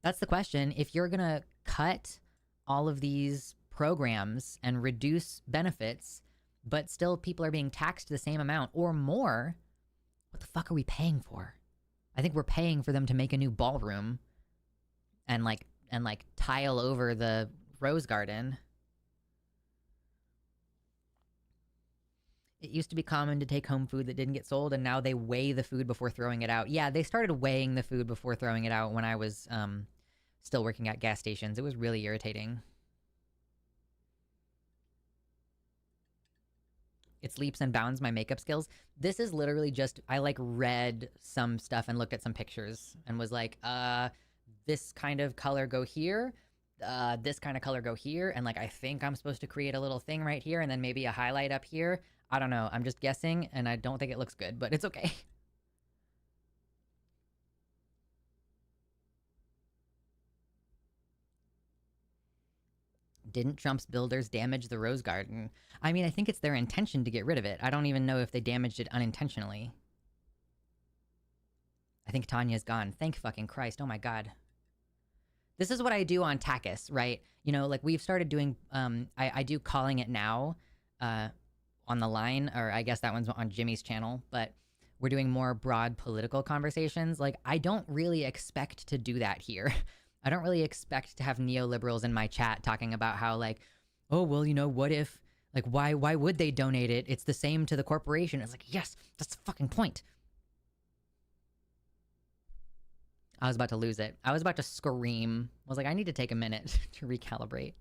That's the question. If you're going to cut all of these programs and reduce benefits, but still people are being taxed the same amount or more, what the fuck are we paying for? I think we're paying for them to make a new ballroom and tile over the rose garden. It used to be common to take home food that didn't get sold, and now they weigh the food before throwing it out. Yeah, they started weighing the food before throwing it out when I was still working at gas stations. It was really irritating. It's leaps and bounds my makeup skills. This is literally just, I like read some stuff and looked at some pictures and was like, this kind of color go here, this kind of color go here, and, like, I think I'm supposed to create a little thing right here and then maybe a highlight up here. I don't know. I'm just guessing, and I don't think it looks good, but it's okay. Didn't Trump's builders damage the rose garden? I mean, I think it's their intention to get rid of it. I don't even know if they damaged it unintentionally. I think Tanya's gone. Thank fucking Christ. Oh my God. This is what I do on Takis, right? You know, like, we've started doing, I do Calling It Now on the line, or I guess that one's on Jimmy's channel, but we're doing more broad political conversations. Like, I don't really expect to do that here. I don't really expect to have neoliberals in my chat talking about how, like, oh, well, you know, what if, like, why would they donate it? It's the same to the corporation. It's like, yes, that's the fucking point. I was about to lose it. I was about to scream. I was like, I need to take a minute to recalibrate.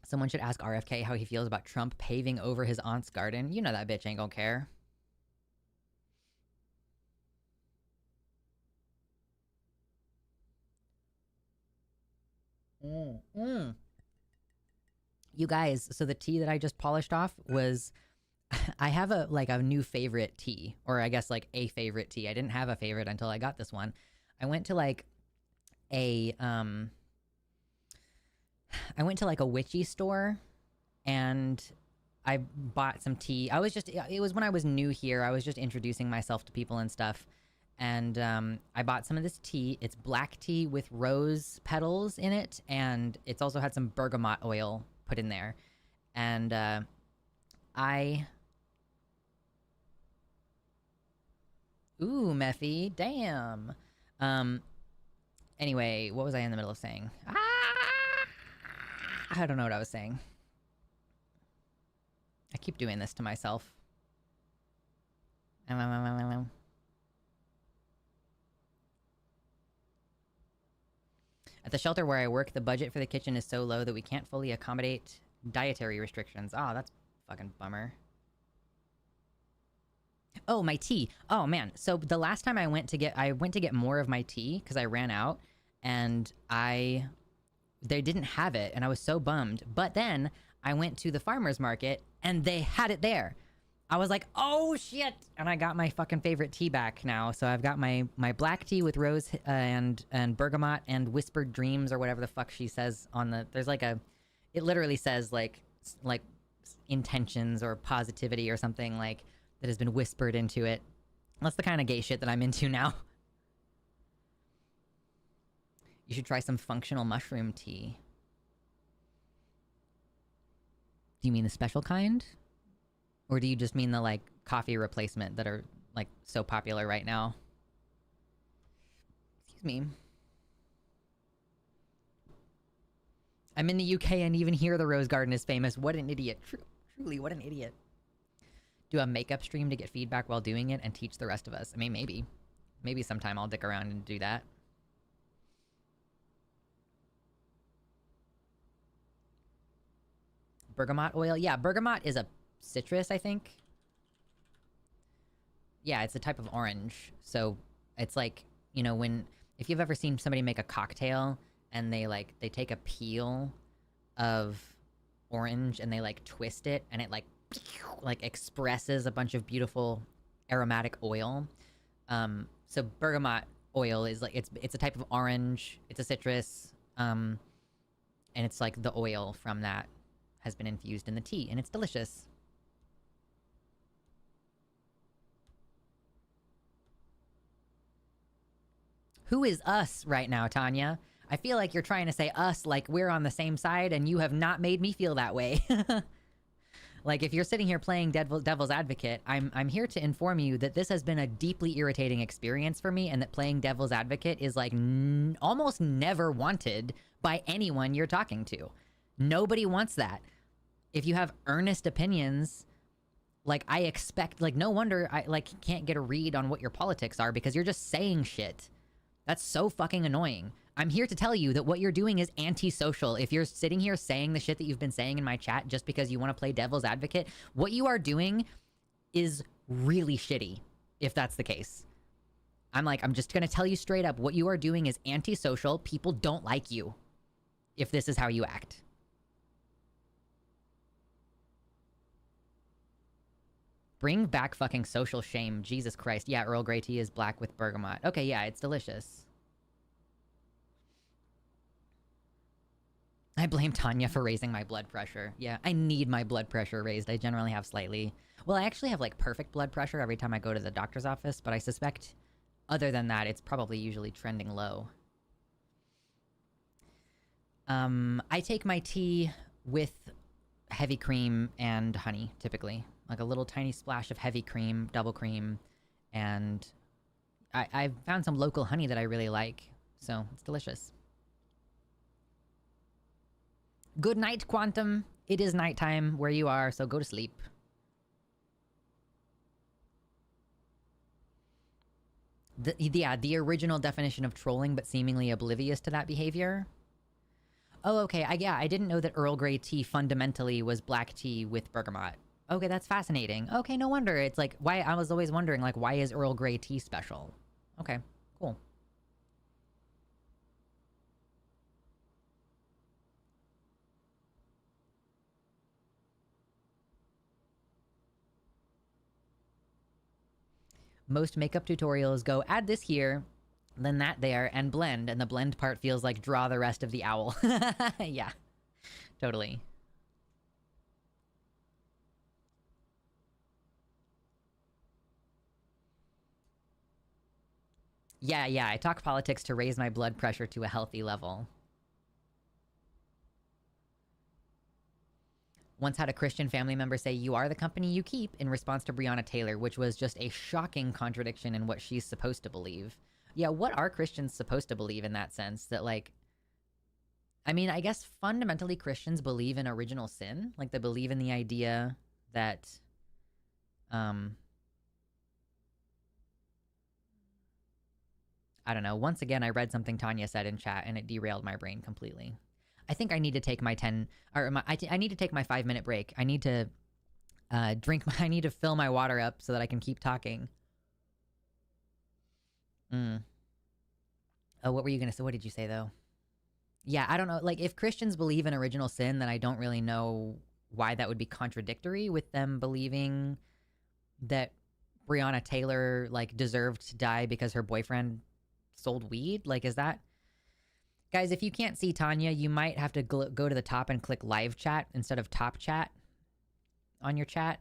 Someone should ask RFK how he feels about Trump paving over his aunt's garden. You know that bitch ain't gonna care. You guys, so the tea that I just polished off was... I have a new favorite tea, or I guess, like, a favorite tea. I didn't have a favorite until I got this one. I went to, like, a witchy store, and I bought some tea. It was when I was new here. I was just introducing myself to people and stuff. And I bought some of this tea. It's black tea with rose petals in it. And it's also had some bergamot oil put in there. And Ooh, Mephi. Damn. Anyway, what was I in the middle of saying? I don't know what I was saying. I keep doing this to myself. At the shelter where I work, the budget for the kitchen is so low that we can't fully accommodate dietary restrictions. Oh, that's fucking bummer. Oh, my tea. Oh man. So the last time I went to get more of my tea because I ran out, and they didn't have it, and I was so bummed. But then I went to the farmer's market and they had it there. I was like, oh shit! And I got my fucking favorite tea back now. So I've got my black tea with rose and bergamot and whispered dreams, or whatever the fuck she says on the. There's like it literally says like intentions or positivity or something like that has been whispered into it. That's the kind of gay shit that I'm into now. You should try some functional mushroom tea. Do you mean the special kind? Or do you just mean the, like, coffee replacement that are, like, so popular right now? Excuse me. I'm in the UK and even here the Rose Garden is famous. What an idiot. Truly, what an idiot. Do a makeup stream to get feedback while doing it and teach the rest of us. I mean, maybe. Maybe sometime I'll dick around and do that. Bergamot oil? Yeah, bergamot is a citrus, I think. Yeah, it's a type of orange. So it's like, you know, if you've ever seen somebody make a cocktail and they take a peel of orange and they like twist it and it like expresses a bunch of beautiful aromatic oil. So bergamot oil is like, it's a type of orange, it's a citrus, and it's like the oil from that has been infused in the tea, and it's delicious. Who is us right now, Tanya? I feel like you're trying to say us like we're on the same side, and you have not made me feel that way. Like, if you're sitting here playing Devil's Advocate, I'm here to inform you that this has been a deeply irritating experience for me, and that playing Devil's Advocate is, like, almost never wanted by anyone you're talking to. Nobody wants that. If you have earnest opinions, like, I expect, like, no wonder I, like, can't get a read on what your politics are, because you're just saying shit. That's so fucking annoying. I'm here to tell you that what you're doing is antisocial. If you're sitting here saying the shit that you've been saying in my chat just because you want to play Devil's Advocate, what you are doing is really shitty, if that's the case. I'm just gonna tell you straight up, what you are doing is antisocial. People don't like you if this is how you act. Bring back fucking social shame. Jesus Christ. Yeah, Earl Grey tea is black with bergamot. Okay, yeah, it's delicious. I blame Tanya for raising my blood pressure. Yeah, I need my blood pressure raised. I generally have slightly... Well, I actually have, like, perfect blood pressure every time I go to the doctor's office, but I suspect, other than that, it's probably usually trending low. I take my tea with heavy cream and honey, typically. Like a little tiny splash of heavy cream, double cream, and I've found some local honey that I really like, so it's delicious. Good night, Quantum. It is nighttime where you are, so go to sleep. The original definition of trolling, but seemingly oblivious to that behavior. Oh, okay. I didn't know that Earl Grey tea fundamentally was black tea with bergamot. Okay, that's fascinating. Okay, no wonder. It's like, why I was always wondering, like, why is Earl Grey tea special? Okay, cool. Most makeup tutorials go, add this here, then that there, and blend, and the blend part feels like draw the rest of the owl. Yeah, totally. Yeah, I talk politics to raise my blood pressure to a healthy level. Once had a Christian family member say, "You are the company you keep," in response to Breonna Taylor, which was just a shocking contradiction in what she's supposed to believe. Yeah, what are Christians supposed to believe in that sense? That, like, I mean, I guess fundamentally Christians believe in original sin. Like, they believe in the idea that, I don't know. Once again, I read something Tanya said in chat and it derailed my brain completely. I think I need to take my 10, or I need to take my 5-minute break. I need to I need to fill my water up so that I can keep talking. Oh, what were you going to say? What did you say, though? Yeah, I don't know. Like, if Christians believe in original sin, then I don't really know why that would be contradictory with them believing that Breonna Taylor, like, deserved to die because her boyfriend sold weed. Like, is that... Guys, if you can't see Tanya, you might have to go to the top and click live chat instead of top chat on your chat.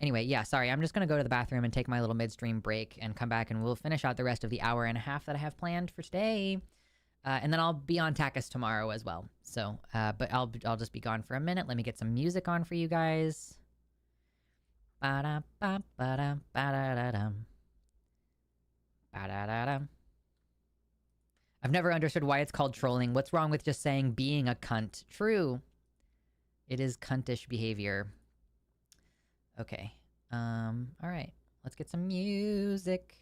Anyway, yeah, sorry. I'm just going to go to the bathroom and take my little midstream break and come back, and we'll finish out the rest of the hour and a half that I have planned for today. And then I'll be on Takis tomorrow as well. So, but I'll just be gone for a minute. Let me get some music on for you guys. Ba-da-ba-ba-da, ba-da-da-dum. Ba-da-da-dum. I've never understood why it's called trolling. What's wrong with just saying being a cunt? True. It is cuntish behavior. Okay. All right. Let's get some music.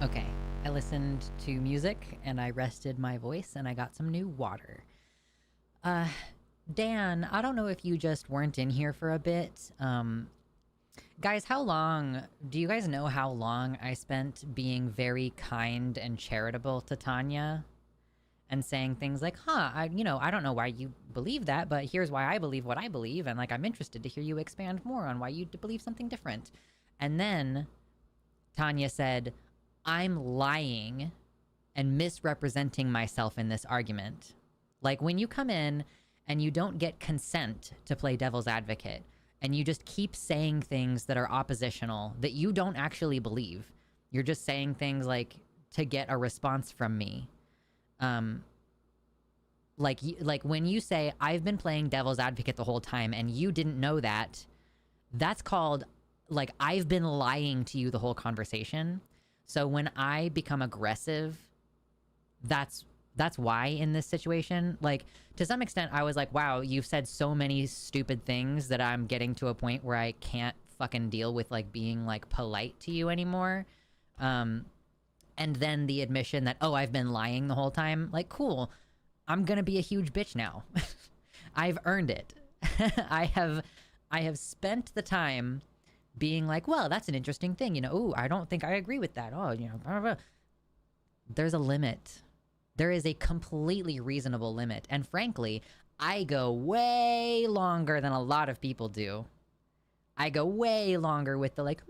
Okay. I listened to music and I rested my voice and I got some new water. Uh, Dan, I don't know if you just weren't in here for a bit. Guys, do you guys know how long I spent being very kind and charitable to Tanya? And saying things like, I don't know why you believe that, but here's why I believe what I believe. And like, I'm interested to hear you expand more on why you believe something different. And then Tanya said, I'm lying and misrepresenting myself in this argument. Like when you come in and you don't get consent to play devil's advocate and you just keep saying things that are oppositional that you don't actually believe. You're just saying things like to get a response from me. Like when you say I've been playing devil's advocate the whole time and you didn't know that, that's called like I've been lying to you the whole conversation. So when I become aggressive, that's why in this situation, like to some extent I was like, wow, you've said so many stupid things that I'm getting to a point where I can't fucking deal with like being like polite to you anymore. And then the admission that, oh, I've been lying the whole time. Like, cool. I'm gonna be a huge bitch now. I've earned it. I have spent the time being like, well, that's an interesting thing. You know, ooh, I don't think I agree with that. Oh, you know, blah, blah, blah. There's a limit. There is a completely reasonable limit. And frankly, I go way longer than a lot of people do. I go way longer with the like,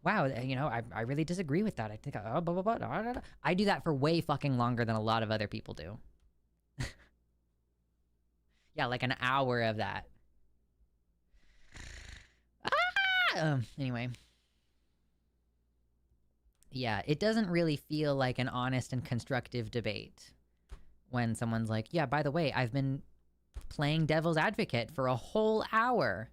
wow, you know, I really disagree with that. I think, blah, blah, blah, blah, blah. I do that for way fucking longer than a lot of other people do. Yeah, like an hour of that. Anyway. Yeah, it doesn't really feel like an honest and constructive debate when someone's like, yeah, by the way, I've been playing devil's advocate for a whole hour.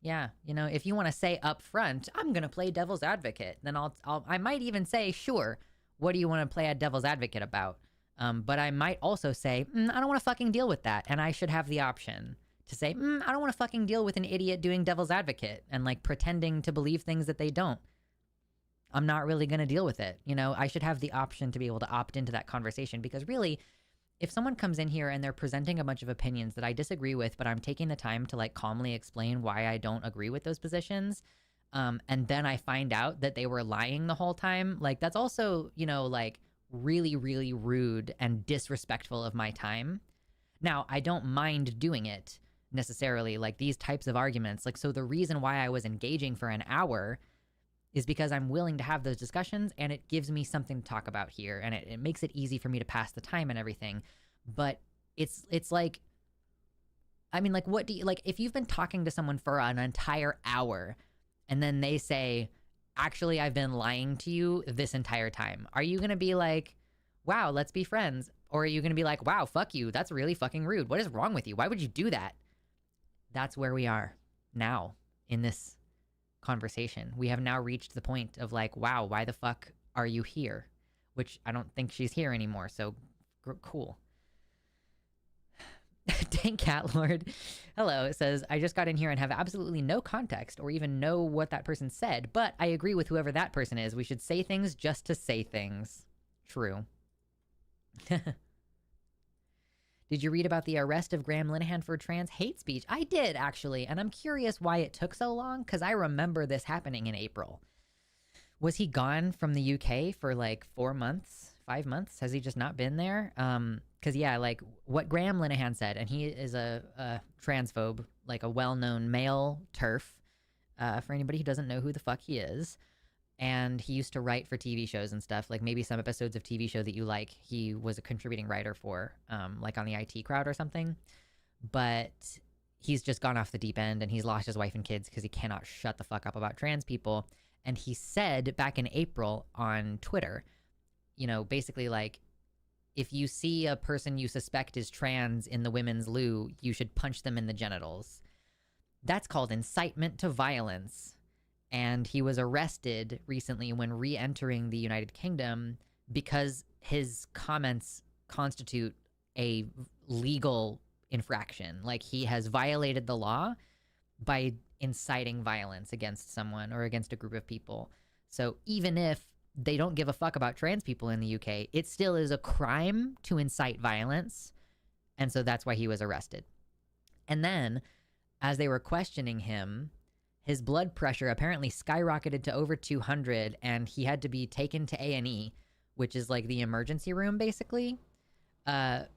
Yeah, you know, if you want to say up front, I'm gonna play devil's advocate, then I might even say, sure, what do you want to play a devil's advocate about? But I might also say, I don't want to fucking deal with that, and I should have the option to say, I don't want to fucking deal with an idiot doing devil's advocate and like pretending to believe things that they don't. I'm not really gonna deal with it. You know, I should have the option to be able to opt into that conversation because really, if someone comes in here and they're presenting a bunch of opinions that I disagree with, but I'm taking the time to like calmly explain why I don't agree with those positions, and then I find out that they were lying the whole time, like that's also, you know, like really, really rude and disrespectful of my time. Now, I don't mind doing it necessarily, like these types of arguments. Like, so the reason why I was engaging for an hour is because I'm willing to have those discussions and it gives me something to talk about here and it makes it easy for me to pass the time and everything. But it's like, I mean, like, what do you, like, if you've been talking to someone for an entire hour and then they say, actually, I've been lying to you this entire time, are you going to be like, wow, let's be friends? Or are you going to be like, wow, fuck you. That's really fucking rude. What is wrong with you? Why would you do that? That's where we are now in this conversation. We have now reached the point of like, wow, why the fuck are you here? Which I don't think she's here anymore, so cool. Dang Cat Lord. Hello, it says, I just got in here and have absolutely no context or even know what that person said, but I agree with whoever that person is. We should say things just to say things. True. Did you read about the arrest of Graham Linehan for trans hate speech? I did, actually, and I'm curious why it took so long, because I remember this happening in April. Was he gone from the UK for like 4 months, 5 months? Has he just not been there? Because yeah, like what Graham Linehan said, and he is a transphobe, like a well-known male TERF, for anybody who doesn't know who the fuck he is. And he used to write for TV shows and stuff, like maybe some episodes of TV show that you like, he was a contributing writer for, like on the IT Crowd or something. But he's just gone off the deep end and he's lost his wife and kids because he cannot shut the fuck up about trans people. And he said back in April on Twitter, you know, basically like, if you see a person you suspect is trans in the women's loo, you should punch them in the genitals. That's called incitement to violence. And he was arrested recently when re-entering the United Kingdom because his comments constitute a legal infraction. Like, he has violated the law by inciting violence against someone or against a group of people. So even if they don't give a fuck about trans people in the UK, it still is a crime to incite violence. And so that's why he was arrested. And then, as they were questioning him, his blood pressure apparently skyrocketed to over 200, and he had to be taken to A&E, which is like the emergency room, basically. As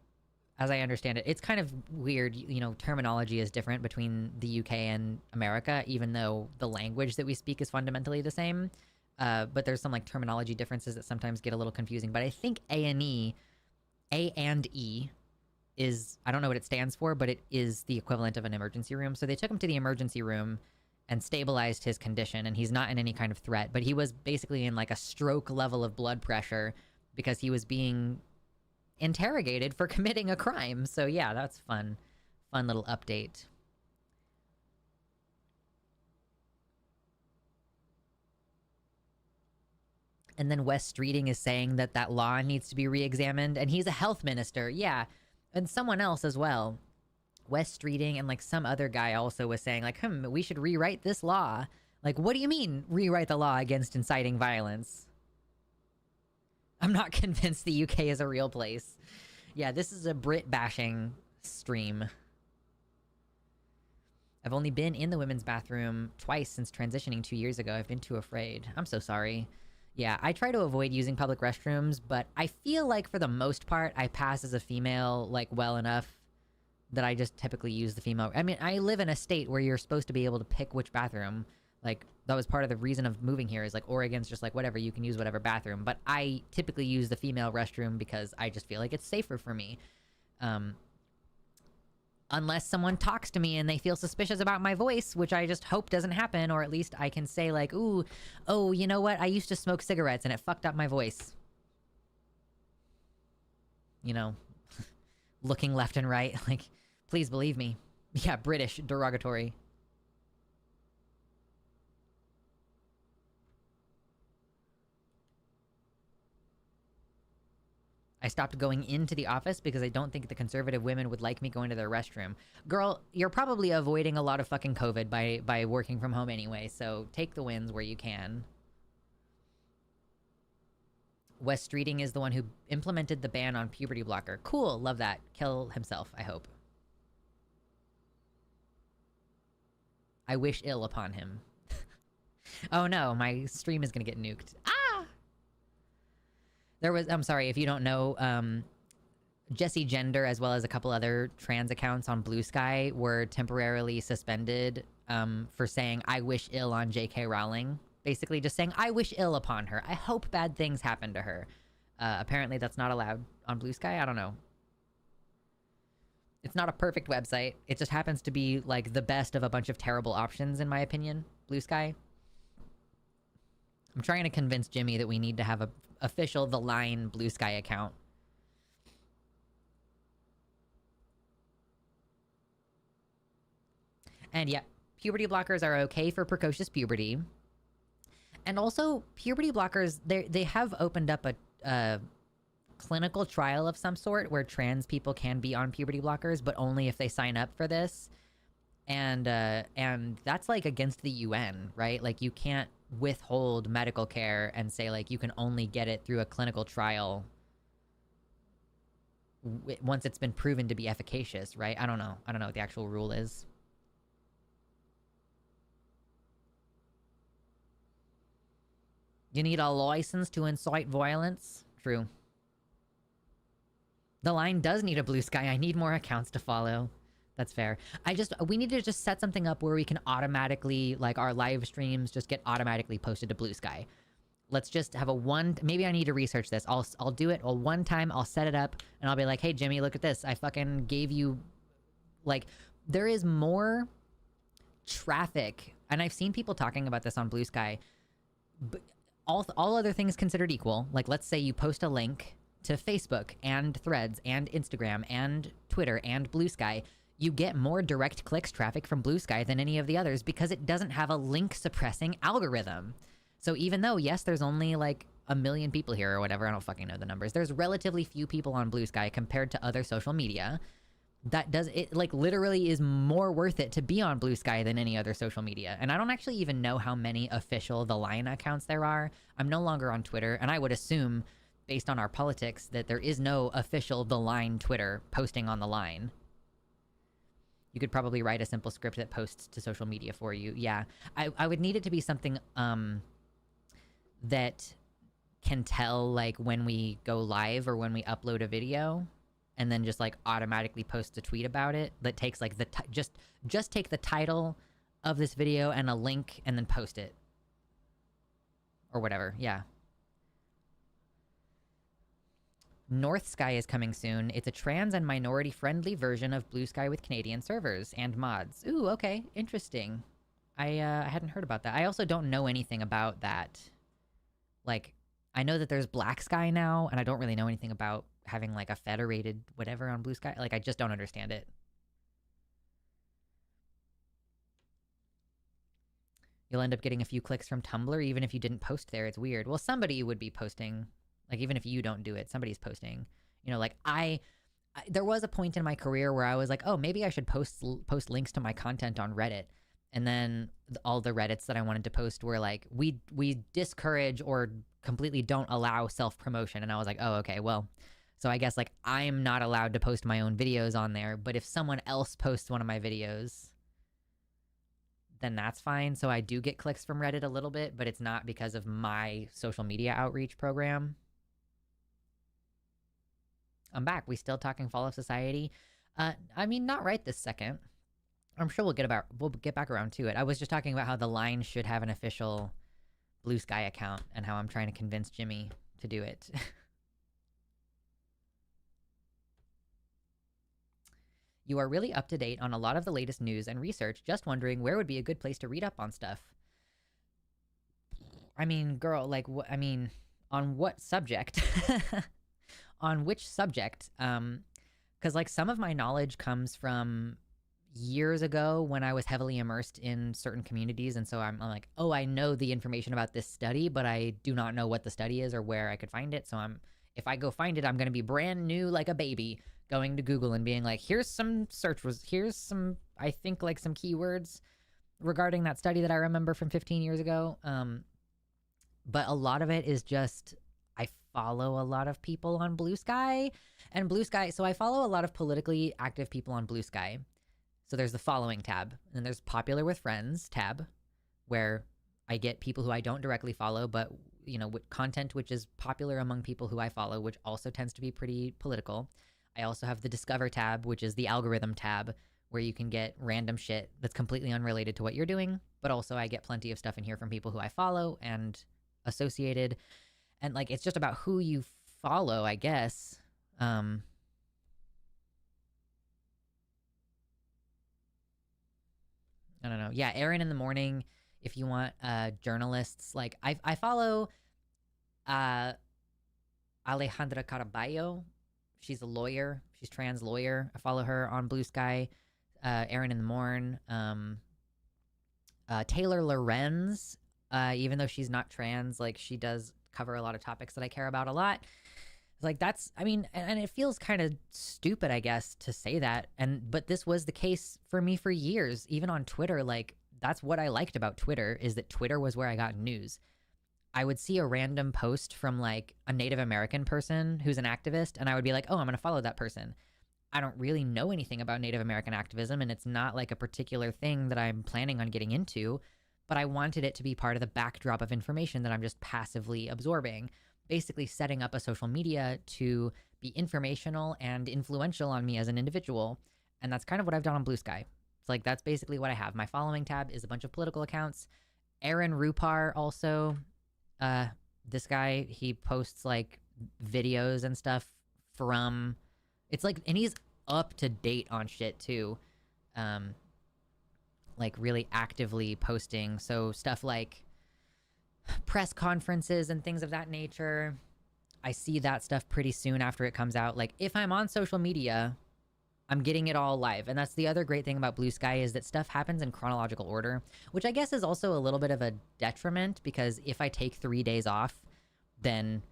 I understand it, it's kind of weird. You know, terminology is different between the UK and America, even though the language that we speak is fundamentally the same. But there's some like terminology differences that sometimes get a little confusing. But I think A&E, A and E, is, I don't know what it stands for, but it is the equivalent of an emergency room. So they took him to the emergency room and stabilized his condition, and he's not in any kind of threat, but he was basically in like a stroke level of blood pressure because he was being interrogated for committing a crime. So yeah, that's fun little update. And then Wes Streeting is saying that that law needs to be re-examined, and he's a health minister. Yeah, and someone else as well. Wes Streeting and like some other guy also was saying like, we should rewrite this law. Like, what do you mean rewrite the law against inciting violence? I'm not convinced the UK is a real place. Yeah, this is a Brit bashing stream. I've only been in the women's bathroom twice since transitioning 2 years ago. I've been too afraid. I'm so sorry. Yeah, I try to avoid using public restrooms, but I feel like for the most part, I pass as a female like well enough that I just typically use the female. I mean, I live in a state where you're supposed to be able to pick which bathroom. Like, that was part of the reason of moving here, is like Oregon's just like, whatever, you can use whatever bathroom. But I typically use the female restroom because I just feel like it's safer for me. Unless someone talks to me and they feel suspicious about my voice, which I just hope doesn't happen, or at least I can say like, ooh, oh, you know what? I used to smoke cigarettes and it fucked up my voice. You know, looking left and right, like, please believe me. Yeah, British, derogatory. I stopped going into the office because I don't think the conservative women would like me going to their restroom. Girl, you're probably avoiding a lot of fucking COVID by working from home anyway, so take the wins where you can. Wes Streeting is the one who implemented the ban on puberty blocker. Cool, love that. Kill himself, I hope. I wish ill upon him. Oh no, my stream is gonna get nuked. Ah! There was, I'm sorry, if you don't know, Jessie Gender, as well as a couple other trans accounts on Blue Sky, were temporarily suspended for saying, I wish ill on J.K. Rowling. Basically just saying, I wish ill upon her. I hope bad things happen to her. Apparently that's not allowed on Blue Sky. I don't know. It's not a perfect website. It just happens to be, like, the best of a bunch of terrible options, in my opinion. Blue Sky. I'm trying to convince Jimmy that we need to have a official The Line Blue Sky account. And yeah, puberty blockers are okay for precocious puberty. And also, puberty blockers, they have opened up a clinical trial of some sort where trans people can be on puberty blockers, but only if they sign up for this. And that's like against the UN, right? Like, you can't withhold medical care and say like you can only get it through a clinical trial once it's been proven to be efficacious, right? I don't know what the actual rule is. You need a license to incite violence? True. The Line does need a Blue Sky. I need more accounts to follow. That's fair. We need to just set something up where we can automatically, like, our live streams just get automatically posted to Blue Sky. Let's just have maybe I need to research this. I'll do it one time, I'll set it up, and I'll be like, hey, Jimmy, look at this. I fucking gave you, like, there is more traffic, and I've seen people talking about this on Blue Sky, but all other things considered equal, like, let's say you post a link to Facebook and Threads and Instagram and Twitter and Blue Sky, you get more direct clicks traffic from Blue Sky than any of the others because it doesn't have a link suppressing algorithm. So even though, yes, there's only like 1 million people here or whatever, I don't fucking know the numbers, there's relatively few people on Blue Sky compared to other social media. that does it, like, literally is more worth it to be on Blue Sky than any other social media. And I don't actually even know how many official The Line accounts there are. I'm no longer on Twitter, and I would assume, based on our politics, that there is no official The Line Twitter posting on The Line. You could probably write a simple script that posts to social media for you. Yeah, I would need it to be something that can tell, like, when we go live or when we upload a video, and then just, like, automatically post a tweet about it that takes, like, just take the title of this video and a link and then post it. Or whatever, yeah. North Sky is coming soon. It's a trans and minority-friendly version of Blue Sky with Canadian servers and mods. Ooh, okay, interesting. I hadn't heard about that. I also don't know anything about that. Like, I know that there's Black Sky now, and I don't really know anything about having, like, a federated whatever on Blue Sky. Like, I just don't understand it. You'll end up getting a few clicks from Tumblr even if you didn't post there. It's weird. Well, somebody would be posting. Like, even if you don't do it, somebody's posting. You know, like, there was a point in my career where I was like, oh, maybe I should post links to my content on Reddit. And then all the Reddits that I wanted to post were like, we discourage or completely don't allow self-promotion. And I was like, oh, okay, well, so I guess, like, I'm not allowed to post my own videos on there, but if someone else posts one of my videos, then that's fine. So I do get clicks from Reddit a little bit, but it's not because of my social media outreach program. I'm back. We still talking Fall of Society? I mean, not right this second. I'm sure we'll get back around to it. I was just talking about how The Line should have an official Blue Sky account and how I'm trying to convince Jimmy to do it. You are really up to date on a lot of the latest news and research. Just wondering where would be a good place to read up on stuff. I mean, girl, like, I mean, on what subject? On which subject? Because, like, some of my knowledge comes from years ago when I was heavily immersed in certain communities, and so I'm like, oh, I know the information about this study, but I do not know what the study is or where I could find it. So if I go find it, I'm going to be brand new like a baby, going to Google and being like, here's some I think, like, some keywords regarding that study that I remember from 15 years ago. But a lot of it is just, I follow a lot of people on Blue Sky, and Blue Sky, so I follow a lot of politically active people on Blue Sky. So there's the following tab, and then there's popular with friends tab, where I get people who I don't directly follow, but, you know, with content which is popular among people who I follow, which also tends to be pretty political. I also have the discover tab, which is the algorithm tab, where you can get random shit that's completely unrelated to what you're doing, but also I get plenty of stuff in here from people who I follow and associated. And, like, it's just about who you follow, I guess. I don't know. Yeah, Aaron in the Morning, if you want journalists. Like, I follow Alejandra Caraballo. She's a lawyer. She's trans lawyer. I follow her on Blue Sky. Aaron in the Morn. Taylor Lorenz, even though she's not trans, like, she does cover a lot of topics that I care about a lot. Like, that's, I mean, and it feels kind of stupid, I guess, to say that. But this was the case for me for years, even on Twitter. Like, that's what I liked about Twitter, is that Twitter was where I got news. I would see a random post from, like, a Native American person who's an activist, and I would be like, oh, I'm going to follow that person. I don't really know anything about Native American activism, and it's not, like, a particular thing that I'm planning on getting into, but I wanted it to be part of the backdrop of information that I'm just passively absorbing. Basically setting up a social media to be informational and influential on me as an individual. And that's kind of what I've done on Blue Sky. It's like, that's basically what I have. My following tab is a bunch of political accounts. Aaron Rupar also, this guy, he posts, like, videos and stuff from, it's like, and he's up to date on shit too. Like, really actively posting. So stuff like press conferences and things of that nature, I see that stuff pretty soon after it comes out. Like, if I'm on social media, I'm getting it all live. And that's the other great thing about Blue Sky, is that stuff happens in chronological order, which I guess is also a little bit of a detriment, because if I take 3 days off, then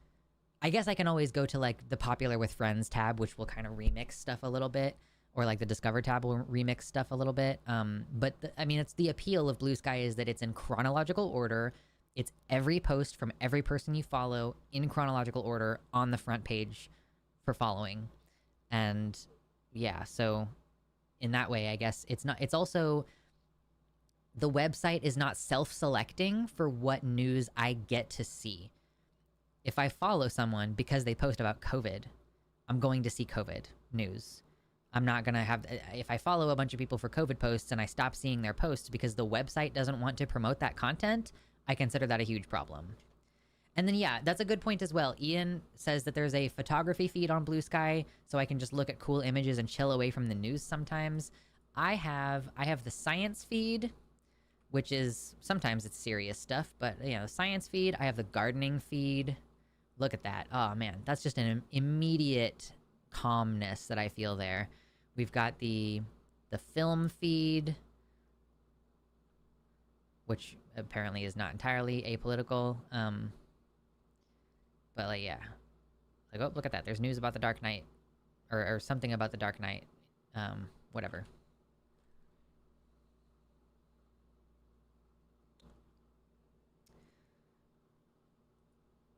I guess I can always go to, like, the popular with friends tab, which will kind of remix stuff a little bit. or like the Discover tab will remix stuff a little bit. But I mean, it's the appeal of Blue Sky is that it's in chronological order. It's every post from every person you follow in chronological order on the front page for following. And yeah, so in that way, I guess it's also, the website is not self-selecting for what news I get to see. If I follow someone because they post about COVID, I'm going to see COVID news. I'm not going to have... If I follow a bunch of people for COVID posts and I stop seeing their posts because the website doesn't want to promote that content, I consider that a huge problem. And then, yeah, that's a good point as well. Ian says that there's a photography feed on Blue Sky, so I can just look at cool images and chill away from the news sometimes. I have the science feed, which is... Sometimes it's serious stuff, but, you know, science feed. I have the gardening feed. Look at that. Oh, man. That's just an immediate calmness that I feel there. We've got the film feed, which apparently is not entirely apolitical. But, like, yeah. Like, oh, look at that. There's news about the Dark Knight. Or something about the Dark Knight. Whatever.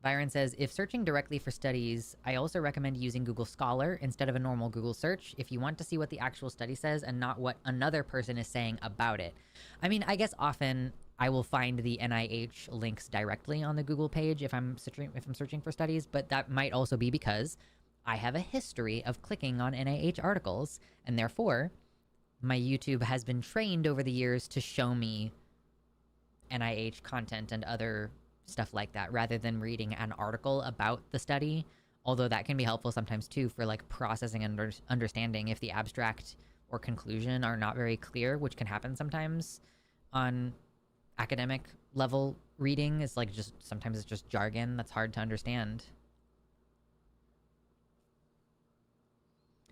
Byron says, if searching directly for studies, I also recommend using Google Scholar instead of a normal Google search if you want to see what the actual study says and not what another person is saying about it. I mean, I guess often I will find the NIH links directly on the Google page if I'm searching for studies, but that might also be because I have a history of clicking on NIH articles, and therefore my YouTube has been trained over the years to show me NIH content and other stuff like that rather than reading an article about the study, although that can be helpful sometimes too for like processing and understanding if the abstract or conclusion are not very clear, which can happen sometimes on academic level reading. Is like just sometimes it's just jargon that's hard to understand.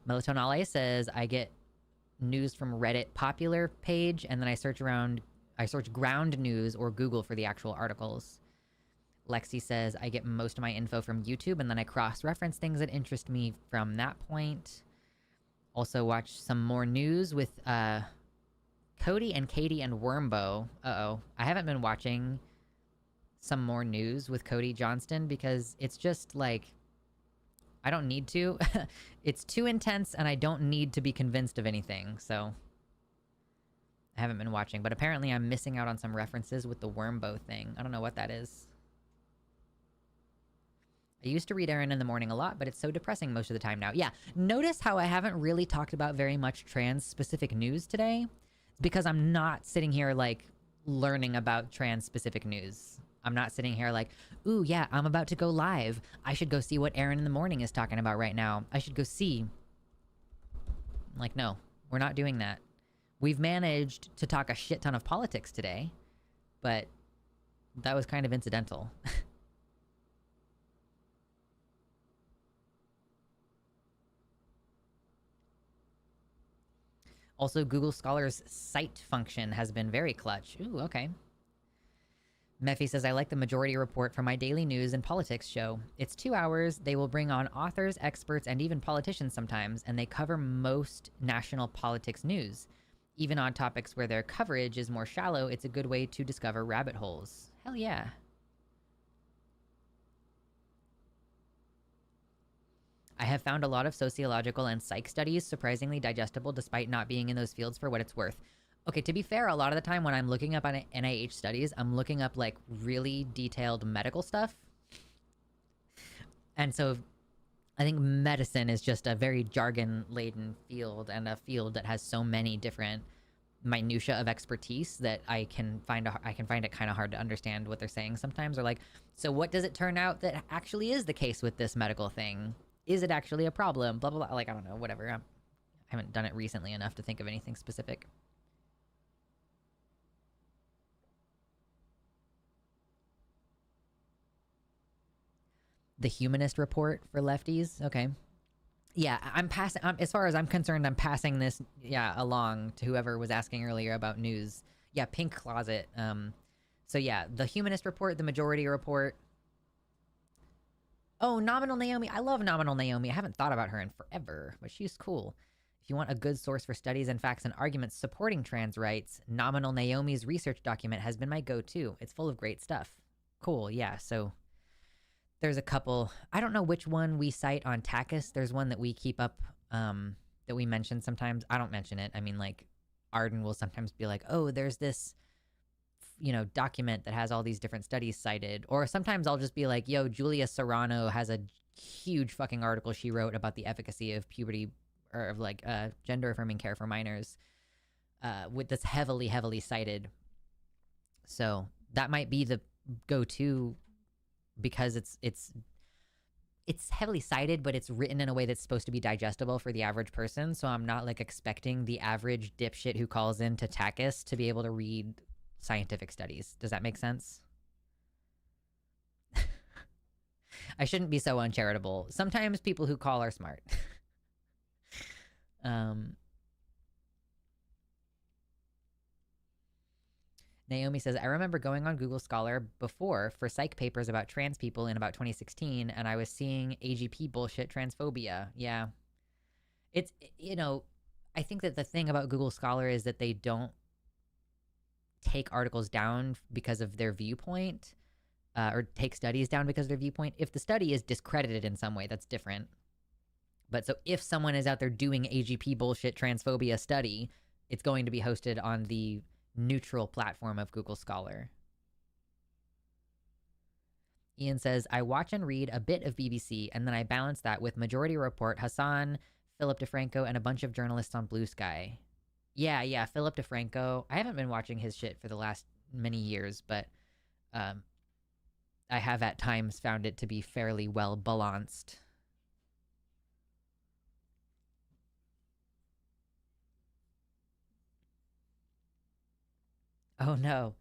Melatonale says, I get news from Reddit popular page and then I search ground news or Google for the actual articles. Lexi says, I get most of my info from YouTube, and then I cross-reference things that interest me from that point. Also watch some more news with Cody and Katie and Wormbo. Uh-oh. I haven't been watching some more news with Cody Johnston because it's just, like, I don't need to. It's too intense, and I don't need to be convinced of anything, so I haven't been watching. But apparently I'm missing out on some references with the Wormbo thing. I don't know what that is. I used to read Aaron in the Morning a lot, but it's so depressing most of the time now. Yeah, notice how I haven't really talked about very much trans-specific news today? It's because I'm not sitting here, like, learning about trans-specific news. I'm not sitting here like, ooh, yeah, I'm about to go live. I should go see what Aaron in the Morning is talking about right now. I should go see. Like, no, we're not doing that. We've managed to talk a shit ton of politics today, but that was kind of incidental. Also, Google Scholar's cite function has been very clutch. Ooh, okay. Mephi says, I like the Majority Report for my daily news and politics show. It's 2 hours. They will bring on authors, experts, and even politicians sometimes, and they cover most national politics news. Even on topics where their coverage is more shallow, it's a good way to discover rabbit holes. Hell yeah. I have found a lot of sociological and psych studies surprisingly digestible despite not being in those fields for what it's worth. Okay, to be fair, a lot of the time when I'm looking up on NIH studies, I'm looking up, like, really detailed medical stuff. And so I think medicine is just a very jargon-laden field, and a field that has so many different minutia of expertise that I can find it kind of hard to understand what they're saying sometimes. Or like, so what does it turn out that actually is the case with this medical thing? Is it actually a problem? Blah, blah, blah. Like, I don't know, whatever. I haven't done it recently enough to think of anything specific. The Humanist Report for lefties. Okay. Yeah, I'm passing... as far as I'm concerned, I'm passing this, along to whoever was asking earlier about news. Yeah, Pink Closet. So yeah, the Humanist Report, the Majority Report. Oh, Nominal Naomi. I love Nominal Naomi. I haven't thought about her in forever, but she's cool. If you want a good source for studies and facts and arguments supporting trans rights, Nominal Naomi's research document has been my go-to. It's full of great stuff. Cool, yeah, so there's a couple. I don't know which one we cite on Takis. There's one that we keep up, that we mention sometimes. I don't mention it. I mean, like, Arden will sometimes be like, oh, there's this, document that has all these different studies cited. Or sometimes I'll just be like, yo, Julia Serrano has a huge fucking article she wrote about the efficacy of puberty or of like gender affirming care for minors, with this heavily, heavily cited. So that might be the go-to because it's heavily cited, but it's written in a way that's supposed to be digestible for the average person. So I'm not like expecting the average dipshit who calls in to Takis to be able to read scientific studies. Does that make sense? I shouldn't be so uncharitable. Sometimes people who call are smart. Naomi says, I remember going on Google Scholar before for psych papers about trans people in about 2016, and I was seeing AGP bullshit transphobia. Yeah. It's, I think that the thing about Google Scholar is that they don't take articles down because of their viewpoint, or take studies down because of their viewpoint. If the study is discredited in some way, that's different. But so if someone is out there doing AGP bullshit transphobia study, it's going to be hosted on the neutral platform of Google Scholar. Ian says, I watch and read a bit of BBC, and then I balance that with Majority Report, Hassan, Philip DeFranco, and a bunch of journalists on Blue Sky. Yeah, Philip DeFranco. I haven't been watching his shit for the last many years, but I have at times found it to be fairly well balanced. Oh no.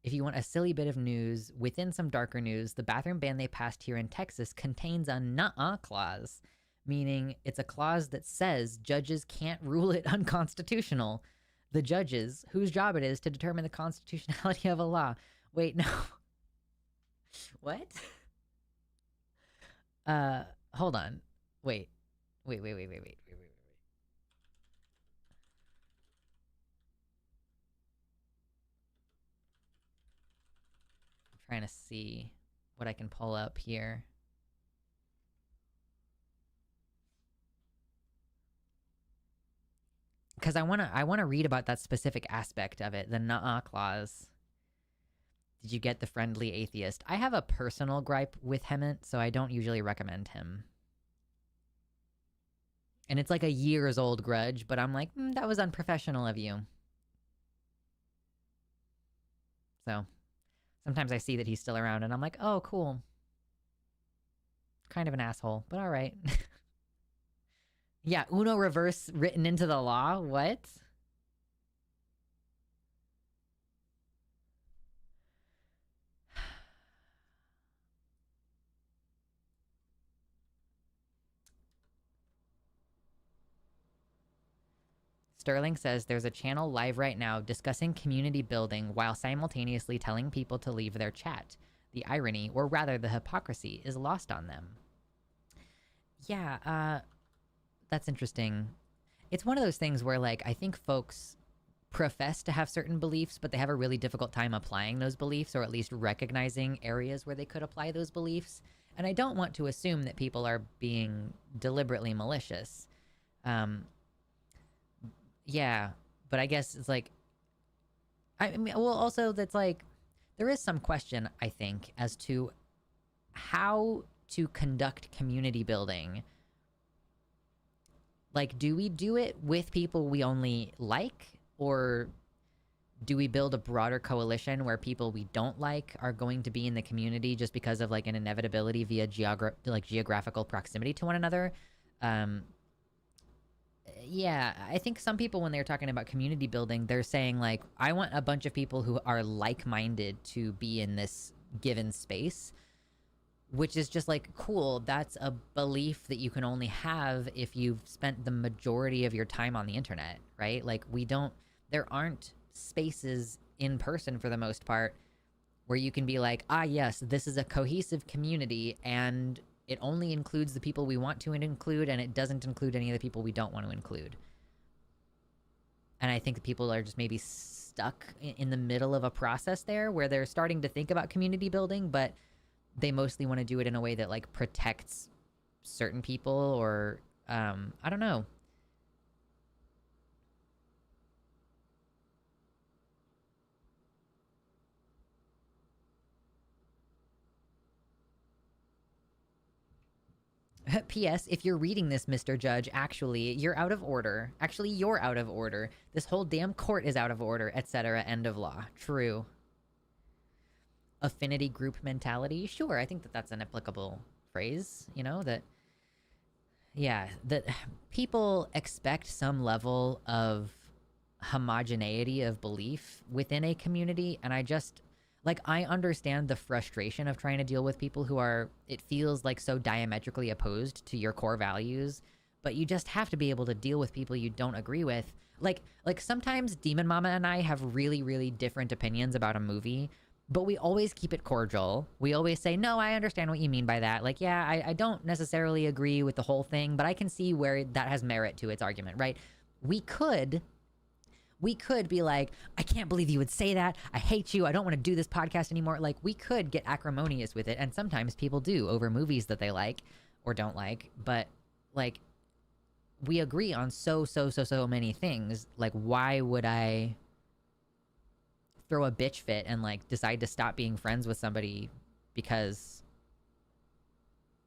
If you want a silly bit of news within some darker news, the bathroom ban they passed here in Texas contains a nuh-uh clause, meaning it's a clause that says judges can't rule it unconstitutional. The judges, whose job it is to determine the constitutionality of a law. Wait, no. What? Hold on. Wait. Wait. Trying to see what I can pull up here. Because I wanna read about that specific aspect of it, the nuh-uh clause. Did you get the friendly atheist? I have a personal gripe with Hemant, so I don't usually recommend him. And it's like a years old grudge, but I'm like, that was unprofessional of you. So sometimes I see that he's still around and I'm like, oh, cool. Kind of an asshole, but all right. Yeah, Uno reverse written into the law? What? Sterling says there's a channel live right now discussing community building while simultaneously telling people to leave their chat. The irony, or rather the hypocrisy, is lost on them. Yeah, that's interesting. It's one of those things where, like, I think folks profess to have certain beliefs, but they have a really difficult time applying those beliefs, or at least recognizing areas where they could apply those beliefs. And I don't want to assume that people are being deliberately malicious. Yeah, but I guess it's like, I mean, well, also that's like, there is some question, I think, as to how to conduct community building. Like, do we do it with people we only like, or do we build a broader coalition where people we don't like are going to be in the community just because of like an inevitability via geographical proximity to one another? Yeah, I think some people, when they're talking about community building, they're saying like, I want a bunch of people who are like-minded to be in this given space, which is just like, cool, that's a belief that you can only have if you've spent the majority of your time on the internet, right? Like, there aren't spaces in person for the most part where you can be like, ah, yes, this is a cohesive community and it only includes the people we want to include, and it doesn't include any of the people we don't want to include. And I think people are just maybe stuck in the middle of a process there where they're starting to think about community building, but they mostly want to do it in a way that like protects certain people, or I don't know. P.S. If you're reading this, Mr. Judge, actually, you're out of order. Actually, you're out of order. This whole damn court is out of order, etc. End of law. True. Affinity group mentality? Sure, I think that that's an applicable phrase, you know, that... Yeah, that people expect some level of homogeneity of belief within a community, and I just... Like, I understand the frustration of trying to deal with people who are, it feels like, so diametrically opposed to your core values, but you just have to be able to deal with people you don't agree with. Like sometimes Demon Mama and I have really, really different opinions about a movie, but we always keep it cordial. We always say, no, I understand what you mean by that. Like, yeah, I don't necessarily agree with the whole thing, but I can see where that has merit to its argument, right? We could be like, I can't believe you would say that. I hate you. I don't want to do this podcast anymore. Like, we could get acrimonious with it. And sometimes people do over movies that they like or don't like. But, like, we agree on so many things. Like, why would I throw a bitch fit and, like, decide to stop being friends with somebody because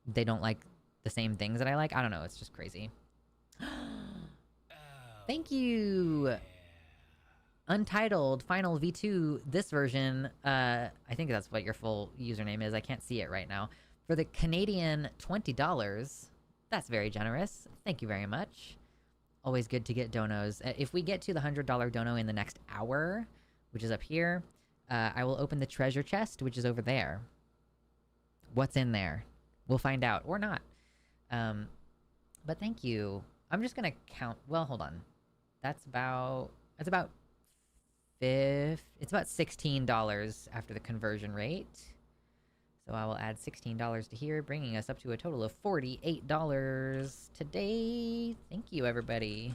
they don't like the same things that I like? I don't know. It's just crazy. Thank you. Untitled Final V2, this version, I think that's what your full username is. I can't see it right now. For the Canadian $20, that's very generous. Thank you very much. Always good to get donos. If we get to the $100 dono in the next hour, which is up here, I will open the treasure chest, which is over there. What's in there? We'll find out, or not. But thank you. I'm just gonna count. Well, hold on. That's about it's about $16 after the conversion rate. So I will add $16 to here, bringing us up to a total of $48 today. Thank you, everybody.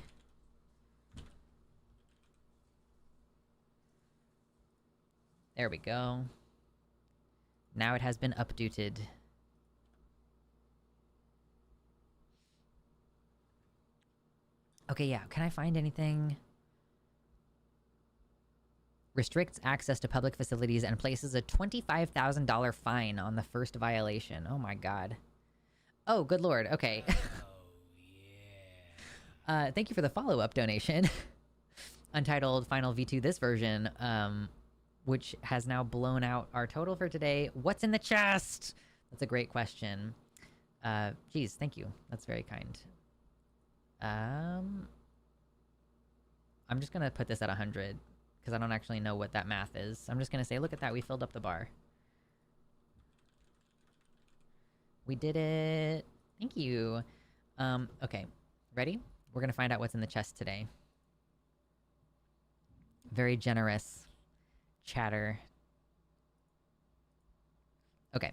There we go. Now it has been updated. Okay, yeah. Can I find anything? Restricts access to public facilities and places a $25,000 fine on the first violation. Oh my god. Oh, good lord. Okay. Oh, yeah. Thank you for the follow-up donation. Untitled Final V2 this version, which has now blown out our total for today. What's in the chest? That's a great question. Geez, thank you. That's very kind. I'm just gonna put this at 100. Because I don't actually know what that math is. I'm just going to say, look at that, we filled up the bar. We did it. Thank you. Okay, ready? We're going to find out what's in the chest today. Very generous chatter. Okay.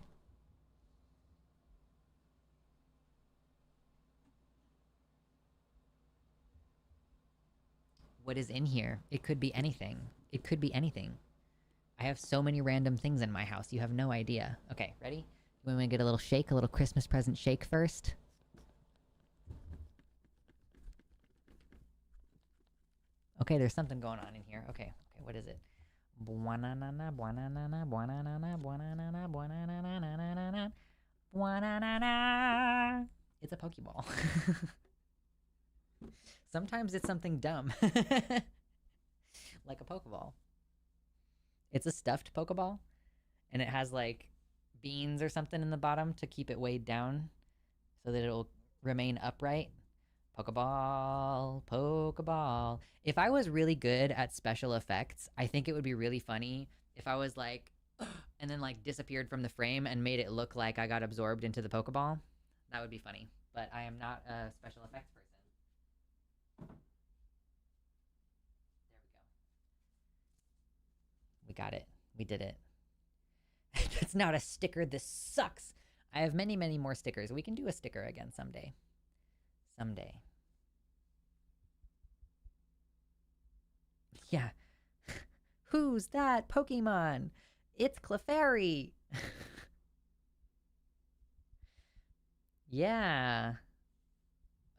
What is in here? It could be anything. It could be anything. I have so many random things in my house. You have no idea. Okay, ready? You want me to get a little shake? A little Christmas present shake first? Okay, there's something going on in here. Okay, what is it? It's a Pokeball. Sometimes it's something dumb. Like a Pokeball. It's a stuffed Pokeball. And it has, like, beans or something in the bottom to keep it weighed down so that it'll remain upright. Pokeball, Pokeball. If I was really good at special effects, I think it would be really funny if I was, like, and then, like, disappeared from the frame and made it look like I got absorbed into the Pokeball. That would be funny. But I am not a special effects person. We got it. We did it. It's not a sticker. This sucks. I have many, many more stickers. We can do a sticker again someday. Someday. Yeah. Who's that Pokemon? It's Clefairy. Yeah.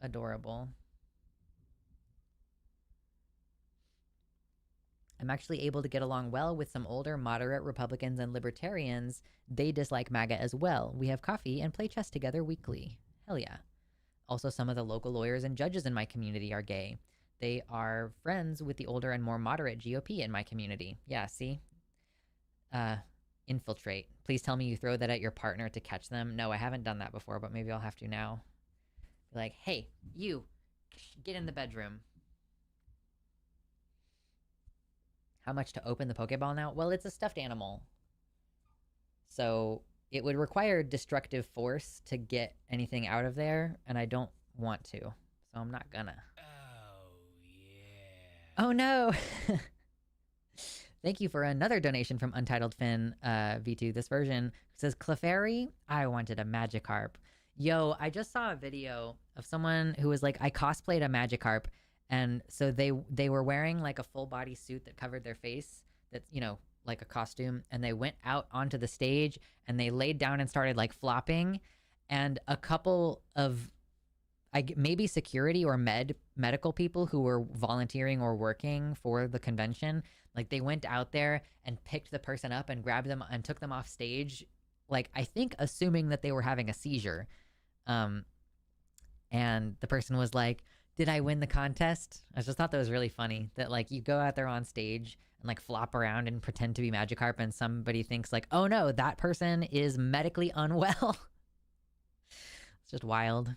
Adorable. I'm actually able to get along well with some older, moderate Republicans and libertarians. They dislike MAGA as well. We have coffee and play chess together weekly. Hell yeah. Also, some of the local lawyers and judges in my community are gay. They are friends with the older and more moderate GOP in my community. Yeah, see? Infiltrate. Please tell me you throw that at your partner to catch them. No, I haven't done that before, but maybe I'll have to now. Be like, hey, you, get in the bedroom. How much to open the Pokeball now? Well, it's a stuffed animal. So it would require destructive force to get anything out of there, and I don't want to. So I'm not gonna. Oh, yeah. Oh no! Thank you for another donation from Untitled Finn V2. This version says, Clefairy, I wanted a Magikarp. Yo, I just saw a video of someone who was like, I cosplayed a Magikarp, and so they were wearing like a full body suit that covered their face, that's, you know, like a costume, and they went out onto the stage and they laid down and started like flopping, and a couple of maybe security or medical people who were volunteering or working for the convention, like they went out there and picked the person up and grabbed them and took them off stage, like I think assuming that they were having a seizure. And the person was like, did I win the contest? I just thought that was really funny that like you go out there on stage and like flop around and pretend to be Magikarp, and somebody thinks like, oh no, that person is medically unwell. It's just wild.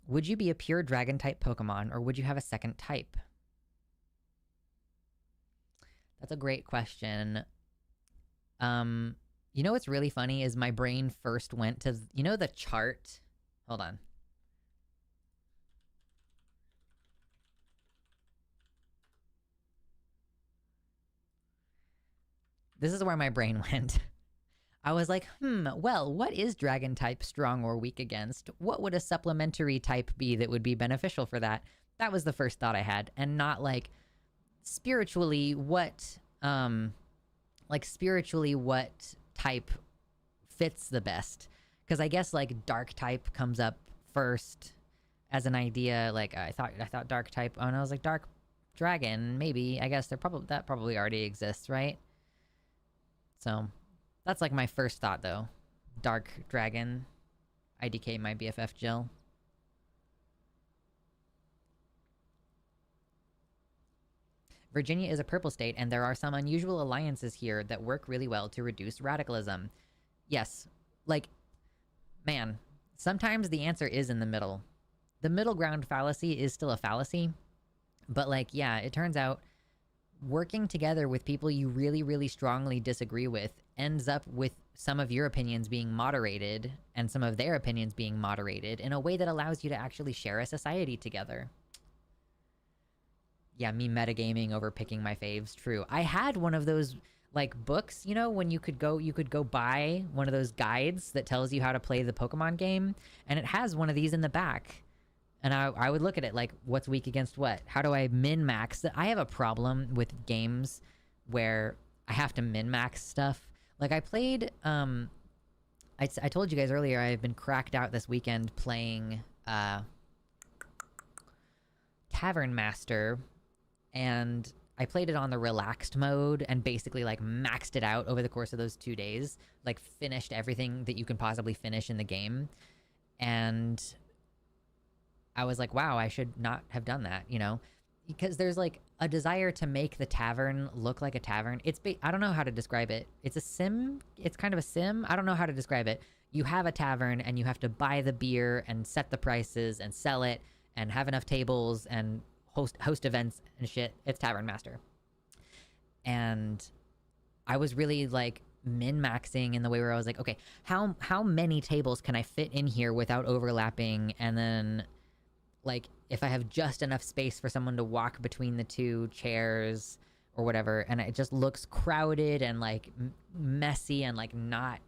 Would you be a pure dragon type Pokemon, or would you have a second type? That's a great question. You know what's really funny is my brain first went to, you know, the chart? Hold on. This is where my brain went. I was like, well, what is dragon type strong or weak against? What would a supplementary type be that would be beneficial for that? That was the first thought I had, and not like spiritually what type fits the best. Because I guess like dark type comes up first as an idea. Like I thought dark type, and I was like, dark dragon, maybe. I guess that probably already exists, right? So that's like my first thought though. Dark dragon. IDK my BFF Jill. Virginia is a purple state, and there are some unusual alliances here that work really well to reduce radicalism. Yes, like, man, sometimes the answer is in the middle. The middle ground fallacy is still a fallacy, but like, yeah, it turns out working together with people you really, really strongly disagree with ends up with some of your opinions being moderated and some of their opinions being moderated in a way that allows you to actually share a society together. Yeah, me metagaming over picking my faves, true. I had one of those like books, you know, when you could go buy one of those guides that tells you how to play the Pokemon game, and it has one of these in the back. And I would look at it like, what's weak against what? How do I min-max? I have a problem with games where I have to min-max stuff. Like I played, I told you guys earlier, I've been cracked out this weekend playing Tavern Master, and I played it on the relaxed mode and basically like maxed it out over the course of those 2 days, like finished everything that you can possibly finish in the game. And I was like, wow, I should not have done that, you know? Because there's like a desire to make the tavern look like a tavern. I don't know how to describe it. It's a sim. It's kind of a sim. I don't know how to describe it. You have a tavern and you have to buy the beer and set the prices and sell it and have enough tables and host events and shit. It's Tavern Master. And I was really like min-maxing in the way where I was like, okay, how many tables can I fit in here without overlapping? And then like if I have just enough space for someone to walk between the two chairs or whatever, and it just looks crowded and like messy and like not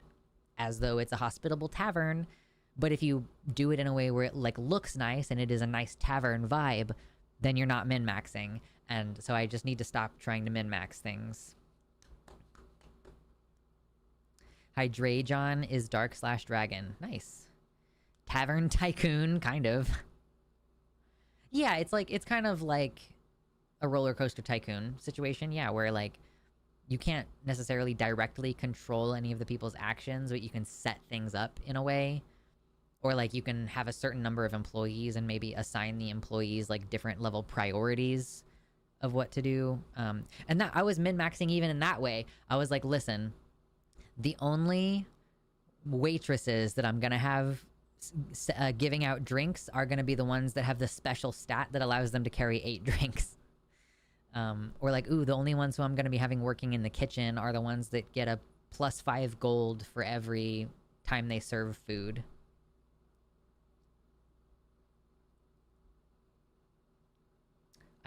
as though it's a hospitable tavern. But if you do it in a way where it like looks nice and it is a nice tavern vibe, then you're not min-maxing. And so I just need to stop trying to min-max things. Hydrajon is dark/dragon. Nice. Tavern Tycoon, kind of. Yeah, it's kind of like a roller coaster tycoon situation. Yeah, where like you can't necessarily directly control any of the people's actions, but you can set things up in a way. Or like you can have a certain number of employees and maybe assign the employees like different level priorities of what to do. And that I was min-maxing even in that way. I was like, listen, the only waitresses that I'm gonna have giving out drinks are gonna be the ones that have the special stat that allows them to carry 8 drinks. Or like, ooh, the only ones who I'm gonna be having working in the kitchen are the ones that get a +5 gold for every time they serve food.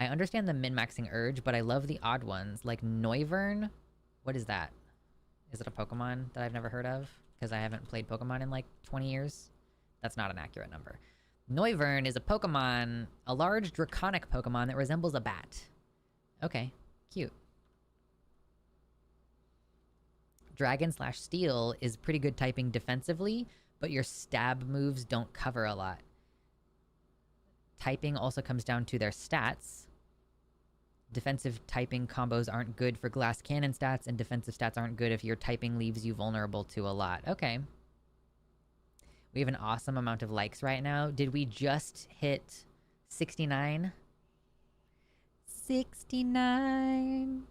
I understand the min-maxing urge, but I love the odd ones, like Noivern. What is that? Is it a Pokemon that I've never heard of? Because I haven't played Pokemon in like 20 years. That's not an accurate number. Noivern is a Pokemon, a large draconic Pokemon that resembles a bat. Okay, cute. Dragon/Steel is pretty good typing defensively, but your stab moves don't cover a lot. Typing also comes down to their stats. Defensive typing combos aren't good for glass cannon stats, and defensive stats aren't good if your typing leaves you vulnerable to a lot. Okay. We have an awesome amount of likes right now. Did we just hit 69? 69.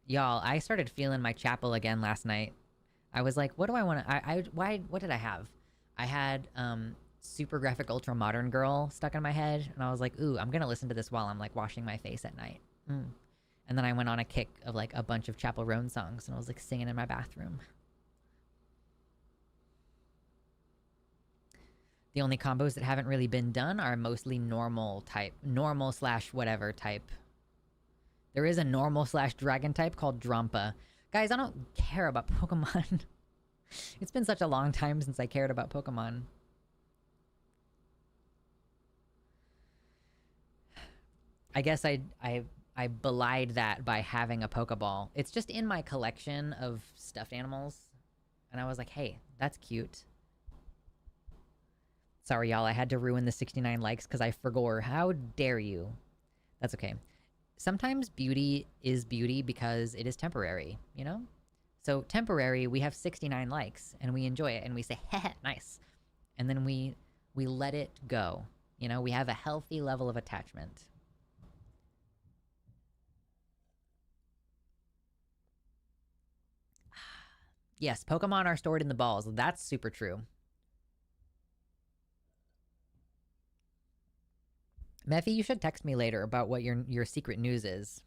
Y'all, I started feeling my chapel again last night. I was like, what do I want to... what did I have? I had, Super Graphic Ultra Modern Girl stuck in my head, and I was like, ooh, I'm gonna listen to this while I'm like washing my face at night. And then I went on a kick of like a bunch of Chapel Roan songs, and I was like singing in my bathroom. The only combos that haven't really been done are mostly normal / whatever type. There is a normal / dragon type called Drampa. Guys, I don't care about Pokemon. It's been such a long time since I cared about Pokemon. I guess I belied that by having a Pokeball. It's just in my collection of stuffed animals. And I was like, hey, that's cute. Sorry, y'all, I had to ruin the 69 likes because I forgot. How dare you? That's okay. Sometimes beauty is beauty because it is temporary, you know? So temporary, we have 69 likes, and we enjoy it, and we say, heh, nice. And then we let it go. You know, we have a healthy level of attachment. Yes, Pokemon are stored in the balls. That's super true. Mephi, you should text me later about what your secret news is.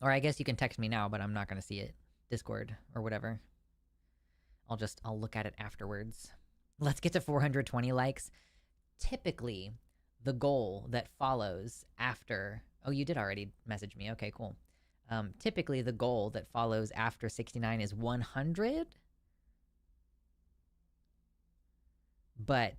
Or I guess you can text me now, but I'm not going to see it. Discord or whatever. I'll look at it afterwards. Let's get to 420 likes. Typically, the goal that follows after... Oh, you did already message me. Okay, cool. Typically, the goal that follows after 69 is 100. But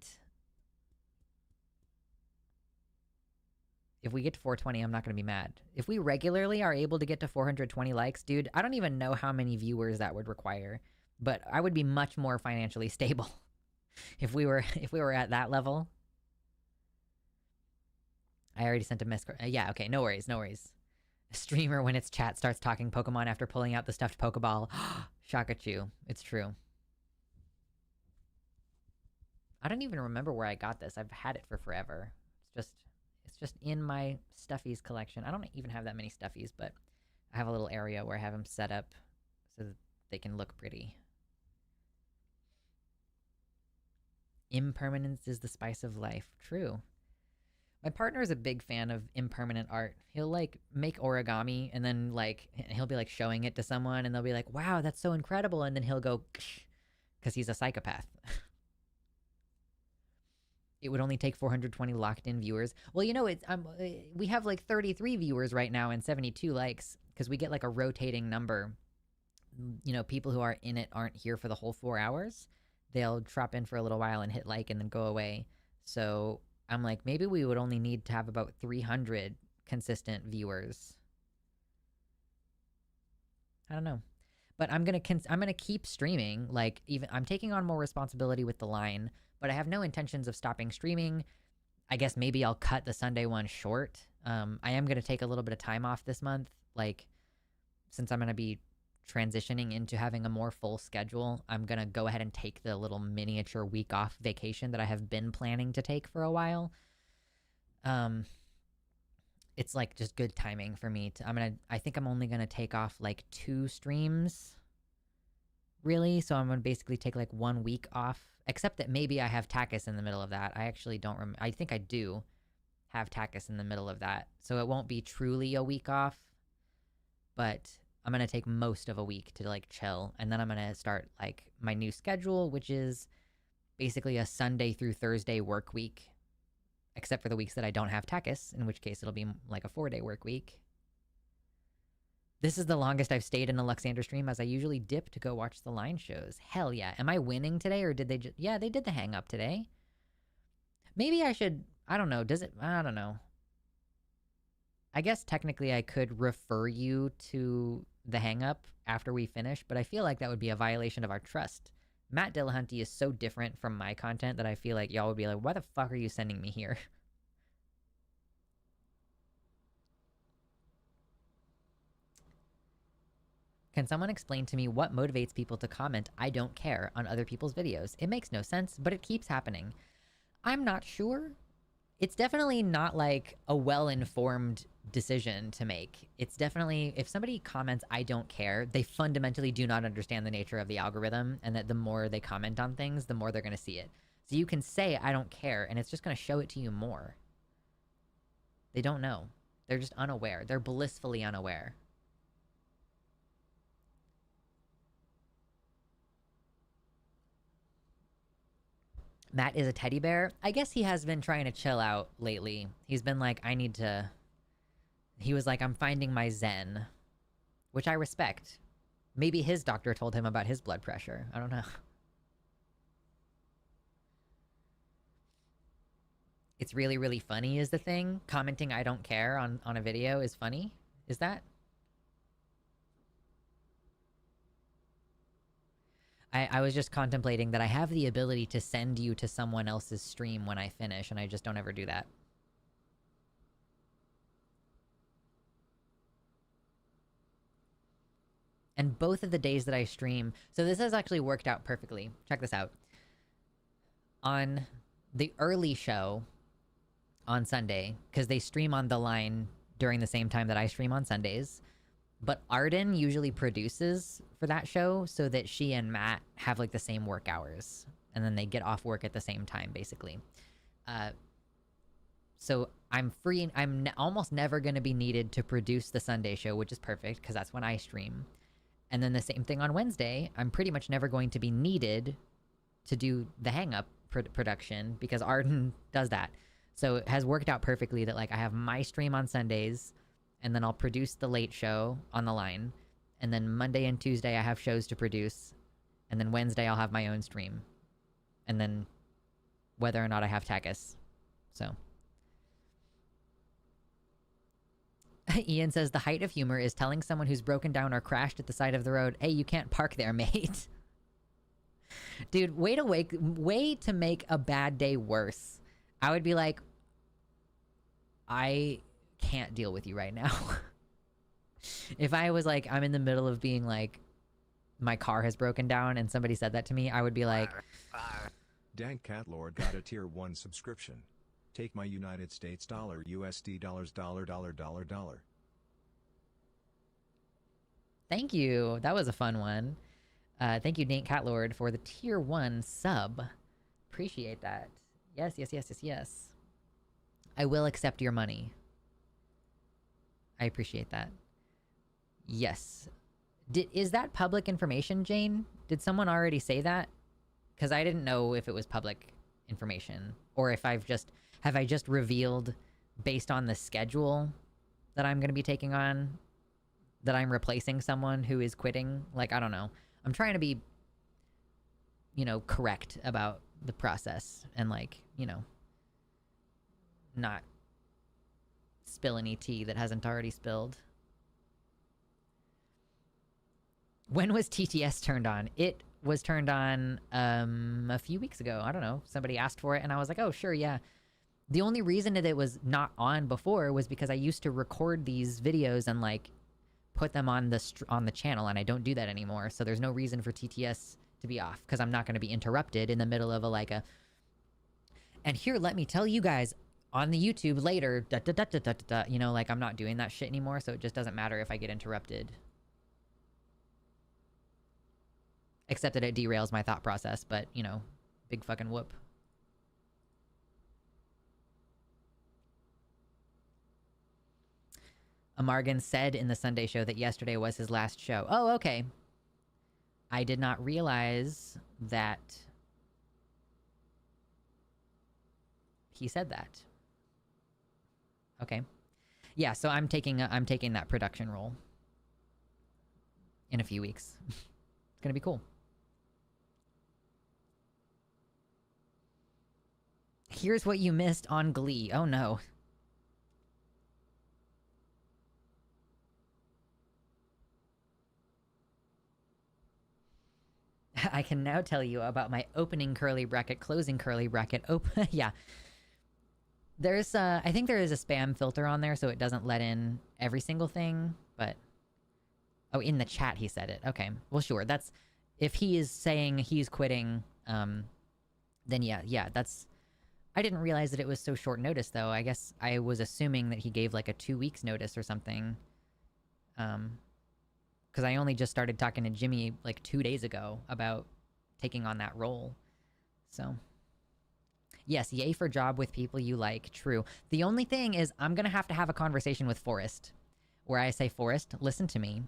if we get to 420, I'm not going to be mad. If we regularly are able to get to 420 likes, dude, I don't even know how many viewers that would require. But I would be much more financially stable if we were at that level. I already sent a message. Yeah, okay, no worries, no worries. A streamer, when its chat starts talking Pokemon after pulling out the stuffed Pokeball. Shakachu. It's true. I don't even remember where I got this. I've had it for forever. It's just in my Stuffies collection. I don't even have that many Stuffies, but I have a little area where I have them set up so that they can look pretty. Impermanence is the spice of life. True. My partner is a big fan of impermanent art. He'll like make origami and then like he'll be like showing it to someone and they'll be like, wow, that's so incredible. And then he'll go, because he's a psychopath. it would only take 420 locked in viewers. Well, you know, we have like 33 viewers right now and 72 likes because we get like a rotating number. You know, people who are in it aren't here for the whole 4 hours. They'll drop in for a little while and hit like and then go away. So I'm like, maybe we would only need to have about 300 consistent viewers. I don't know. But I'm gonna keep streaming. Like, even I'm taking on more responsibility with the line, but I have no intentions of stopping streaming. I guess maybe I'll cut the Sunday one short. I am gonna take a little bit of time off this month, like, since I'm gonna be transitioning into having a more full schedule. I'm gonna go ahead and take the little miniature week off vacation that I have been planning to take for a while. It's like just good timing for me to, I think I'm only gonna take off like 2 streams, really. So I'm gonna basically take like 1 week off, except that maybe I have Takis in the middle of that. I actually don't remember. I think I do have Takis in the middle of that. So it won't be truly a week off, but I'm gonna take most of a week to like chill. And then I'm gonna start like my new schedule, which is basically a Sunday through Thursday work week. Except for the weeks that I don't have Takis, in which case it'll be like a 4-day work week. This is the longest I've stayed in a Luxander stream, as I usually dip to go watch the line shows. Hell yeah. Am I winning today, or did they just... Yeah, they did the hang up today. Maybe I should... I don't know. Does it... I don't know. I guess technically I could refer you to the hang up after we finish, but I feel like that would be a violation of our trust. Matt Dillahunty is so different from my content that I feel like y'all would be like, why the fuck are you sending me here? Can someone explain to me what motivates people to comment "I don't care" on other people's videos? It makes no sense, but it keeps happening. I'm not sure. It's definitely not like a well-informed decision to make. It's definitely, if somebody comments "I don't care," they fundamentally do not understand the nature of the algorithm, and that the more they comment on things, the more they're going to see it. So you can say "I don't care," and it's just going to show it to you more. They don't know. They're just unaware. They're blissfully unaware. Matt is a teddy bear. I guess he has been trying to chill out lately. He's been like, I need to... He was like, I'm finding my zen. Which I respect. Maybe his doctor told him about his blood pressure. I don't know. It's really, really funny is the thing. Commenting "I don't care" on a video is funny. Is that? I was just contemplating that I have the ability to send you to someone else's stream when I finish, and I just don't ever do that. And both of the days that I stream... So this has actually worked out perfectly. Check this out. On the early show on Sunday, because they stream on The Line during the same time that I stream on Sundays... But Arden usually produces for that show so that she and Matt have like the same work hours. And then they get off work at the same time, basically. So I'm free. I'm almost never going to be needed to produce the Sunday show, which is perfect because that's when I stream. And then the same thing on Wednesday. I'm pretty much never going to be needed to do the hang-up production because Arden does that. So it has worked out perfectly that like I have my stream on Sundays, and then I'll produce the late show on The Line. And then Monday and Tuesday I have shows to produce. And then Wednesday I'll have my own stream. And then whether or not I have Takis. So. Ian says the height of humor is telling someone who's broken down or crashed at the side of the road, "Hey, you can't park there, mate." Dude, way to make a bad day worse. I would be like, I can't deal with you right now. If I was like, I'm in the middle of being like, my car has broken down and somebody said that to me, I would be like... Dank Cat Lord got a tier 1 subscription. Take my United States dollar USD dollars $. Thank you. That was a fun one. Thank you, Dank Cat Lord, for the tier 1 sub. Appreciate that. Yes. I will accept your money. I appreciate that. Yes. Is that public information, Jane? Did someone already say that? Because I didn't know if it was public information, or if have I just revealed based on the schedule that I'm going to be taking on that I'm replacing someone who is quitting. Like, I don't know. I'm trying to be, correct about the process and, like, not spill any tea that hasn't already spilled. When was TTS turned on? It was turned on a few weeks ago. I don't know. Somebody asked for it and I was like, oh, sure, yeah. The only reason that it was not on before was because I used to record these videos and, like, put them on the channel, and I don't do that anymore. So there's no reason for TTS to be off, because I'm not going to be interrupted in the middle of and here, let me tell you guys on the YouTube later, like, I'm not doing that shit anymore, so it just doesn't matter if I get interrupted. Except that it derails my thought process, but, big fucking whoop. Amargan said in the Sunday show that yesterday was his last show. Oh, okay. I did not realize that he said that. Okay. Yeah, so I'm taking that production role in a few weeks. It's gonna be cool. Here's what you missed on Glee. Oh no. I can now tell you about my opening curly bracket, closing curly bracket. Yeah. There's I think there is a spam filter on there, so it doesn't let in every single thing, but oh, in the chat he said it. Okay. Well, sure. That's if he is saying he's quitting, then yeah, that's I didn't realize that it was so short notice though. I guess I was assuming that he gave like a 2 weeks notice or something. Because I only just started talking to Jimmy like 2 days ago about taking on that role. So, yes, yay for job with people you like. True. The only thing is I'm going to have a conversation with Forrest where I say, Forrest, listen to me.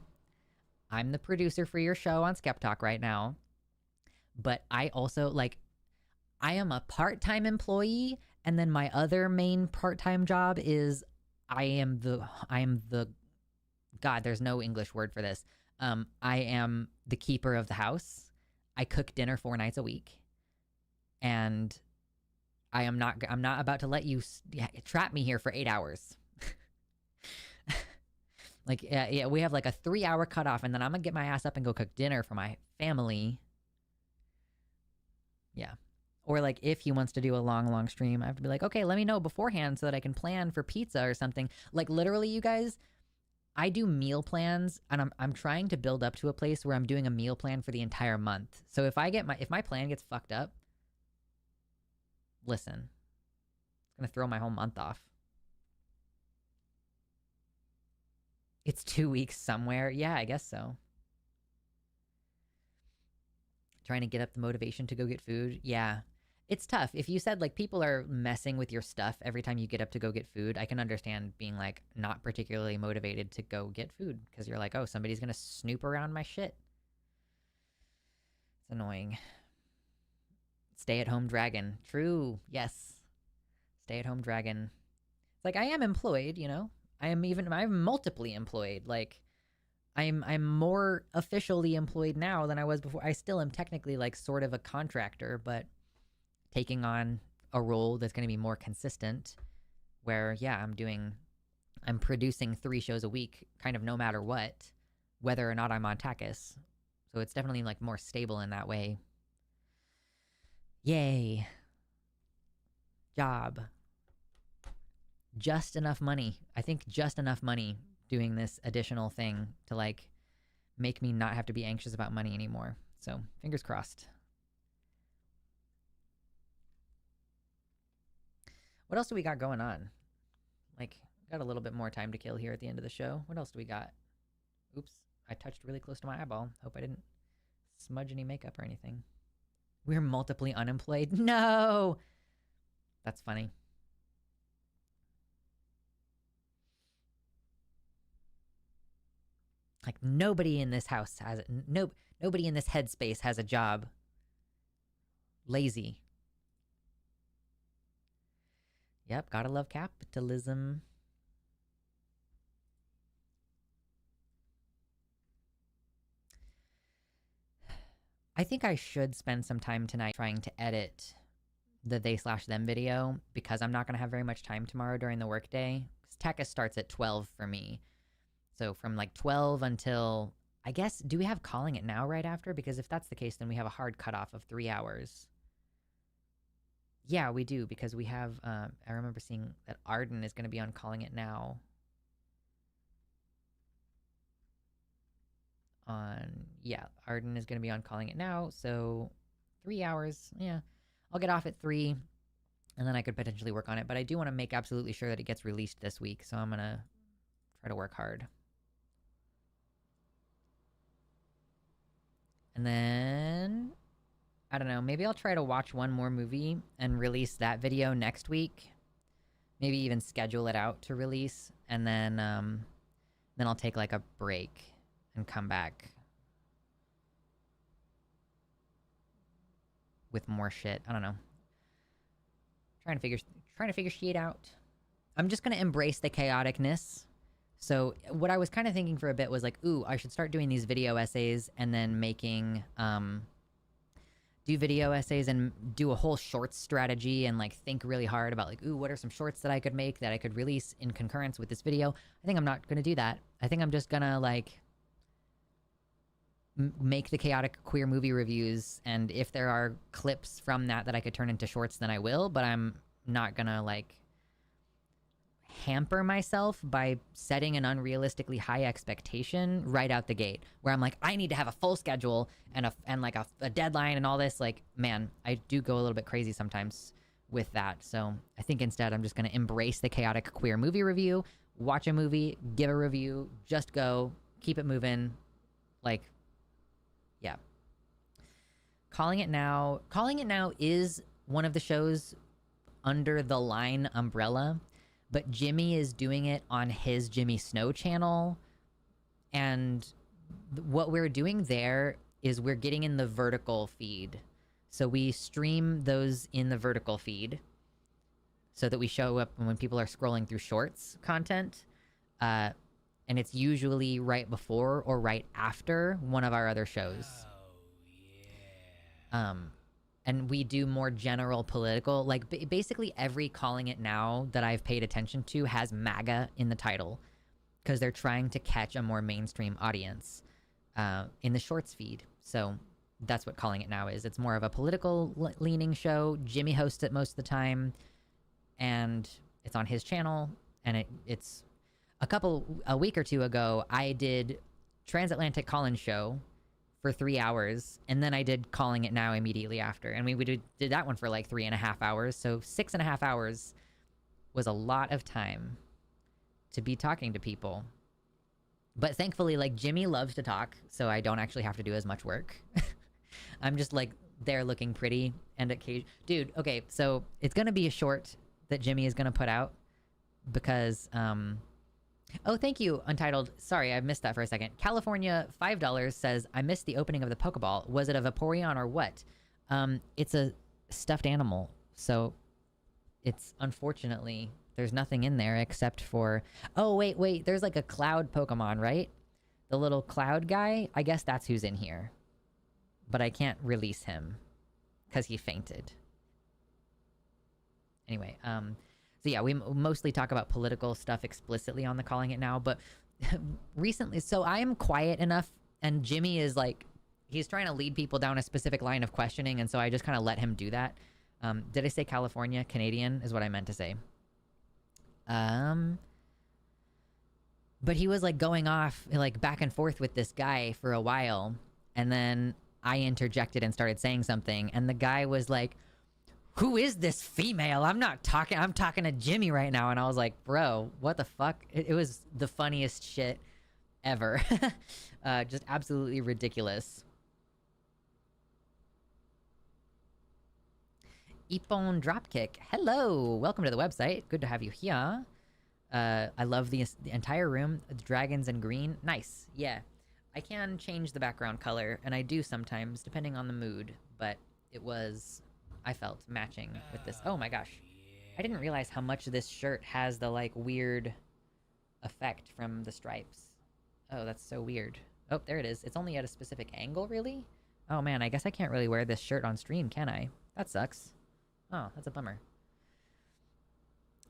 I'm the producer for your show on Skep Talk right now. But I also, like, I am a part-time employee. And then my other main part-time job is I am the God, there's no English word for this. I am the keeper of the house. I cook dinner 4 nights a week. And I'm not about to let you trap me here for 8 hours. Like, yeah, we have like a 3-hour cutoff, and then I'm gonna get my ass up and go cook dinner for my family. Yeah. Or like if he wants to do a long stream, I have to be like, okay, let me know beforehand so that I can plan for pizza or something. Like, literally, you guys, I do meal plans, and I'm trying to build up to a place where I'm doing a meal plan for the entire month. So if my plan gets fucked up, listen, it's gonna throw my whole month off. It's 2 weeks somewhere. Yeah, I guess so. Trying to get up the motivation to go get food. Yeah. It's tough. If you said, like, people are messing with your stuff every time you get up to go get food, I can understand being, like, not particularly motivated to go get food. Because you're like, oh, somebody's gonna snoop around my shit. It's annoying. Stay-at-home dragon. True. Yes. Stay-at-home dragon. It's like, I am employed, I'm multiply employed. Like, I'm more officially employed now than I was before. I still am technically, like, sort of a contractor, but taking on a role that's going to be more consistent where, yeah, I'm producing 3 shows a week, kind of no matter what, whether or not I'm on Takis. So it's definitely, like, more stable in that way. Yay. Job. Just enough money. I think just enough money doing this additional thing to, like, make me not have to be anxious about money anymore. So, fingers crossed. What else do we got going on? Like, got a little bit more time to kill here at the end of the show. What else do we got? Oops, I touched really close to my eyeball. Hope I didn't smudge any makeup or anything. We're multiply unemployed. No! That's funny. Like, nobody in this house has it. Nobody in this headspace has a job. Lazy. Yep, gotta love capitalism. I think I should spend some time tonight trying to edit the they/them video because I'm not going to have very much time tomorrow during the workday. Tekka starts at 12 for me. So from like 12 until, I guess, do we have calling it now right after? Because if that's the case, then we have a hard cutoff of 3 hours. Yeah, we do, because we have, I remember seeing that Arden is going to be on calling it now. Yeah, Arden is going to be on calling it now, so 3 hours, yeah. I'll get off at 3, and then I could potentially work on it, but I do want to make absolutely sure that it gets released this week, so I'm going to try to work hard. And then, I don't know, maybe I'll try to watch one more movie and release that video next week. Maybe even schedule it out to release, and then I'll take like a break and come back with more shit. I don't know. Trying to figure shit out. I'm just gonna embrace the chaoticness. So what I was kind of thinking for a bit was like, ooh, I should start doing these video essays and then making do video essays and do a whole shorts strategy and like think really hard about like, ooh, what are some shorts that I could make that I could release in concurrence with this video? I think I'm not gonna do that. I think I'm just gonna like make the chaotic queer movie reviews, and if there are clips from that I could turn into shorts, then I will, but I'm not gonna like hamper myself by setting an unrealistically high expectation right out the gate, where I'm like, I need to have a full schedule and a deadline and all this. Like, man, I do go a little bit crazy sometimes with that. So I think instead I'm just gonna embrace the chaotic queer movie review, watch a movie, give a review, just go, keep it moving, like, yeah. Calling It Now is one of the shows under the Line umbrella, but Jimmy is doing it on his Jimmy Snow channel, and what we're doing there is we're getting in the vertical feed. So we stream those in the vertical feed so that we show up when people are scrolling through shorts content. And it's usually right before or right after one of our other shows. Oh, yeah. And we do more general political, like basically every Calling It Now that I've paid attention to has MAGA in the title, because they're trying to catch a more mainstream audience in the shorts feed. So that's what Calling It Now is. It's more of a political leaning show. Jimmy hosts it most of the time, and it's on his channel, and it's a week or two ago, I did Transatlantic Call-In Show for 3 hours, and then I did Calling It Now immediately after. And we did that one for like 3.5 hours. So 6.5 hours was a lot of time to be talking to people. But thankfully, like, Jimmy loves to talk, so I don't actually have to do as much work. I'm just like there looking pretty and dude, okay, so it's gonna be a short that Jimmy is gonna put out because oh, thank you, Untitled. Sorry, I missed that for a second. California, $5 says, I missed the opening of the Pokeball. Was it a Vaporeon or what? It's a stuffed animal. So it's, unfortunately, there's nothing in there except for... Oh, wait. There's like a cloud Pokemon, right? The little cloud guy? I guess that's who's in here. But I can't release him because he fainted. Anyway, so yeah, we mostly talk about political stuff explicitly on the Calling It Now, but recently, so I am quiet enough, and Jimmy is like, he's trying to lead people down a specific line of questioning, and so I just kind of let him do that. Did I say California? Canadian is what I meant to say. But he was like going off like back and forth with this guy for a while, and then I interjected and started saying something, and the guy was like, who is this female? I'm talking to Jimmy right now. And I was like, bro, what the fuck? It was the funniest shit ever. Just absolutely ridiculous. Ippon Dropkick, hello, welcome to the website. Good to have you here. I love the entire room. The dragons in green, nice. Yeah, I can change the background color, and I do sometimes, depending on the mood. But it was, I felt, matching with this. Oh my gosh. I didn't realize how much this shirt has the, like, weird effect from the stripes. Oh, that's so weird. Oh, there it is. It's only at a specific angle, really? Oh man, I guess I can't really wear this shirt on stream, can I? That sucks. Oh, that's a bummer.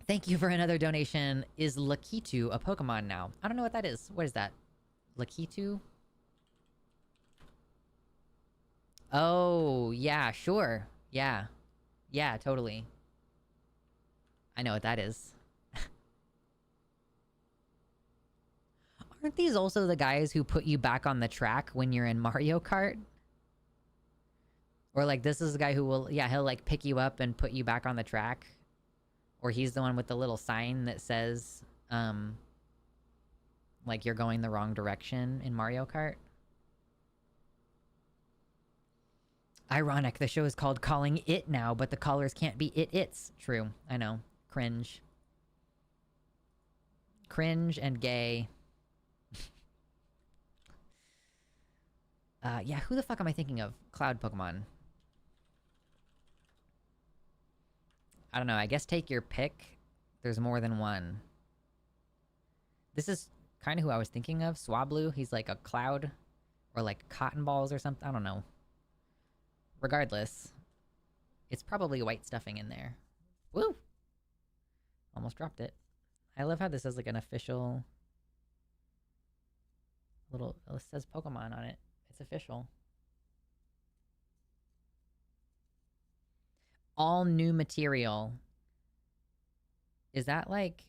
Thank you for another donation. Is Lakitu a Pokemon now? I don't know what that is. What is that? Lakitu? Oh, yeah, sure. Yeah. Yeah, totally. I know what that is. Aren't these also the guys who put you back on the track when you're in Mario Kart? Or like, this is the guy who will, yeah, he'll like pick you up and put you back on the track. Or he's the one with the little sign that says, like you're going the wrong direction in Mario Kart. Ironic, the show is called Calling It now, but the callers can't be it's. True, I know. Cringe. Cringe and gay. Yeah, who the fuck am I thinking of? Cloud Pokemon. I don't know, I guess take your pick. There's more than one. This is kind of who I was thinking of. Swablu, he's like a cloud. Or like cotton balls or something, I don't know. Regardless, it's probably white stuffing in there. Woo! Almost dropped it. I love how this has like an official... little... it says Pokemon on it. It's official. All new material. Is that like...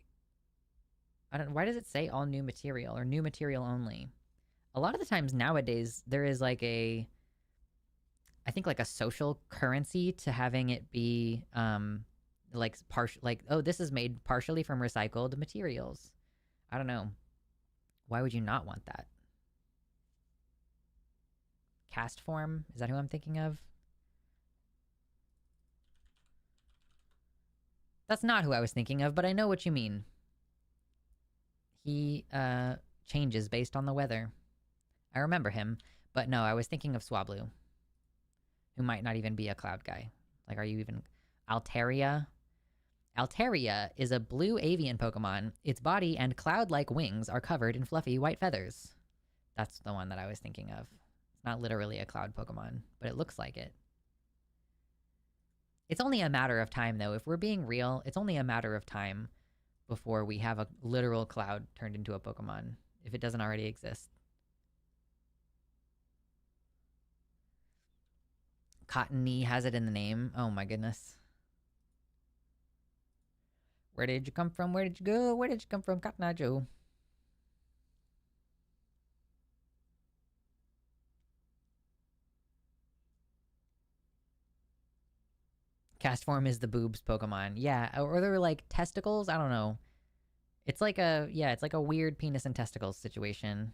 I don't... why does it say all new material or new material only? A lot of the times nowadays there is like a... I think like a social currency to having it be like oh, this is made partially from recycled materials. I don't know. Why would you not want that? Cast form? Is that who I'm thinking of? That's not who I was thinking of, but I know what you mean. He changes based on the weather. I remember him, but no, I was thinking of Swablu. Who might not even be a cloud guy. Like, are you even... Altaria? Altaria is a blue avian Pokemon. Its body and cloud-like wings are covered in fluffy white feathers. That's the one that I was thinking of. It's not literally a cloud Pokemon, but it looks like it. It's only a matter of time, though. If we're being real, it's only a matter of time before we have a literal cloud turned into a Pokemon, if it doesn't already exist. Cottony has it in the name. Oh my goodness. Where did you come from? Where did you go? Where did you come from, Cotton Eye Joe? Cast form is the boobs Pokemon. Yeah, or they're like testicles? I don't know. It's like a, yeah, it's like a weird penis and testicles situation.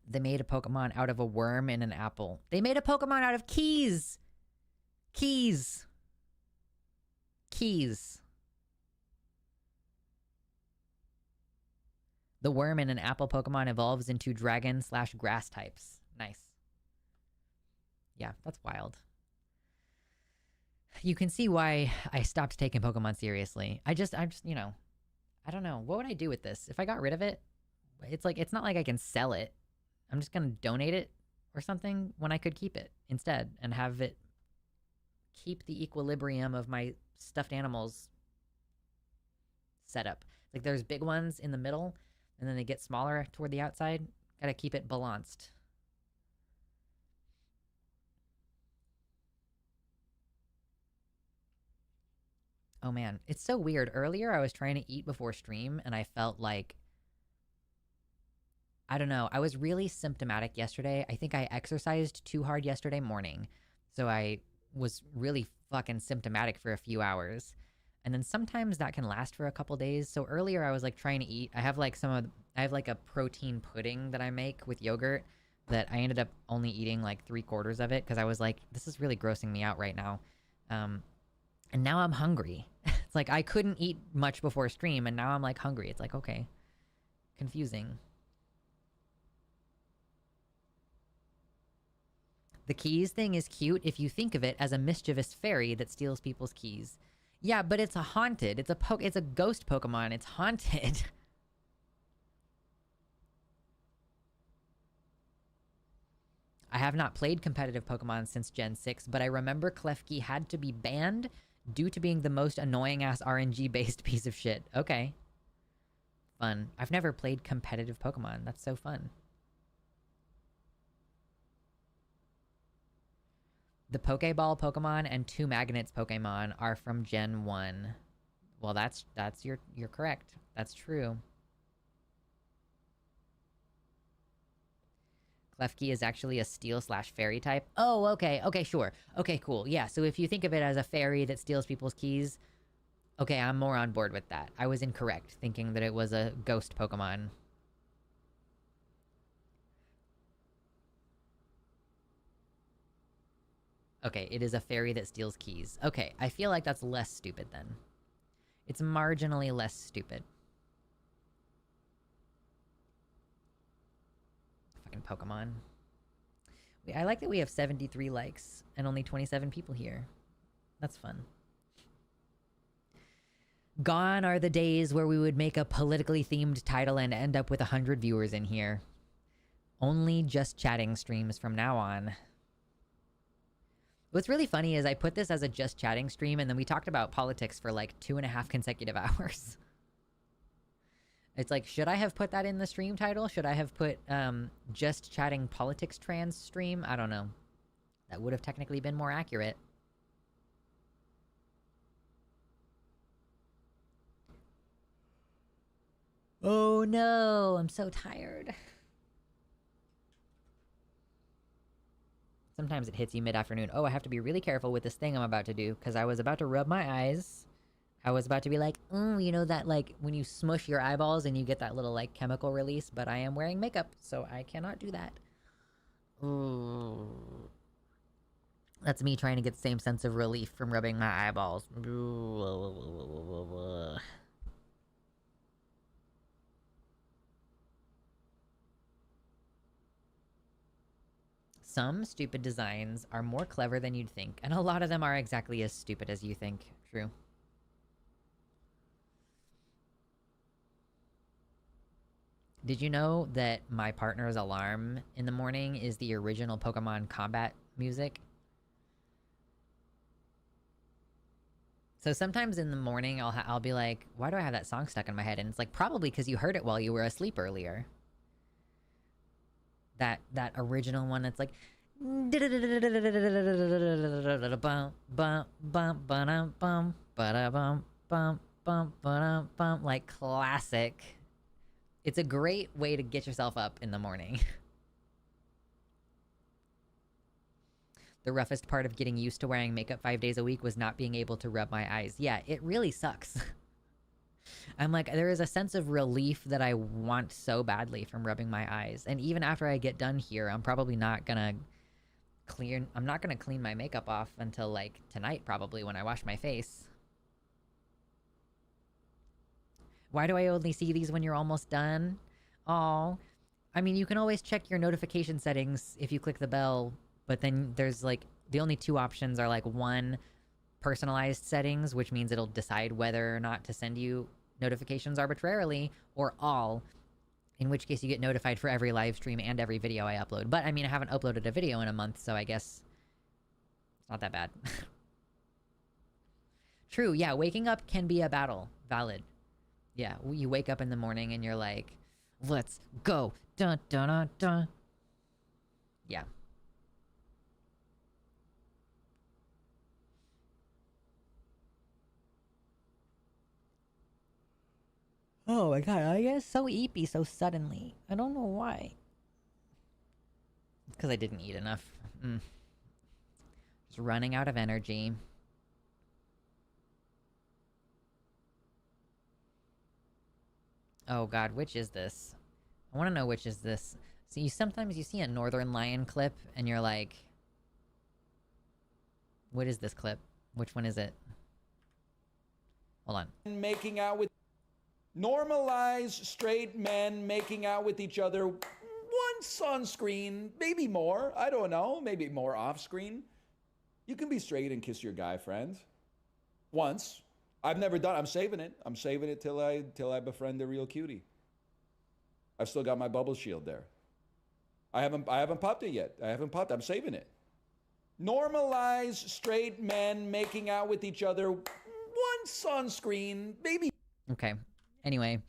They made a Pokemon out of a worm and an apple. They made a Pokemon out of keys! Keys! Keys. The worm in an apple Pokemon evolves into dragon/grass types. Nice. Yeah, that's wild. You can see why I stopped taking Pokemon seriously. I'm just, you know, I don't know. What would I do with this? If I got rid of it, it's like, it's not like I can sell it. I'm just gonna donate it or something when I could keep it instead and have it keep the equilibrium of my stuffed animals set up. Like there's big ones in the middle and then they get smaller toward the outside. Gotta keep it balanced. Oh man, it's so weird. Earlier I was trying to eat before stream and I felt like, I don't know, I was really symptomatic yesterday. I think I exercised too hard yesterday morning. So I was really fucking symptomatic for a few hours. And then sometimes that can last for a couple days. So earlier I was like trying to eat. I have like I have like a protein pudding that I make with yogurt that I ended up only eating like 3/4 of it because I was like, this is really grossing me out right now. And now I'm hungry. It's like I couldn't eat much before stream, and now I'm like hungry. It's like, okay. Confusing. The keys thing is cute if you think of it as a mischievous fairy that steals people's keys. Yeah, but it's a haunted. It's a ghost Pokemon. It's haunted. I have not played competitive Pokemon since Gen 6, but I remember Klefki had to be banned due to being the most annoying-ass RNG-based piece of shit. Okay. Fun. I've never played competitive Pokemon. That's so fun. The Pokeball Pokemon and 2 Magnets Pokemon are from Gen 1. Well, you're correct. That's true. Klefki is actually a steel/fairy type. Oh, okay. Okay, sure. Okay, cool. Yeah, so if you think of it as a fairy that steals people's keys, okay, I'm more on board with that. I was incorrect, thinking that it was a ghost Pokemon. Okay, it is a fairy that steals keys. Okay, I feel like that's less stupid then. It's marginally less stupid. Fucking Pokemon. I like that we have 73 likes and only 27 people here. That's fun. Gone are the days where we would make a politically themed title and end up with 100 viewers in here. Only just chatting streams from now on. What's really funny is I put this as a just chatting stream and then we talked about politics for like 2.5 consecutive hours. It's like, should I have put that in the stream title? Should I have put just chatting politics trans stream? I don't know. That would have technically been more accurate. Oh no, I'm so tired. Sometimes it hits you mid-afternoon. Oh, I have to be really careful with this thing I'm about to do, because I was about to rub my eyes. I was about to be like, you know that, like, when you smush your eyeballs and you get that little, like, chemical release, but I am wearing makeup, so I cannot do that. Ooh. That's me trying to get the same sense of relief from rubbing my eyeballs. Some stupid designs are more clever than you'd think, and a lot of them are exactly as stupid as you think. True. Did you know that my partner's alarm in the morning is the original Pokemon combat music? So sometimes in the morning I'll be like, why do I have that song stuck in my head? And it's like, probably because you heard it while you were asleep earlier. That original one that's like like classic. It's a great way to get yourself up in the morning. The roughest part of getting used to wearing makeup 5 days a week was not being able to rub my eyes. Yeah, it really sucks. I'm like, there is a sense of relief that I want so badly from rubbing my eyes. And even after I get done here, I'm probably not gonna I'm not gonna clean my makeup off until, like, tonight probably when I wash my face. Why do I only see these when you're almost done? Oh, I mean, you can always check your notification settings if you click the bell, but then there's, like, the only 2 options are, like, 1, personalized settings, which means it'll decide whether or not to send you notifications arbitrarily, or all, in which case you get notified for every live stream and every video I upload. But, I mean, I haven't uploaded a video in a month, so I guess it's not that bad. True, yeah, waking up can be a battle. Valid. Yeah, you wake up in the morning and you're like, let's go. Dun, dun, dun, dun. Yeah. Oh my god, I get so eepy so suddenly. I don't know why. It's because I didn't eat enough. Just running out of energy. Oh god, which is this? I want to know which is this. So sometimes you see a Northern Lion clip and you're like, what is this clip? Which one is it? Hold on. Making out with... Normalize straight men making out with each other once on screen, maybe more. I don't know, maybe more off screen. You can be straight and kiss your guy friend once. I've never done it. I'm saving it. I'm saving it till I befriend a real cutie. I've still got my bubble shield there. I haven't popped it yet. I haven't popped it. I'm saving it. Normalize straight men making out with each other once on screen, maybe. Okay. Anyway,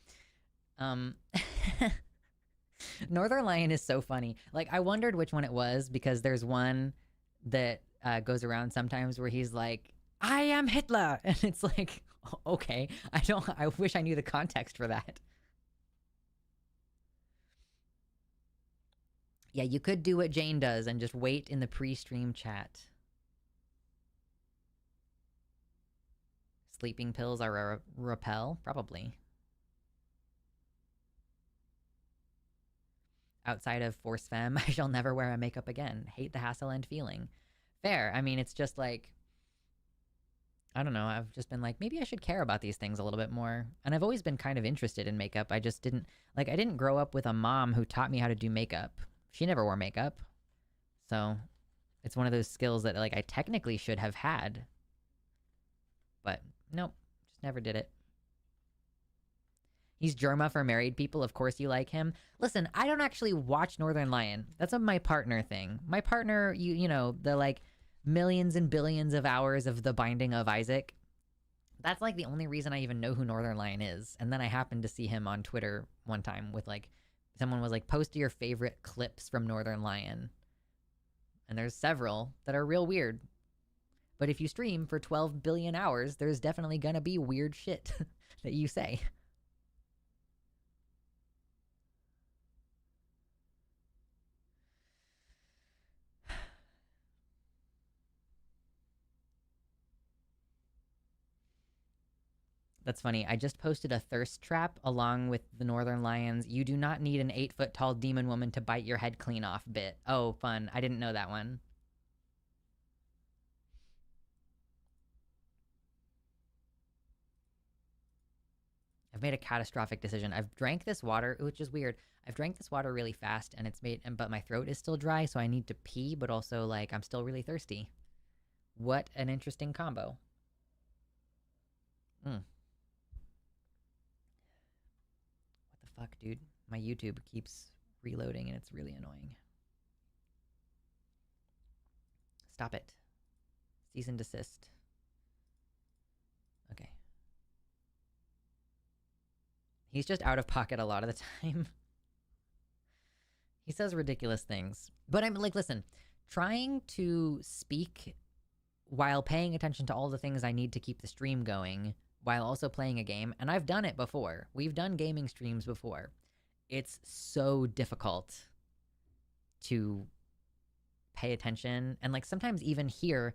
Northern Lion is so funny. Like, I wondered which one it was because there's one that goes around sometimes where he's like, "I am Hitler," and it's like, okay, I wish I knew the context for that. Yeah, you could do what Jane does and just wait in the pre-stream chat. Sleeping pills are a repel? Probably. Outside of Force Femme, I shall never wear a makeup again. Hate the hassle and feeling. Fair. I mean, it's just like, I don't know. I've just been like, maybe I should care about these things a little bit more. And I've always been kind of interested in makeup. I just didn't, like, I didn't grow up with a mom who taught me how to do makeup. She never wore makeup. So it's one of those skills that, like, I technically should have had. But nope, just never did it. He's Germa for married people. Of course you like him. Listen, I don't actually watch Northern Lion. That's a my partner thing. My partner, you know, the like millions and billions of hours of The Binding of Isaac. That's like the only reason I even know who Northern Lion is. And then I happened to see him on Twitter one time with like, someone was like, post your favorite clips from Northern Lion. And there's several that are real weird. But if you stream for 12 billion hours, there's definitely gonna be weird shit that you say. That's funny. I just posted a thirst trap along with the Northern Lions. You do not need an 8-foot tall demon woman to bite your head clean off bit. Oh, fun. I didn't know that one. I've made a catastrophic decision. I've drank this water, which is weird. I've drank this water really fast and but my throat is still dry, so I need to pee, but also like I'm still really thirsty. What an interesting combo. Fuck, dude. My YouTube keeps reloading and it's really annoying. Stop it. Cease and desist. Okay. He's just out of pocket a lot of the time. He says ridiculous things. But I'm like, listen, trying to speak while paying attention to all the things I need to keep the stream going while also playing a game, and I've done it before. We've done gaming streams before. It's so difficult to pay attention, and like sometimes even here,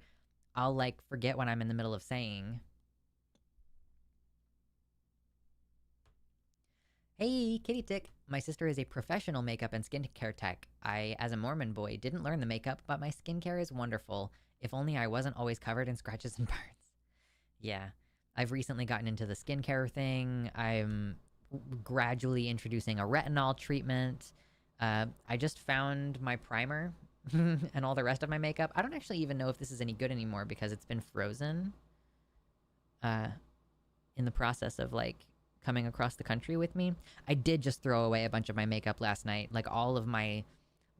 I'll like forget what I'm in the middle of saying. Hey, Kitty Tick. My sister is a professional makeup and skincare tech. I, as a Mormon boy, didn't learn the makeup, but my skincare is wonderful. If only I wasn't always covered in scratches and burns. Yeah. I've recently gotten into the skincare thing. I'm gradually introducing a retinol treatment. I just found my primer and all the rest of my makeup. I don't actually even know if this is any good anymore because it's been frozen in the process of like coming across the country with me. I did just throw away a bunch of my makeup last night, like all of my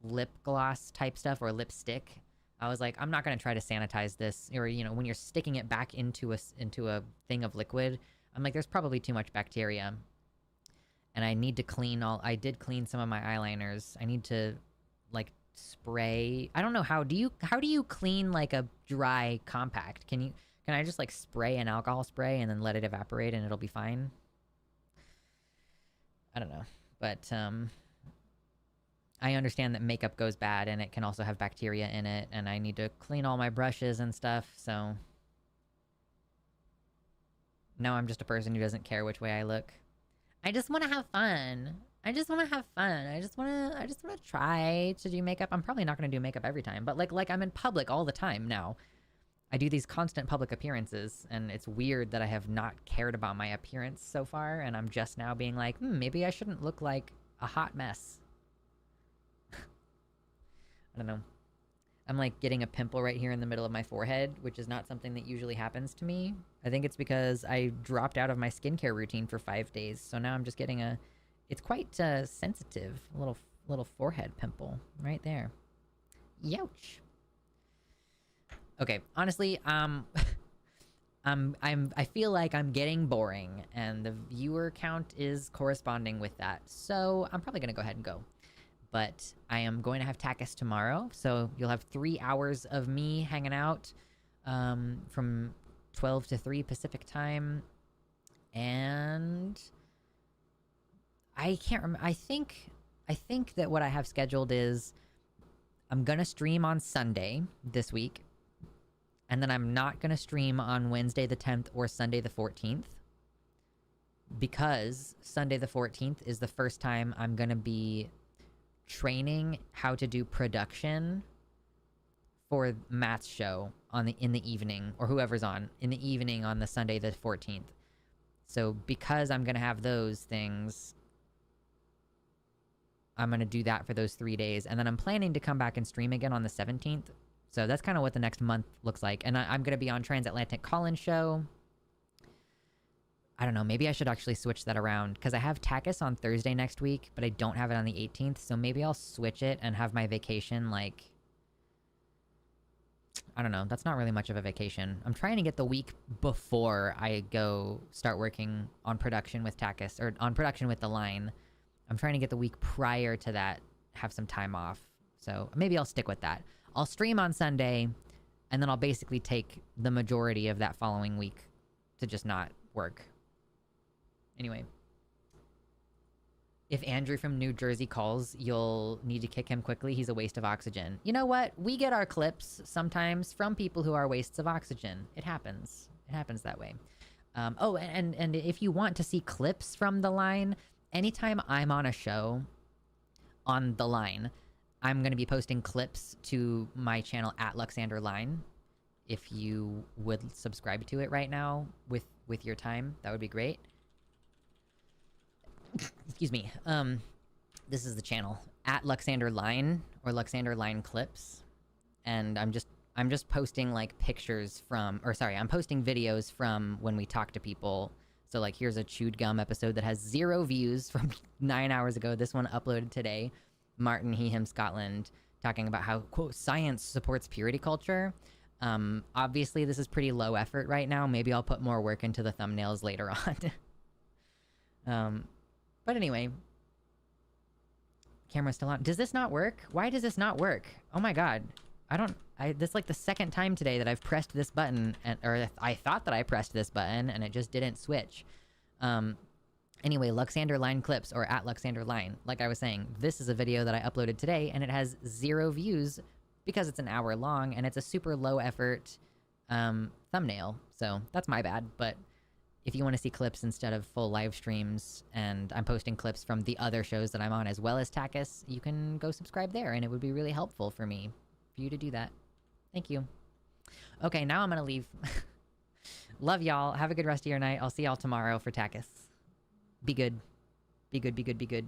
lip gloss type stuff or lipstick. I was like, I'm not going to try to sanitize this. Or, you know, when you're sticking it back into a thing of liquid, I'm like, there's probably too much bacteria. And I need to clean I did clean some of my eyeliners. I need to, like, spray. I don't know how do you clean, like, a dry compact? Can I just, like, spray an alcohol spray and then let it evaporate and it'll be fine? I don't know. But, I understand that makeup goes bad and it can also have bacteria in it, and I need to clean all my brushes and stuff, so... No, I'm just a person who doesn't care which way I look. I just want to have fun. I just want to have fun. I just want to try to do makeup. I'm probably not going to do makeup every time, but like I'm in public all the time now. I do these constant public appearances, and it's weird that I have not cared about my appearance so far, and I'm just now being like, maybe I shouldn't look like a hot mess. I don't know. I'm like getting a pimple right here in the middle of my forehead, which is not something that usually happens to me. I think it's because I dropped out of my skincare routine for 5 days, so now I'm just getting it's quite sensitive, a little forehead pimple right there. Youch. Okay, honestly, I feel like I'm getting boring, and the viewer count is corresponding with that. So I'm probably gonna go ahead and go. But I am going to have Takis tomorrow, so you'll have 3 hours of me hanging out, from 12 to 3 Pacific time, and I can't remember. I think that what I have scheduled is I'm gonna stream on Sunday this week. And then I'm not going to stream on Wednesday the 10th or Sunday the 14th. Because Sunday the 14th is the first time I'm going to be training how to do production for Matt's show in the evening, or whoever's on, in the evening on the Sunday the 14th. So because I'm going to have those things, I'm going to do that for those 3 days. And then I'm planning to come back and stream again on the 17th. So that's kind of what the next month looks like. And I'm going to be on Transatlantic Call-In Show. I don't know. Maybe I should actually switch that around, because I have Takis on Thursday next week, but I don't have it on the 18th. So maybe I'll switch it and have my vacation, like... I don't know. That's not really much of a vacation. I'm trying to get the week before I go start working on production with Takis, or on production with the line. I'm trying to get the week prior to that, have some time off. So maybe I'll stick with that. I'll stream on Sunday, and then I'll basically take the majority of that following week to just not work. Anyway. If Andrew from New Jersey calls, you'll need to kick him quickly. He's a waste of oxygen. You know what? We get our clips sometimes from people who are wastes of oxygen. It happens. It happens that way. Oh, and if you want to see clips from the line, anytime I'm on a show on the line, I'm going to be posting clips to my channel at Luxanderline. If you would subscribe to it right now with your time, that would be great. Excuse me. This is the channel at Luxanderline, or Luxanderline Clips. And I'm just posting like pictures from, or sorry, I'm posting videos from when we talk to people. So like here's a Chewed Gum episode that has 0 views from 9 hours ago. This one uploaded today. Martin, he, him, Scotland, talking about how, quote, science supports purity culture. Obviously, this is pretty low effort right now. Maybe I'll put more work into the thumbnails later on. But anyway. Camera's still on. Does this not work? Why does this not work? Oh my god. This is like the second time today that I've pressed this button, or I thought that I pressed this button, and it just didn't switch. Anyway, Luxanderline Clips, or at Luxanderline. Like I was saying, this is a video that I uploaded today, and it has 0 views because it's an hour long, and it's a super low effort thumbnail. So that's my bad. But if you want to see clips instead of full live streams, and I'm posting clips from the other shows that I'm on as well as Takis, you can go subscribe there, and it would be really helpful for me for you to do that. Thank you. Okay, now I'm gonna leave. Love y'all. Have a good rest of your night. I'll see y'all tomorrow for Takis. Be good. Be good, be good, be good.